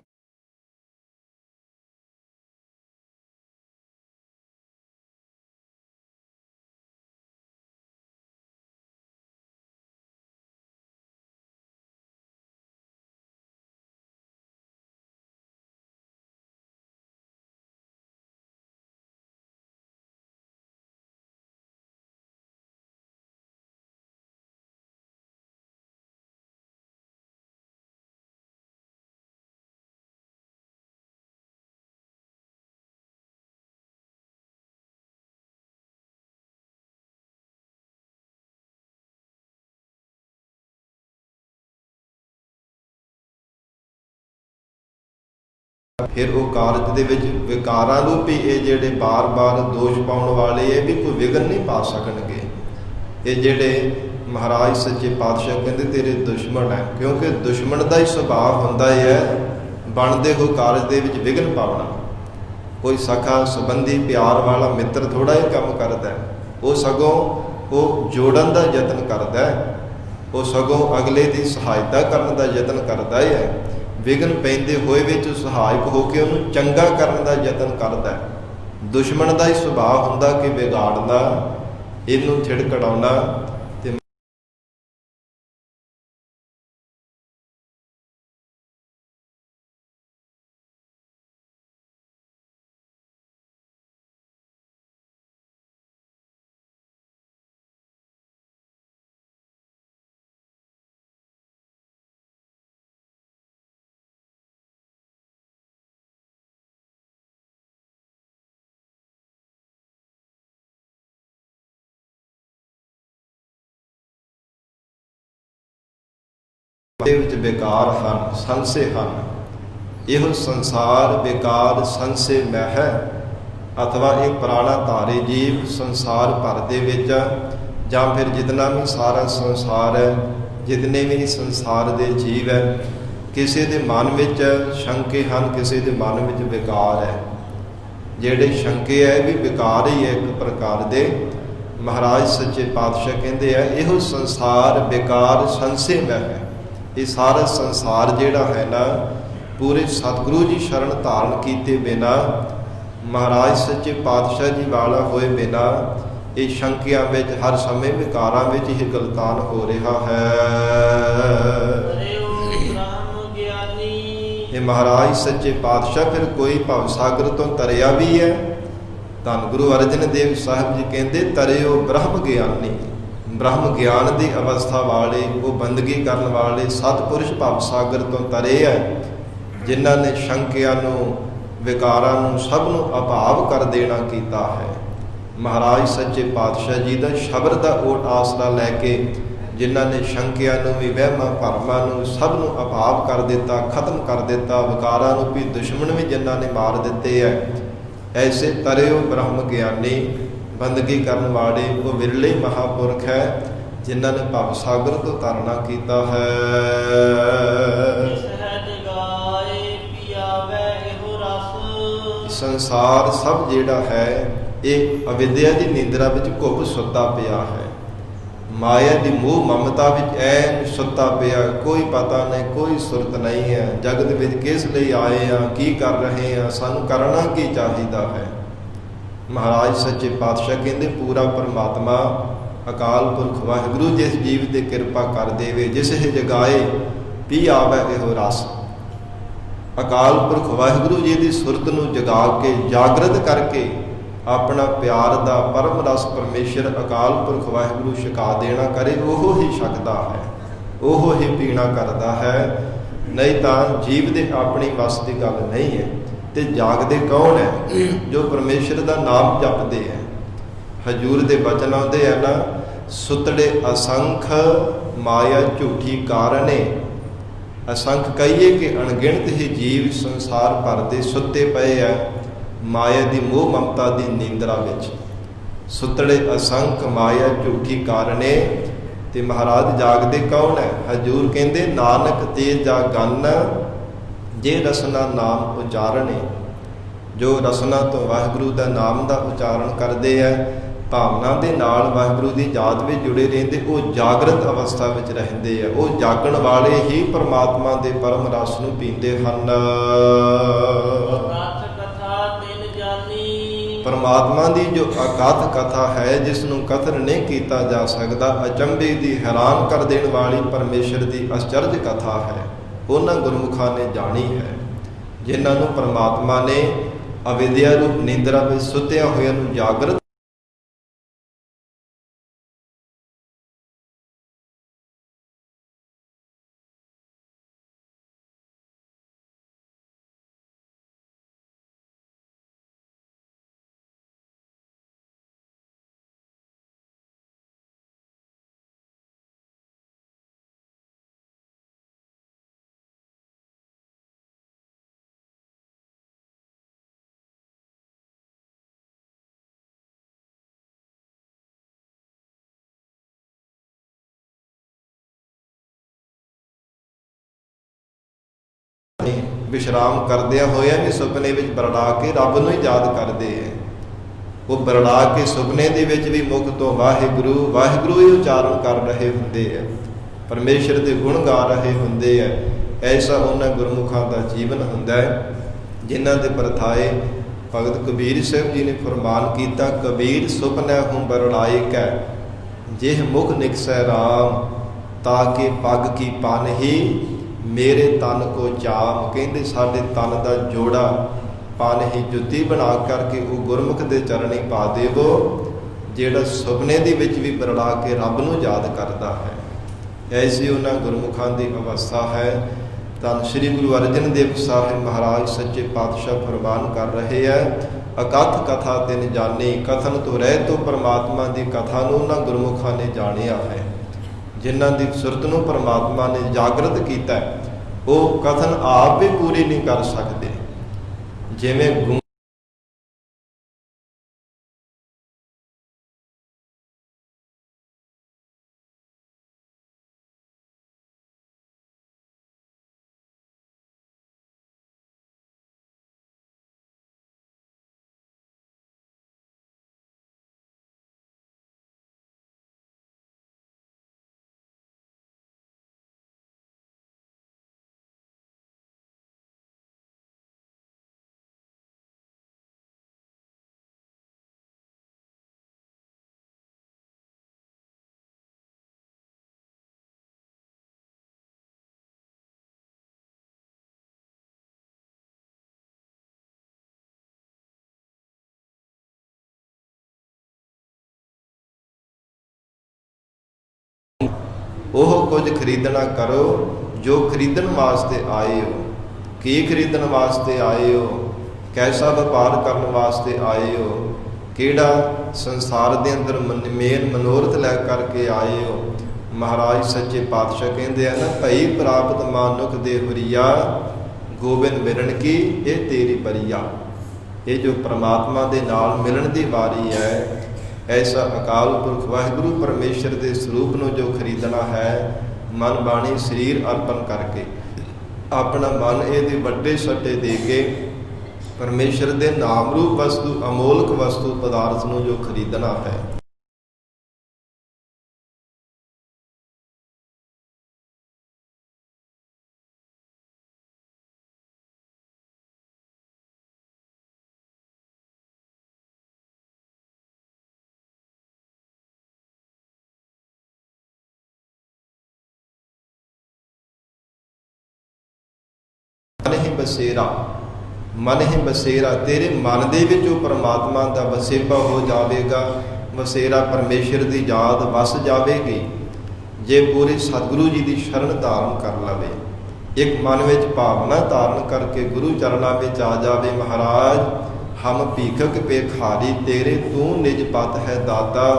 ਫਿਰ ਉਹ ਕਾਰਜ ਦੇ ਵਿੱਚ ਵਿਕਾਰਾਂ ਰੂਪੀ ਇਹ ਜਿਹੜੇ ਬਾਰ-ਬਾਰ ਦੋਸ਼ ਪਾਉਣ ਵਾਲੇ ਇਹ ਵੀ ਕੋਈ ਵਿਘਨ ਨਹੀਂ ਪਾ ਸਕਣਗੇ। ਇਹ ਜਿਹੜੇ ਮਹਾਰਾਜ ਸੱਚੇ ਪਾਤਸ਼ਾਹ ਕਹਿੰਦੇ ਤੇਰੇ ਦੁਸ਼ਮਣ ਹੈ, ਕਿਉਂਕਿ ਦੁਸ਼ਮਣ ਦਾ ਹੀ ਸੁਭਾਅ ਹੁੰਦਾ ਹੈ ਬਣਦੇ ਹੋ ਕਾਰਜ ਦੇ ਵਿੱਚ ਵਿਘਨ ਪਾਉਣਾ। ਕੋਈ ਸਖਾ ਸੰਬੰਧੀ ਪਿਆਰ ਵਾਲਾ ਮਿੱਤਰ ਥੋੜਾ ਹੀ ਕੰਮ ਕਰਦਾ, ਉਹ ਸਗੋਂ ਉਹ ਜੋੜਨ ਦਾ ਯਤਨ ਕਰਦਾ, ਉਹ ਸਗੋਂ ਅਗਲੇ ਦੀ ਸਹਾਇਤਾ ਕਰਨ ਦਾ ਯਤਨ ਕਰਦਾ ਹੈ। ਵਿਘਨ ਪੈਂਦੇ ਹੋਏ ਵਿੱਚ ਸਹਾਇਕ ਹੋ ਕੇ ਉਹਨੂੰ ਚੰਗਾ ਕਰਨ ਦਾ ਯਤਨ ਕਰਦਾ। ਦੁਸ਼ਮਣ ਦਾ ਹੀ ਸੁਭਾਅ ਹੁੰਦਾ ਕਿ ਵਿਗਾੜਨਾ, ਇਹਨੂੰ ਛਿੜਕੜਾਉਣਾ। ਤੇ ਦੇ ਵਿੱਚ ਬੇਕਾਰ ਹਨ, ਸੰਸੇ ਹਨ। ਇਹੋ ਸੰਸਾਰ ਬੇਕਾਰ ਸੰਸੇ ਮੈਂ ਹੈ, ਅਥਵਾ ਇਹ ਪ੍ਰਾਣਾ ਧਾਰੇ ਜੀਵ ਸੰਸਾਰ ਭਰ ਦੇ ਵਿੱਚ, ਜਾਂ ਫਿਰ ਜਿਤਨਾ ਵੀ ਸਾਰਾ ਸੰਸਾਰ ਹੈ, ਜਿਤਨੇ ਵੀ ਸੰਸਾਰ ਦੇ ਜੀਵ ਹੈ, ਕਿਸੇ ਦੇ ਮਨ ਵਿੱਚ ਸ਼ੰਕੇ ਹਨ, ਕਿਸੇ ਦੇ ਮਨ ਵਿੱਚ ਵਿਕਾਰ ਹੈ। ਜਿਹੜੇ ਸ਼ੰਕੇ ਹੈ ਵੀ ਵਿਕਾਰ ਹੀ ਹੈ ਇੱਕ ਪ੍ਰਕਾਰ ਦੇ। ਮਹਾਰਾਜ ਸੱਚੇ ਪਾਤਸ਼ਾਹ ਕਹਿੰਦੇ ਆ ਇਹੋ ਸੰਸਾਰ ਬੇਕਾਰ ਸੰਸੇ ਮੈਂ ਹੈ। ਇਹ ਸਾਰਾ ਸੰਸਾਰ ਜਿਹੜਾ ਹੈ ਨਾ ਪੂਰੇ ਸਤਿਗੁਰੂ ਜੀ ਸ਼ਰਨ ਧਾਰਨ ਕੀਤੇ ਬਿਨਾ, ਮਹਾਰਾਜ ਸੱਚੇ ਪਾਤਸ਼ਾਹ ਜੀ ਵਾਲਾ ਹੋਏ ਬਿਨਾ, ਇਹ ਸ਼ੰਕਿਆਂ ਵਿੱਚ ਹਰ ਸਮੇਂ ਵਿਕਾਰਾਂ ਵਿੱਚ ਹੀ ਗਲਤਾਨ ਹੋ ਰਿਹਾ ਹੈ। ਇਹ ਮਹਾਰਾਜ ਸੱਚੇ ਪਾਤਸ਼ਾਹ ਫਿਰ ਕੋਈ ਭਵ ਸਾਗਰ ਤੋਂ ਤਰਿਆ ਵੀ ਹੈ। ਧੰਨ ਗੁਰੂ ਅਰਜਨ ਦੇਵ ਸਾਹਿਬ ਜੀ ਕਹਿੰਦੇ ਤਰਿਓ ਬ੍ਰਹਮ ਗਿਆਨੀ। ਬ੍ਰਹਮ ਗਿਆਨ ਦੀ ਅਵਸਥਾ ਵਾਲੇ, ਉਹ ਬੰਦਗੀ ਕਰਨ ਵਾਲੇ ਸਤਿਪੁਰਸ਼ ਭਵ ਸਾਗਰ ਤੋਂ ਤਰੇ ਹੈ, ਜਿਨ੍ਹਾਂ ਨੇ ਸ਼ੰਕਿਆਂ ਨੂੰ, ਵਿਕਾਰਾਂ ਨੂੰ, ਸਭ ਨੂੰ ਅਭਾਵ ਕਰ ਦੇਣਾ ਕੀਤਾ ਹੈ। ਮਹਾਰਾਜ ਸੱਚੇ ਪਾਤਸ਼ਾਹ ਜੀ ਦਾ ਸ਼ਬਦ ਦਾ ਓਟ ਆਸਰਾ ਲੈ ਕੇ ਜਿਨ੍ਹਾਂ ਨੇ ਸ਼ੰਕਿਆਂ ਨੂੰ ਵੀ, ਵਹਿਮਾਂ ਭਰਮਾਂ ਨੂੰ, ਸਭ ਨੂੰ ਅਭਾਵ ਕਰ ਦਿੱਤਾ, ਖਤਮ ਕਰ ਦਿੱਤਾ, ਵਿਕਾਰਾਂ ਨੂੰ ਵੀ, ਦੁਸ਼ਮਣ ਵੀ ਜਿਨ੍ਹਾਂ ਨੇ ਮਾਰ ਦਿੱਤੇ ਹੈ। ਐਸੇ ਤਰਿਓ ਬ੍ਰਹਮ ਗਿਆਨੀ, ਬੰਦਗੀ ਕਰਨ ਵਾਲੇ ਉਹ ਵਿਰਲੇ ਮਹਾਂਪੁਰਖ ਹੈ ਜਿਨ੍ਹਾਂ ਨੇ ਭਵ ਸਾਗਰ ਤੋਂ ਤਰਨਾ ਕੀਤਾ ਹੈ। ਸੰਸਾਰ ਸਭ ਜਿਹੜਾ ਹੈ ਇਹ ਅਵਿਦਿਆ ਦੀ ਨਿੰਦਰਾ ਵਿੱਚ ਘੁੱਪ ਸੁੱਤਾ ਪਿਆ ਹੈ। ਮਾਇਆ ਦੀ ਮੋਹ ਮਮਤਾ ਵਿੱਚ ਐਨ ਸੁੱਤਾ ਪਿਆ, ਕੋਈ ਪਤਾ ਨਹੀਂ, ਕੋਈ ਸੁਰਤ ਨਹੀਂ ਹੈ। ਜਗਤ ਵਿੱਚ ਕਿਸ ਲਈ ਆਏ ਹਾਂ, ਕੀ ਕਰ ਰਹੇ ਹਾਂ, ਸਾਨੂੰ ਕਰਨਾ ਕੀ ਚਾਹੀਦਾ ਹੈ। ਮਹਾਰਾਜ ਸੱਚੇ ਪਾਤਸ਼ਾਹ ਕਹਿੰਦੇ ਪੂਰਾ ਪਰਮਾਤਮਾ ਅਕਾਲ ਪੁਰਖ ਵਾਹਿਗੁਰੂ ਜਿਸ ਜੀਵ ਤੇ ਕਿਰਪਾ ਕਰ ਦੇਵੇ, ਜਿਸ ਇਹ ਜਗਾਏ ਪੀ ਆਵੇ ਇਹੋ ਰਸ। ਅਕਾਲ ਪੁਰਖ ਵਾਹਿਗੁਰੂ ਜੀ ਦੀ ਸੁਰਤ ਨੂੰ ਜਗਾ ਕੇ, ਜਾਗਰਤ ਕਰਕੇ ਆਪਣਾ ਪਿਆਰ ਦਾ ਪਰਮ ਰਸ ਪਰਮੇਸ਼ਰ ਅਕਾਲ ਪੁਰਖ ਵਾਹਿਗੁਰੂ ਛਕਾ ਦੇਣਾ ਕਰੇ, ਉਹ ਹੀ ਛਕਦਾ ਹੈ, ਉਹ ਹੀ ਪੀਣਾ ਕਰਦਾ ਹੈ। ਨਹੀਂ ਤਾਂ ਜੀਵ ਦੇ ਆਪਣੀ ਵੱਸ ਦੀ ਗੱਲ ਨਹੀਂ ਹੈ। ਤੇ ਜਾਗਦੇ ਕੌਣ ਹੈ? ਜੋ ਪਰਮੇਸ਼ਰ ਦਾ ਨਾਮ ਜਪਦੇ ਹੈ। ਹਜੂਰ ਦੇ ਬਚਨ ਆਉਂਦੇ ਆ ਨਾ, ਸੁਤੜੇ ਅਸੰਖ ਮਾਇਆ ਝੂਠੀ ਕਾਰਨੇ। ਅਸੰਖ ਕਹੀਏ ਕਿ ਅਣਗਿਣਤ ਹੀ ਜੀਵ ਸੰਸਾਰ ਭਰ ਦੇ ਸੁੱਤੇ ਪਏ ਆ ਮਾਇਆ ਦੀ ਮੋਹ ਮਮਤਾ ਦੀ ਨੀਂਦਰਾ ਵਿੱਚ। ਸੁਤੜੇ ਅਸੰਖ ਮਾਇਆ ਝੂਠੀ ਕਾਰਨੇ। ਤੇ ਮਹਾਰਾਜ ਜਾਗਦੇ ਕੌਣ ਹੈ? ਹਜੂਰ ਕਹਿੰਦੇ ਨਾਨਕ ਤੇ ਜਾਗਨ ਜੇ ਰਸਨਾ ਨਾਮ ਉਚਾਰਣੇ। ਜੋ ਰਸਨਾ ਤੋਂ ਵਾਹਿਗੁਰੂ ਦਾ ਨਾਮ ਦਾ ਉਚਾਰਨ ਕਰਦੇ ਹੈ, ਭਾਵਨਾ ਦੇ ਨਾਲ ਵਾਹਿਗੁਰੂ ਦੀ ਯਾਦ ਵਿੱਚ ਜੁੜੇ ਰਹਿੰਦੇ, ਉਹ ਜਾਗਰਤ ਅਵਸਥਾ ਵਿੱਚ ਰਹਿੰਦੇ ਆ। ਉਹ ਜਾਗਣ ਵਾਲੇ ਹੀ ਪਰਮਾਤਮਾ ਦੇ ਪਰਮ ਰਸ ਨੂੰ ਪੀਂਦੇ ਹਨ। ਪਰਮਾਤਮਾ ਦੀ ਜੋ ਅਕਥ ਕਥਾ ਹੈ, ਜਿਸ ਨੂੰ ਕਥਨ ਨਹੀਂ ਕੀਤਾ ਜਾ ਸਕਦਾ, ਅਚੰਭੇ ਦੀ, ਹੈਰਾਨ ਕਰ ਦੇਣ ਵਾਲੀ ਪਰਮੇਸ਼ਰ ਦੀ ਅਚਰਜ ਕਥਾ ਹੈ, ਉਹਨਾਂ ਗੁਰਮੁਖਾਂ ਨੇ ਜਾਣੀ ਹੈ ਜਿਨ੍ਹਾਂ ਨੂੰ ਪਰਮਾਤਮਾ ਨੇ ਅਵਿਦਿਆ ਰੂਪ ਨਿੰਦਰਾ ਵਿੱਚ ਸੁੱਤਿਆ ਹੋਇਆਂ ਨੂੰ ਜਾਗਰਤ ਵਿਸ਼ਰਾਮ ਕਰਦਿਆਂ ਹੋਇਆਂ ਵੀ ਸੁਪਨੇ ਵਿੱਚ ਬਰੜਾ ਕੇ ਰੱਬ ਨੂੰ ਹੀ ਯਾਦ ਕਰਦੇ ਹੈ। ਉਹ ਬਰੜਾ ਕੇ ਸੁਪਨੇ ਦੇ ਵਿੱਚ ਵੀ ਮੁਖ ਤੋਂ ਵਾਹਿਗੁਰੂ ਵਾਹਿਗੁਰੂ ਹੀ ਉਚਾਰਨ ਕਰ ਰਹੇ ਹੁੰਦੇ ਹੈ, ਪਰਮੇਸ਼ਰ ਦੇ ਗੁਣ ਗਾ ਰਹੇ ਹੁੰਦੇ ਹੈ। ਐਸਾ ਉਹਨਾਂ ਗੁਰਮੁਖਾਂ ਦਾ ਜੀਵਨ ਹੁੰਦਾ ਹੈ ਜਿਨ੍ਹਾਂ ਦੇ ਪਰਥਾਏ ਭਗਤ ਕਬੀਰ ਸਾਹਿਬ ਜੀ ਨੇ ਫਰਮਾਨ ਕੀਤਾ, ਕਬੀਰ ਸੁਪਨੈ ਹੂੰ ਬਰੜਾਏ ਕੈ ਜਿਹ ਮੁਖ ਨਿਕਸੈ ਰਾਮ ਤਾਕੇ ਪੱਗ ਕੀ ਪਾਨਹੀ ਮੇਰੇ ਤਨ ਕੋ ਚਾਮ। ਕਹਿੰਦੇ ਸਾਡੇ ਤਨ ਦਾ ਜੋੜਾ ਪਾਨਹੀ ਜੁੱਤੀ ਬਣਾ ਕਰਕੇ ਉਹ ਗੁਰਮੁਖ ਦੇ ਚਰਣੀ ਪਾ ਦੇਵੋ, ਜਿਹੜਾ ਸੁਪਨੇ ਦੇ ਵਿੱਚ ਵੀ ਬਰੜਾ ਕੇ ਰੱਬ ਨੂੰ ਯਾਦ ਕਰਦਾ ਹੈ। ਐਸੀ ਉਹਨਾਂ ਗੁਰਮੁਖਾਂ ਦੀ ਅਵਸਥਾ ਹੈ। ਧੰਨ ਸ਼੍ਰੀ ਗੁਰੂ ਅਰਜਨ ਦੇਵ ਸਾਹਿਬ ਮਹਾਰਾਜ ਸੱਚੇ ਪਾਤਸ਼ਾਹ ਫਰਮਾਨ ਕਰ ਰਹੇ ਹੈ, ਅਕਥ ਕਥਾ ਤਿਨ ਜਾਣੀ। ਕਥਨ ਤੋਂ ਰਹਿ ਤੋਂ ਪਰਮਾਤਮਾ ਦੀ ਕਥਾ ਨੂੰ ਉਹਨਾਂ ਗੁਰਮੁਖਾਂ ਨੇ ਜਾਣਿਆ ਹੈ ਜਿਨ੍ਹਾਂ ਦੀ ਸੁਰਤ ਨੂੰ ਪਰਮਾਤਮਾ ਨੇ ਜਾਗਰਤ ਕੀਤਾ। ਉਹ ਕਥਨ ਆਪ ਵੀ ਪੂਰੀ ਨਹੀਂ ਕਰ ਸਕਦੇ। ਜਿਵੇਂ ਉਹ ਕੁਝ ਖਰੀਦਣਾ ਕਰੋ ਜੋ ਖਰੀਦਣ ਵਾਸਤੇ ਆਏ ਹੋ। ਕੀ ਖਰੀਦਣ ਵਾਸਤੇ ਆਏ ਹੋ? ਕੈਸਾ ਵਪਾਰ ਕਰਨ ਵਾਸਤੇ ਆਏ ਹੋ? ਕਿਹੜਾ ਸੰਸਾਰ ਦੇ ਅੰਦਰ ਮੇਨ ਮਨੋਰਥ ਲੈ ਕਰਕੇ ਆਏ ਹੋ? ਮਹਾਰਾਜ ਸੱਚੇ ਪਾਤਸ਼ਾਹ ਕਹਿੰਦੇ ਆ ਨਾ, ਭਈ ਪ੍ਰਾਪਤ ਮਾਨੁਖ ਦੇ ਹੁਰੀਆ, ਗੋਬਿੰਦ ਮਿਲਣ ਕੀ ਇਹ ਤੇਰੀ ਬਰੀਆ। ਇਹ ਜੋ ਪ੍ਰਮਾਤਮਾ ਦੇ ਨਾਲ ਮਿਲਣ ਦੀ ਵਾਰੀ ਹੈ, ਐਸਾ ਅਕਾਲ ਪੁਰਖ ਵਾਹਿਗੁਰੂ ਪਰਮੇਸ਼ਰ ਦੇ ਸਰੂਪ ਨੂੰ ਜੋ ਖਰੀਦਣਾ ਹੈ, ਮਨ ਬਾਣੀ ਸਰੀਰ ਅਰਪਣ ਕਰਕੇ, ਆਪਣਾ ਮਨ ਇਹਦੇ ਵੱਡੇ ਸੱਟੇ ਦੇ ਕੇ ਪਰਮੇਸ਼ਰ ਦੇ ਨਾਮ ਰੂਪ ਵਸਤੂ, ਅਮੋਲਕ ਵਸਤੂ ਪਦਾਰਥ ਨੂੰ ਜੋ ਖਰੀਦਣਾ ਹੈ। ਮਨ ਹੀ ਬਸੇਰਾ, ਮਨ ਹੀ ਬਸੇਰਾ, ਤੇਰੇ ਮਨ ਦੇ ਵਿੱਚ ਉਹ ਪਰਮਾਤਮਾ ਦਾ ਵਸੇਬਾ ਹੋ ਜਾਵੇਗਾ। ਵਸੇਰਾ ਪਰਮੇਸ਼ਰ ਦੀ ਯਾਦ ਵਸ ਜਾਵੇਗੀ ਜੇ ਪੂਰੇ ਸਤਿਗੁਰੂ ਜੀ ਦੀ ਸ਼ਰਨ ਧਾਰਨ ਕਰ ਲਵੇ। ਇੱਕ ਮਨ ਵਿੱਚ ਭਾਵਨਾ ਧਾਰਨ ਕਰਕੇ ਗੁਰੂ ਚਰਨਾਂ ਵਿੱਚ ਆ ਜਾਵੇ, ਮਹਾਰਾਜ ਹਮ ਭੀਖਕ ਭੇਖਾਰੀ ਤੇਰੇ, ਤੂੰ ਨਿਜ ਪਤ ਹੈ ਦਾਤਾ।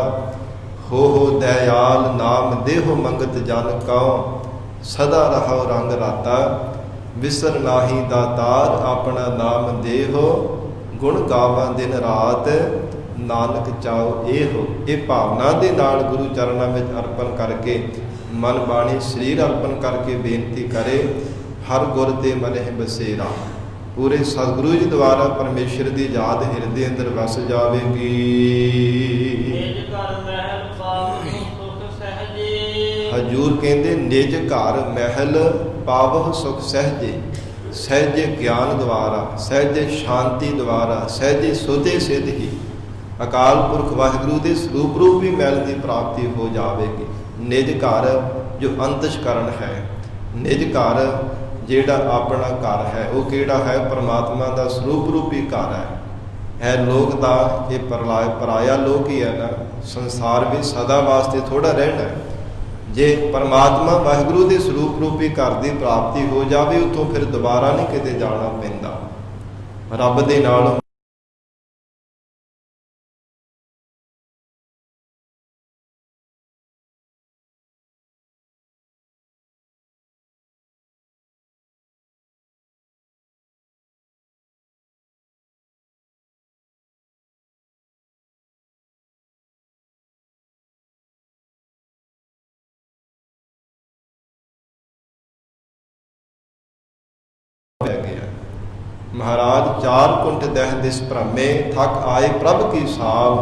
ਹੋ ਦਇਆਲ ਨਾਮ ਦੇਹੁ ਮੰਗਤ ਜਨ ਕਉ, ਸਦਾ ਰਹੋ ਰੰਗ ਰਾਤਾ। ਵਿਸਰ ਨਾਹੀ ਦਾਤਾਰ ਆਪਣਾ ਨਾਮ ਦੇਹੋ, ਗੁਣ ਗਾਵਾਂ ਦਿਨ ਰਾਤ ਨਾਨਕ ਚਾਉ ਇਹੋ। ਇਹ ਭਾਵਨਾ ਦੇ ਨਾਲ ਗੁਰੂ ਚਰਨਾਂ ਵਿੱਚ ਅਰਪਣ ਕਰਕੇ, ਮਨ ਬਾਣੀ ਸਰੀਰ ਅਰਪਣ ਕਰਕੇ ਬੇਨਤੀ ਕਰੇ, ਹਰ ਗੁਰ ਤੇ ਮਨਿ ਬਸੇਰਾ। ਪੂਰੇ ਸਤਿਗੁਰੂ ਜੀ ਦੁਆਰਾ ਪਰਮੇਸ਼ਰ ਦੀ ਯਾਦ ਹਿਰਦੇ ਅੰਦਰ ਵਸ ਜਾਵੇਗੀ। ਨਿਜ ਘਰ ਮਹਿਲ ਪਾਵਹੁ ਸੁਖ ਸਹਜੇ। ਹਜੂਰ ਕਹਿੰਦੇ ਨਿਜ ਘਰ ਮਹਿਲ ਪਾਵਹੁ ਸੁਖ ਸਹਜੇ। ਸਹਿਜੇ ਗਿਆਨ ਦੁਆਰਾ, ਸਹਿਜੇ ਸ਼ਾਂਤੀ ਦੁਆਰਾ, ਸਹਿਜੇ ਸੁਧੇ ਸਿਧ ਹੀ ਅਕਾਲ ਪੁਰਖ ਵਾਹਿਗੁਰੂ ਦੇ ਸਰੂਪ ਰੂਪੀ ਮਹਿਲ ਦੀ ਪ੍ਰਾਪਤੀ ਹੋ ਜਾਵੇਗੀ। ਨਿਜ ਘਰ ਜੋ ਅੰਤਸ਼ਕਰਨ ਹੈ, ਨਿਜ ਘਰ ਜਿਹੜਾ ਆਪਣਾ ਘਰ ਹੈ, ਉਹ ਕਿਹੜਾ ਹੈ? ਪਰਮਾਤਮਾ ਦਾ ਸਰੂਪ ਰੂਪੀ ਘਰ ਹੈ। ਲੋਕ ਦਾ ਇਹ ਪਰਾਇਆ ਲੋਕ ਹੀ ਹੈ ਨਾ, ਸੰਸਾਰ ਵਿੱਚ ਸਦਾ ਵਾਸਤੇ ਥੋੜਾ ਰਹਿਣਾ ਹੈ। ਜੇ ਪਰਮਾਤਮਾ ਵਾਹਿਗੁਰੂ ਦੇ ਸਰੂਪ ਰੂਪੀ ਘਰ ਦੀ ਪ੍ਰਾਪਤੀ ਹੋ ਜਾਵੇ, ਉੱਥੋਂ ਫਿਰ ਦੁਬਾਰਾ ਨਹੀਂ ਕਿਤੇ ਜਾਣਾ ਪੈਂਦਾ। ਰੱਬ ਦੇ ਨਾਲ ਪੈ ਗਿਆ। ਮਹਾਰਾਜ ਚਾਰ ਕੁੰਟ ਦਹਿ ਦਿਸ ਭ੍ਰਮੇ, ਥੱਕ ਆਏ ਪ੍ਰਭ ਕੀ ਸਾਮ।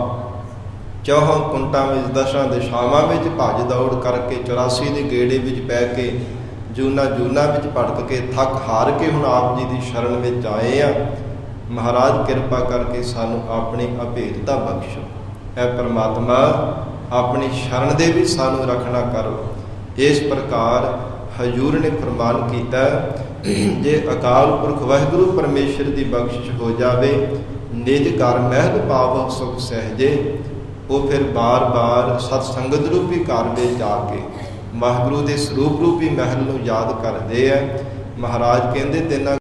ਚੌਹਾਂ ਕੁੰਟਾਂ ਵਿੱਚ, ਦਸਾਂ ਦਿਸ਼ਾਵਾਂ ਵਿੱਚ ਭੱਜ ਦੌੜ ਕਰਕੇ, 84 ਦੇ ਗੇੜੇ ਵਿੱਚ ਪੈ ਕੇ, ਜੂਨਾ ਵਿੱਚ ਭਟਕ ਕੇ, ਥੱਕ ਹਾਰ ਕੇ ਹੁਣ ਆਪ ਜੀ ਦੀ ਸ਼ਰਨ ਵਿੱਚ ਆਏ ਆ। ਮਹਾਰਾਜ ਕਿਰਪਾ ਕਰਕੇ ਸਾਨੂੰ ਆਪਣੀ ਅਭੇਦਤਾ ਬਖਸ਼ੋ। ਐ ਪਰਮਾਤਮਾ ਆਪਣੀ ਸ਼ਰਨ ਦੇ ਵਿੱਚ ਸਾਨੂੰ ਰੱਖਣਾ ਕਰੋ। ਇਸ ਪ੍ਰਕਾਰ ਹਜੂਰ ਨੇ ਫਰਮਾਨ ਕੀਤਾ, ਜੇ ਅਕਾਲ ਪੁਰਖ ਵਾਹਿਗੁਰੂ ਪਰਮੇਸ਼ਰ ਦੀ ਬਖਸ਼ਿਸ਼ ਹੋ ਜਾਵੇ, ਨਿਜ ਘਰ ਮਹਿਲ ਪਾਵਹੁ ਸੁਖ ਸਹਜੇ, ਉਹ ਫਿਰ ਬਾਰ-ਬਾਰ ਸਤ ਸੰਗਤ ਰੂਪੀ ਘਰ ਵਿੱਚ ਆ ਕੇ ਵਾਹਿਗੁਰੂ ਦੇ ਸਰੂਪ ਰੂਪੀ ਮਹਿਲ ਨੂੰ ਯਾਦ ਕਰਦੇ ਆ। ਮਹਾਰਾਜ ਕਹਿੰਦੇ ਤੇਨਾਂ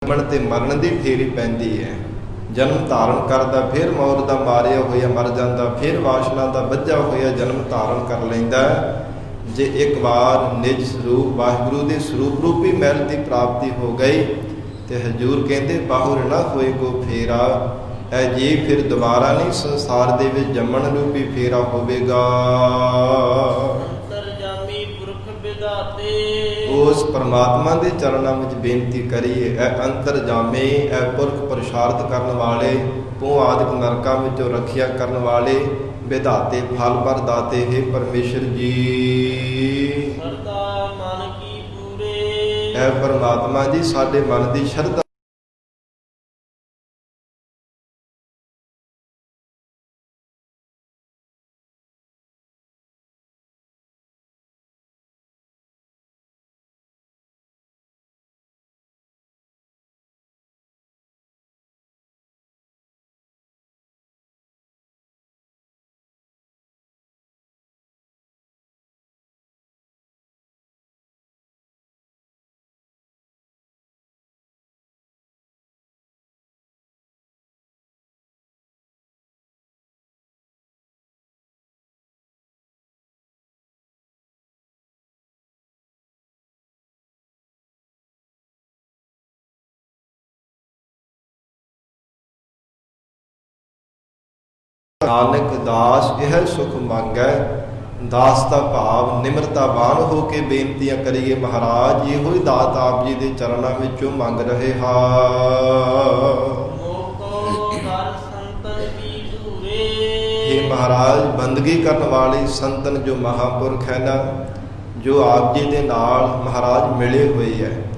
ਜੰਮਣ ਤੇ ਮਰਨ ਦੀ ਫੇਰੀ ਪੈਂਦੀ ਹੈ। ਜਨਮ ਧਾਰਨ ਕਰਦਾ, ਫਿਰ ਮੌਤ ਦਾ ਮਾਰਿਆ ਹੋਇਆ ਮਰ ਜਾਂਦਾ, ਫਿਰ ਵਾਸ਼ਨਾ ਦਾ ਬੱਝਾ ਹੋਇਆ ਜਨਮ ਧਾਰਨ ਕਰ ਲੈਂਦਾ। ਜੇ ਇੱਕ ਵਾਰ ਨਿਜ ਸਰੂਪ ਵਾਹਿਗੁਰੂ ਦੇ ਸਰੂਪ ਰੂਪੀ ਮਹਿਲ ਦੀ ਪ੍ਰਾਪਤੀ ਹੋ ਗਈ ਤੇ ਹਜੂਰ ਕਹਿੰਦੇ ਬਾਹੁਰ ਨਾ ਹੋਏ ਕੋ ਫੇਰਾ। ਇਹ ਜੀ ਫਿਰ ਦੁਬਾਰਾ ਨਹੀਂ ਸੰਸਾਰ ਦੇ ਵਿੱਚ ਜੰਮਣ ਰੂਪੀ ਫੇਰਾ ਹੋਵੇਗਾ। ਉਸ ਪਰਮਾਤਮਾ ਦੇ ਚਰਨਾਂ ਵਿੱਚ ਬੇਨਤੀ ਕਰੀਏ, ਇਹ ਅੰਤਰਜਾਮੀ, ਇਹ ਪੁਰਖ ਪ੍ਰਸ਼ਾਰਤ ਕਰਨ ਵਾਲੇ ਕੁੱਪੋਂ ਆਦਿਕ ਨਰਕਾਂ ਵਿੱਚੋਂ ਰੱਖਿਆ ਕਰਨ ਵਾਲੇ ਵਿਧਾਤੇ ਫਲ ਪ੍ਰਦਾਤੇ ਹੈ ਪਰਮੇਸ਼ਰ ਜੀ। ਸਰਦਾ ਮਨ ਕੀ ਪੂਰੇ। ਹੈ ਪਰਮਾਤਮਾ ਜੀ, ਸਾਡੇ ਮਨ ਦੀ ਸ਼ਰਧਾ ਨਾਨਕ ਦਾਸ ਇਹ ਸੁਖ ਮੰਗੈ। ਦਾਸ ਦਾ ਭਾਵ ਨਿਮਰਤਾਵਾਨ ਹੋ ਕੇ ਬੇਨਤੀਆਂ ਕਰੀਏ। ਮਹਾਰਾਜ ਇਹੋ ਹੀ ਦਾਤ ਆਪ ਜੀ ਦੇ ਚਰਨਾਂ ਵਿੱਚੋਂ ਮੰਗ ਰਹੇ ਹਾਂ। ਮੋਕੋ ਕਰ ਸੰਤਨ ਕੀ ਧੂਰੇ। ਇਹ ਮਹਾਰਾਜ ਬੰਦਗੀ ਕਰਨ ਵਾਲੇ ਸੰਤਨ ਜੋ ਮਹਾਂਪੁਰਖ ਹੈ ਨਾ, ਜੋ ਆਪ ਜੀ ਦੇ ਨਾਲ ਮਹਾਰਾਜ ਮਿਲੇ ਹੋਏ ਹੈ,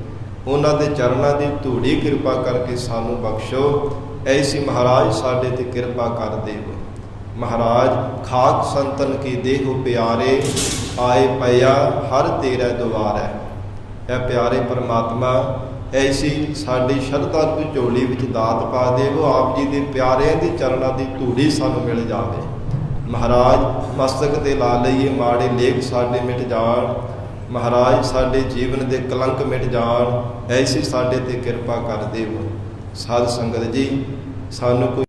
ਉਹਨਾਂ ਦੇ ਚਰਨਾਂ ਦੀ ਧੂੜੀ ਕਿਰਪਾ ਕਰਕੇ ਸਾਨੂੰ ਬਖਸ਼ੋ। ਐਸੀ ਮਹਾਰਾਜ ਸਾਡੇ ਤੇ ਕਿਰਪਾ ਕਰ ਦੇਵੋ। ਮਹਾਰਾਜ ਖਾਕ ਸੰਤਨ ਕੀ ਦੇਹੁ ਪਿਆਰੇ, ਆਏ ਪਿਆ ਹਰ ਤੇਰਾ ਦੁਆਰ ਹੈ। ਇਹ ਪਿਆਰੇ ਪਰਮਾਤਮਾ, ਐਸੀ ਸਾਡੀ ਸ਼ਰਧਾ ਦੀ ਝੋਲੀ ਵਿੱਚ ਦਾਤ ਪਾ ਦੇਵੋ। ਆਪ ਜੀ ਦੇ ਪਿਆਰਿਆਂ ਦੇ ਚਰਨਾਂ ਦੀ ਧੂੜੀ ਸਾਨੂੰ ਮਿਲ ਜਾਵੇ। ਮਹਾਰਾਜ ਮਸਤਕ ਤੇ ਲਾ ਲਈਏ, ਮਾੜੇ ਲੇਖ ਸਾਡੇ ਮਿਟ ਜਾਣ। ਮਹਾਰਾਜ ਸਾਡੇ ਜੀਵਨ ਦੇ ਕਲੰਕ ਮਿਟ ਜਾਣ। ਐਸੀ ਸਾਡੇ ਤੇ ਕਿਰਪਾ ਕਰ ਦੇਵੋ। ਸਾਧ ਸੰਗਤ ਜੀ, ਸਾਨੂੰ ਕੋਈ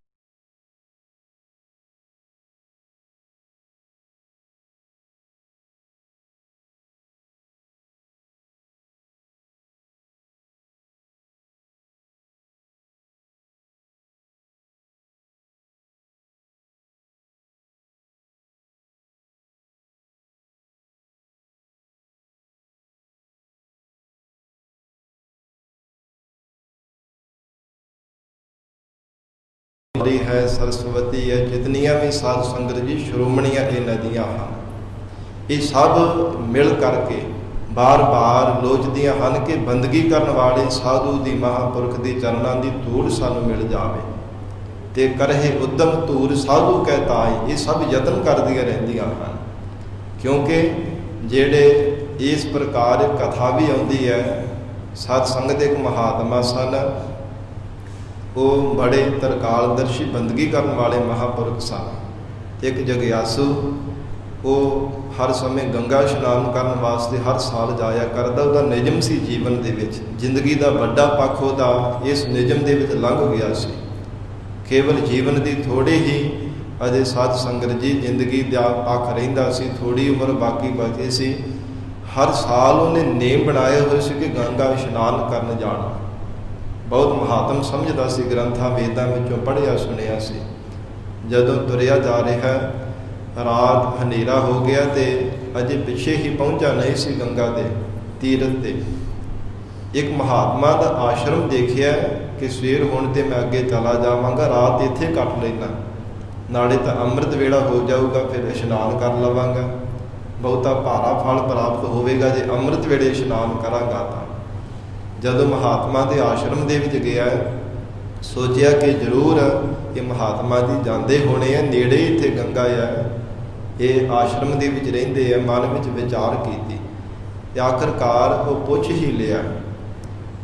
ਹੈ, ਸਰਸਵਤੀ ਹੈ, ਜਿਤਨੀਆਂ ਵੀ ਸਾਧ ਸੰਗਤ ਜੀ ਸ਼੍ਰੋਮਣੀਆਂ ਇਹ ਨਦੀਆਂ ਹਨ, ਇਹ ਸਭ ਮਿਲ ਕਰਕੇ ਬਾਰ-ਬਾਰ ਲੋਚਦੀਆਂ ਹਨ ਕਿ ਬੰਦਗੀ ਕਰਨ ਵਾਲੇ ਸਾਧੂ ਦੀ ਮਹਾਂਪੁਰਖ ਦੇ ਚਰਨਾਂ ਦੀ ਧੂੜ ਸਾਨੂੰ ਮਿਲ ਜਾਵੇ। ਤੇ ਕਰਹਿ ਉਦਮ ਧੂਰ ਸਾਧੂ ਕਹਿ ਤਾਈ, ਇਹ ਸਭ ਯਤਨ ਕਰਦੀਆਂ ਰਹਿੰਦੀਆਂ ਹਨ। ਕਿਉਂਕਿ ਜਿਹੜੇ ਇਸ ਪ੍ਰਕਾਰ ਕਥਾ ਵੀ ਆਉਂਦੀ ਹੈ, ਸਤ ਸੰਗਤ ਇੱਕ ਮਹਾਤਮਾ ਸਨ, ਉਹ ਬੜੇ ਤਰਕਾਲਦਰਸ਼ੀ ਬੰਦਗੀ ਕਰਨ ਵਾਲੇ ਮਹਾਂਪੁਰਖ ਸਨ। ਇੱਕ ਜਗਿਆਸੂ, ਉਹ ਹਰ ਸਮੇਂ ਗੰਗਾ ਇਸ਼ਨਾਨ ਕਰਨ ਵਾਸਤੇ ਹਰ ਸਾਲ ਜਾਇਆ ਕਰਦਾ। ਉਹਦਾ ਨਿਯਮ ਸੀ ਜੀਵਨ ਦੇ ਵਿੱਚ। ਜ਼ਿੰਦਗੀ ਦਾ ਵੱਡਾ ਪੱਖ ਉਹਦਾ ਇਸ ਨਿਯਮ ਦੇ ਵਿੱਚ ਲੰਘ ਗਿਆ ਸੀ। ਕੇਵਲ ਜੀਵਨ ਦੀ ਥੋੜੀ ਹੀ ਅਜੇ ਸਾਧ ਸੰਗਤ ਜੀ ਜ਼ਿੰਦਗੀ ਦਾ ਪੱਖ ਰਹਿੰਦਾ ਸੀ, ਥੋੜੀ ਉਮਰ ਬਾਕੀ ਬਚੀ ਸੀ। ਹਰ ਸਾਲ ਉਹਨੇ ਨੇਮ ਬਣਾਏ ਹੋਏ ਸੀ ਕਿ ਗੰਗਾ ਇਸ਼ਨਾਨ ਕਰਨ ਜਾਣਾ। ਬਹੁਤ ਮਹਾਤਮ ਸਮਝਦਾ ਸੀ, ਗ੍ਰੰਥਾਂ ਵੇਦਾਂ ਵਿੱਚੋਂ ਪੜ੍ਹਿਆ ਸੁਣਿਆ ਸੀ। ਜਦੋਂ ਤੁਰਿਆ ਜਾ ਰਿਹਾ, ਰਾਤ ਹਨੇਰਾ ਹੋ ਗਿਆ ਤੇ ਅਜੇ ਪਿੱਛੇ ਹੀ ਪਹੁੰਚਾ ਨਹੀਂ ਸੀ ਗੰਗਾ ਦੇ ਤੀਰਥ ਤੇ। ਇੱਕ ਮਹਾਤਮਾ ਦਾ ਆਸ਼ਰਮ ਦੇਖਿਆ ਕਿ ਸਵੇਰ ਹੋਣ ਤੇ ਮੈਂ ਅੱਗੇ ਚਲਾ ਜਾਵਾਂਗਾ, ਰਾਤ ਇੱਥੇ ਕੱਟ ਲੈਣਾ, ਨਾਲੇ ਤਾਂ ਅੰਮ੍ਰਿਤ ਵੇਲਾ ਹੋ ਜਾਊਗਾ, ਫਿਰ ਇਸ਼ਨਾਨ ਕਰ ਲਵਾਂਗਾ। ਬਹੁਤਾ ਭਾਰਾ ਫਲ ਪ੍ਰਾਪਤ ਹੋਵੇਗਾ ਜੇ ਅੰਮ੍ਰਿਤ ਵੇਲੇ ਇਸ਼ਨਾਨ ਕਰਾਂਗਾ ਤਾਂ। ਜਦੋਂ ਮਹਾਤਮਾ ਦੇ ਆਸ਼ਰਮ ਦੇ ਵਿੱਚ ਗਿਆ, ਸੋਚਿਆ ਕਿ ਜ਼ਰੂਰ ਇਹ ਮਹਾਤਮਾ ਜੀ ਜਾਂਦੇ ਹੋਣੇ ਆ, ਨੇੜੇ ਇੱਥੇ ਗੰਗਾ ਆ, ਇਹ ਆਸ਼ਰਮ ਦੇ ਵਿੱਚ ਰਹਿੰਦੇ ਆ। ਮਨ ਵਿੱਚ ਵਿਚਾਰ ਕੀਤੀ ਤੇ ਆਖਰਕਾਰ ਉਹ ਪੁੱਛ ਹੀ ਲਿਆ।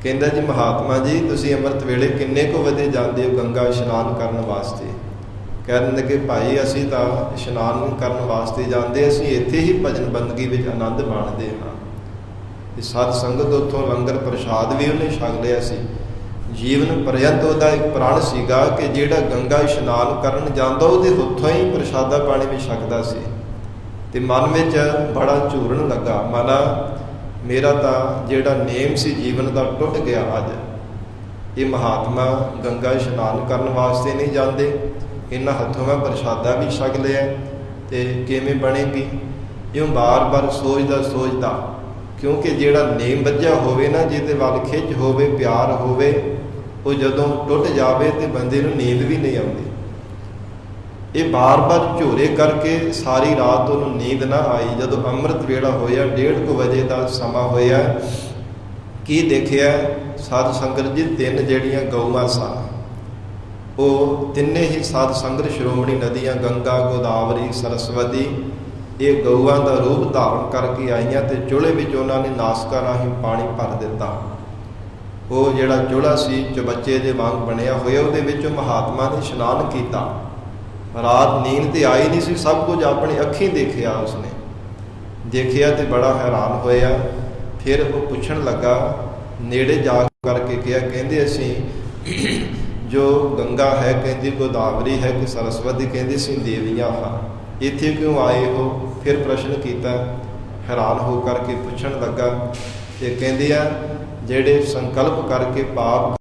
ਕਹਿੰਦਾ ਜੀ ਮਹਾਤਮਾ ਜੀ, ਤੁਸੀਂ ਅੰਮ੍ਰਿਤ ਵੇਲੇ ਕਿੰਨੇ ਕੁ ਵਜੇ ਜਾਂਦੇ ਹੋ ਗੰਗਾ ਇਸ਼ਨਾਨ ਕਰਨ ਵਾਸਤੇ? ਕਹਿੰਦੇ ਕਿ ਭਾਈ ਅਸੀਂ ਤਾਂ ਇਸ਼ਨਾਨ ਕਰਨ ਵਾਸਤੇ ਜਾਂਦੇ, ਅਸੀਂ ਇੱਥੇ ਹੀ ਭਜਨ ਬੰਦਗੀ ਵਿੱਚ ਆਨੰਦ ਮਾਣਦੇ ਹਾਂ। ਸਤ ਸੰਗਤ ਉੱਥੋਂ ਲੰਗਰ ਪ੍ਰਸ਼ਾਦ ਵੀ ਉਹਨੇ ਛਕ ਲਿਆ ਸੀ। ਜੀਵਨ ਪਰਯੰਤ ਉਹਦਾ ਇੱਕ ਪ੍ਰਣ ਸੀਗਾ ਕਿ ਜਿਹੜਾ ਗੰਗਾ ਇਸ਼ਨਾਨ ਕਰਨ ਜਾਂਦਾ ਉਹਦੇ ਹੱਥੋਂ ਹੀ ਪ੍ਰਸ਼ਾਦਾ ਪਾਣੀ ਵੀ ਛਕਦਾ ਸੀ। ਤੇ ਮਨ ਵਿੱਚ ਬੜਾ ਝੂਰਨ ਲੱਗਾ, ਮਨਾ ਮੇਰਾ ਤਾਂ ਜਿਹੜਾ ਨੇਮ ਸੀ ਜੀਵਨ ਦਾ ਟੁੱਟ ਗਿਆ। ਅੱਜ ਇਹ ਮਹਾਤਮਾ ਗੰਗਾ ਇਸ਼ਨਾਨ ਕਰਨ ਵਾਸਤੇ ਨਹੀਂ ਜਾਂਦੇ, ਇਹਨਾਂ ਹੱਥੋਂ ਮੈਂ ਪ੍ਰਸ਼ਾਦਾ ਵੀ ਛਕ ਲਿਆ ਤੇ ਕਿਵੇਂ ਬਣੇਗੀ? ਇਉਂ ਬਾਰ-ਬਾਰ ਸੋਚਦਾ ਕਿਉਂਕਿ ਜਿਹੜਾ ਨੇਮ ਵੱਜਿਆ ਹੋਵੇ ਨਾ, ਜਿਹਦੇ ਵੱਲ ਖਿੱਚ ਹੋਵੇ, ਪਿਆਰ ਹੋਵੇ, ਉਹ ਜਦੋਂ ਟੁੱਟ ਜਾਵੇ ਤੇ ਬੰਦੇ ਨੂੰ ਨੀਂਦ ਵੀ ਨਹੀਂ ਆਉਂਦੀ। ਇਹ ਬਾਰ-ਬਾਰ ਝੋਰੇ ਕਰਕੇ ਸਾਰੀ ਰਾਤ ਉਹਨੂੰ ਨੀਂਦ ਨਾ ਆਈ। ਜਦੋਂ ਅੰਮ੍ਰਿਤ ਵੇਲਾ ਹੋਇਆ 1:30 ਵਜੇ ਦਾ ਸਮਾਂ ਹੋਇਆ, ਕੀ ਦੇਖਿਆ ਸਾਧ ਸੰਗਤ ਜੀ, 3 ਜਿਹੜੀਆਂ ਗਊਆਂ ਸਨ, ਉਹ ਤਿੰਨੇ ਹੀ ਸਾਧ ਸੰਗਤ ਸ਼੍ਰੋਮਣੀ ਨਦੀਆਂ ਗੰਗਾ, ਗੋਦਾਵਰੀ, ਸਰਸਵਤੀ, ਇਹ ਗਊਆਂ ਦਾ ਰੂਪ ਧਾਰਨ ਕਰਕੇ ਆਈਆਂ ਤੇ ਚੁੱਲ੍ਹੇ ਵਿੱਚ ਉਹਨਾਂ ਨੇ ਨਾਸਕਾਂ ਰਾਹੀਂ ਪਾਣੀ ਭਰ ਦਿੱਤਾ। ਉਹ ਜਿਹੜਾ ਚੁੱਲ੍ਹਾ ਸੀ ਚਬੱਚੇ ਦੇ ਵਾਂਗ ਬਣਿਆ ਹੋਇਆ, ਉਹਦੇ ਵਿੱਚ ਮਹਾਤਮਾ ਨੇ ਇਸ਼ਨਾਨ ਕੀਤਾ। ਰਾਤ ਨੀਂਦ ਤੇ ਆਈ ਨਹੀਂ ਸੀ, ਸਭ ਕੁਝ ਆਪਣੀ ਅੱਖੀਂ ਦੇਖਿਆ। ਉਸਨੇ ਦੇਖਿਆ ਤੇ ਬੜਾ ਹੈਰਾਨ ਹੋਇਆ। ਫਿਰ ਉਹ ਪੁੱਛਣ ਲੱਗਾ, ਨੇੜੇ ਜਾ ਕਰਕੇ ਕਿਹਾ, ਕਹਿੰਦੇ ਅਸੀਂ ਜੋ ਗੰਗਾ ਹੈ, ਕਹਿੰਦੀ ਗੋਦਾਵਰੀ ਹੈ ਕਿ ਸਰਸਵਤੀ, ਕਹਿੰਦੀ ਅਸੀਂ ਦੇਵੀਆਂ ਹਾਂ, ਇੱਥੇ ਕਿਉਂ ਆਏ ਹੋ? ਫਿਰ ਪ੍ਰਸ਼ਨ ਕੀਤਾ, ਹੈਰਾਨ ਹੋ ਕਰਕੇ ਪੁੱਛਣ ਲੱਗਾ ਤੇ ਕਹਿੰਦੇ ਆ ਜਿਹੜੇ ਸੰਕਲਪ ਕਰਕੇ ਪਾਪ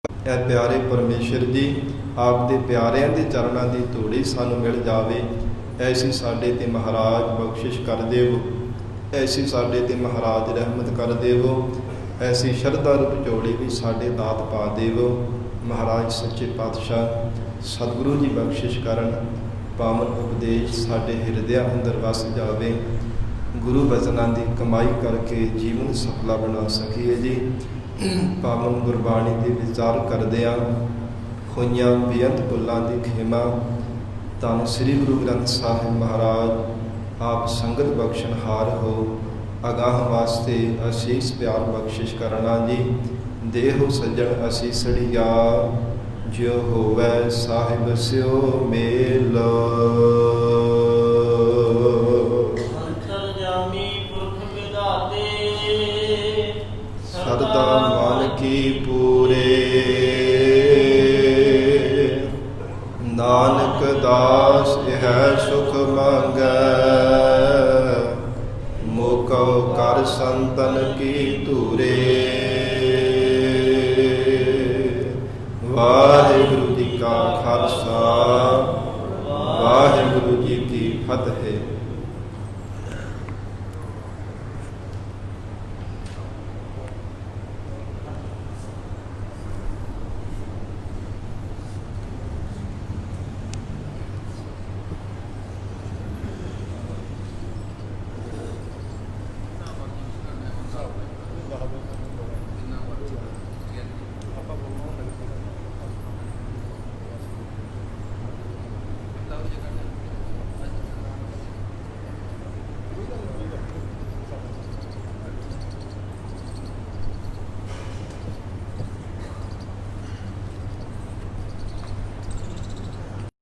ਇਹ ਪਿਆਰੇ ਪਰਮੇਸ਼ਰ ਜੀ, ਆਪ ਦੇ ਪਿਆਰਿਆਂ ਦੇ ਚਰਨਾਂ ਦੀ ਧੂੜੀ ਸਾਨੂੰ ਮਿਲ ਜਾਵੇ, ਐਸੀ ਸਾਡੇ ਤੇ ਮਹਾਰਾਜ ਬਖਸ਼ਿਸ਼ ਕਰ ਦੇਵੋ, ਐਸੀ ਸਾਡੇ ਤੇ ਮਹਾਰਾਜ ਰਹਿਮਤ ਕਰ ਦੇਵੋ, ਐਸੀ ਸ਼ਰਧਾ ਰੂਪ ਝੋਲੀ ਵੀ ਸਾਡੇ ਦਾਤ ਪਾ ਦੇਵੋ। ਮਹਾਰਾਜ ਸੱਚੇ ਪਾਤਸ਼ਾਹ ਸਤਿਗੁਰੂ ਜੀ ਬਖਸ਼ਿਸ਼ ਕਰਨ, ਪਾਵਨ ਉਪਦੇਸ਼ ਸਾਡੇ ਹਿਰਦਿਆਂ ਅੰਦਰ ਵਸ ਜਾਵੇ, ਗੁਰੂ ਬਚਨਾਂ ਦੀ ਕਮਾਈ ਕਰਕੇ ਜੀਵਨ ਸਫਲਾ ਬਣਾ ਸਕੀਏ ਜੀ। ਪਾਵਨ ਗੁਰਬਾਣੀ ਦੇ ਵਿਚਾਰ ਕਰਦਿਆਂ ਹੋਈਆਂ ਬੇਅੰਤ ਭੁੱਲਾਂ ਦੀ ਖਿਮਾ, ਧੰਨ ਸ੍ਰੀ ਗੁਰੂ ਗ੍ਰੰਥ ਸਾਹਿਬ ਮਹਾਰਾਜ ਆਪ ਸੰਗਤ ਬਖਸ਼ਣਹਾਰ ਹੋ, ਅਗਾਹ ਵਾਸਤੇ ਅਸੀਸ ਪਿਆਰ ਬਖਸ਼ਿਸ਼ ਕਰਨਾ ਜੀ। ਦੇਹੋ ਸੱਜਣ ਅਸੀਸੜੀਆ, ਜਿਉ ਹੋਵੈ ਸਾਹਿਬ ਸਿਓ ਮੇਲ। ਸਰਦਾ ਮਨ ਕੀ ਪੂਰੇ, ਨਾਨਕ ਦਾਸ ਇਹ ਸੁਖ ਮੰਗੈ, ਮੋਕਉ ਕਰ ਸੰਤਨ ਕੀ ਧੂਰੇ। ਵਾਹਿਗੁਰੂ ਜੀ ਕਾ ਖਾਲਸਾ,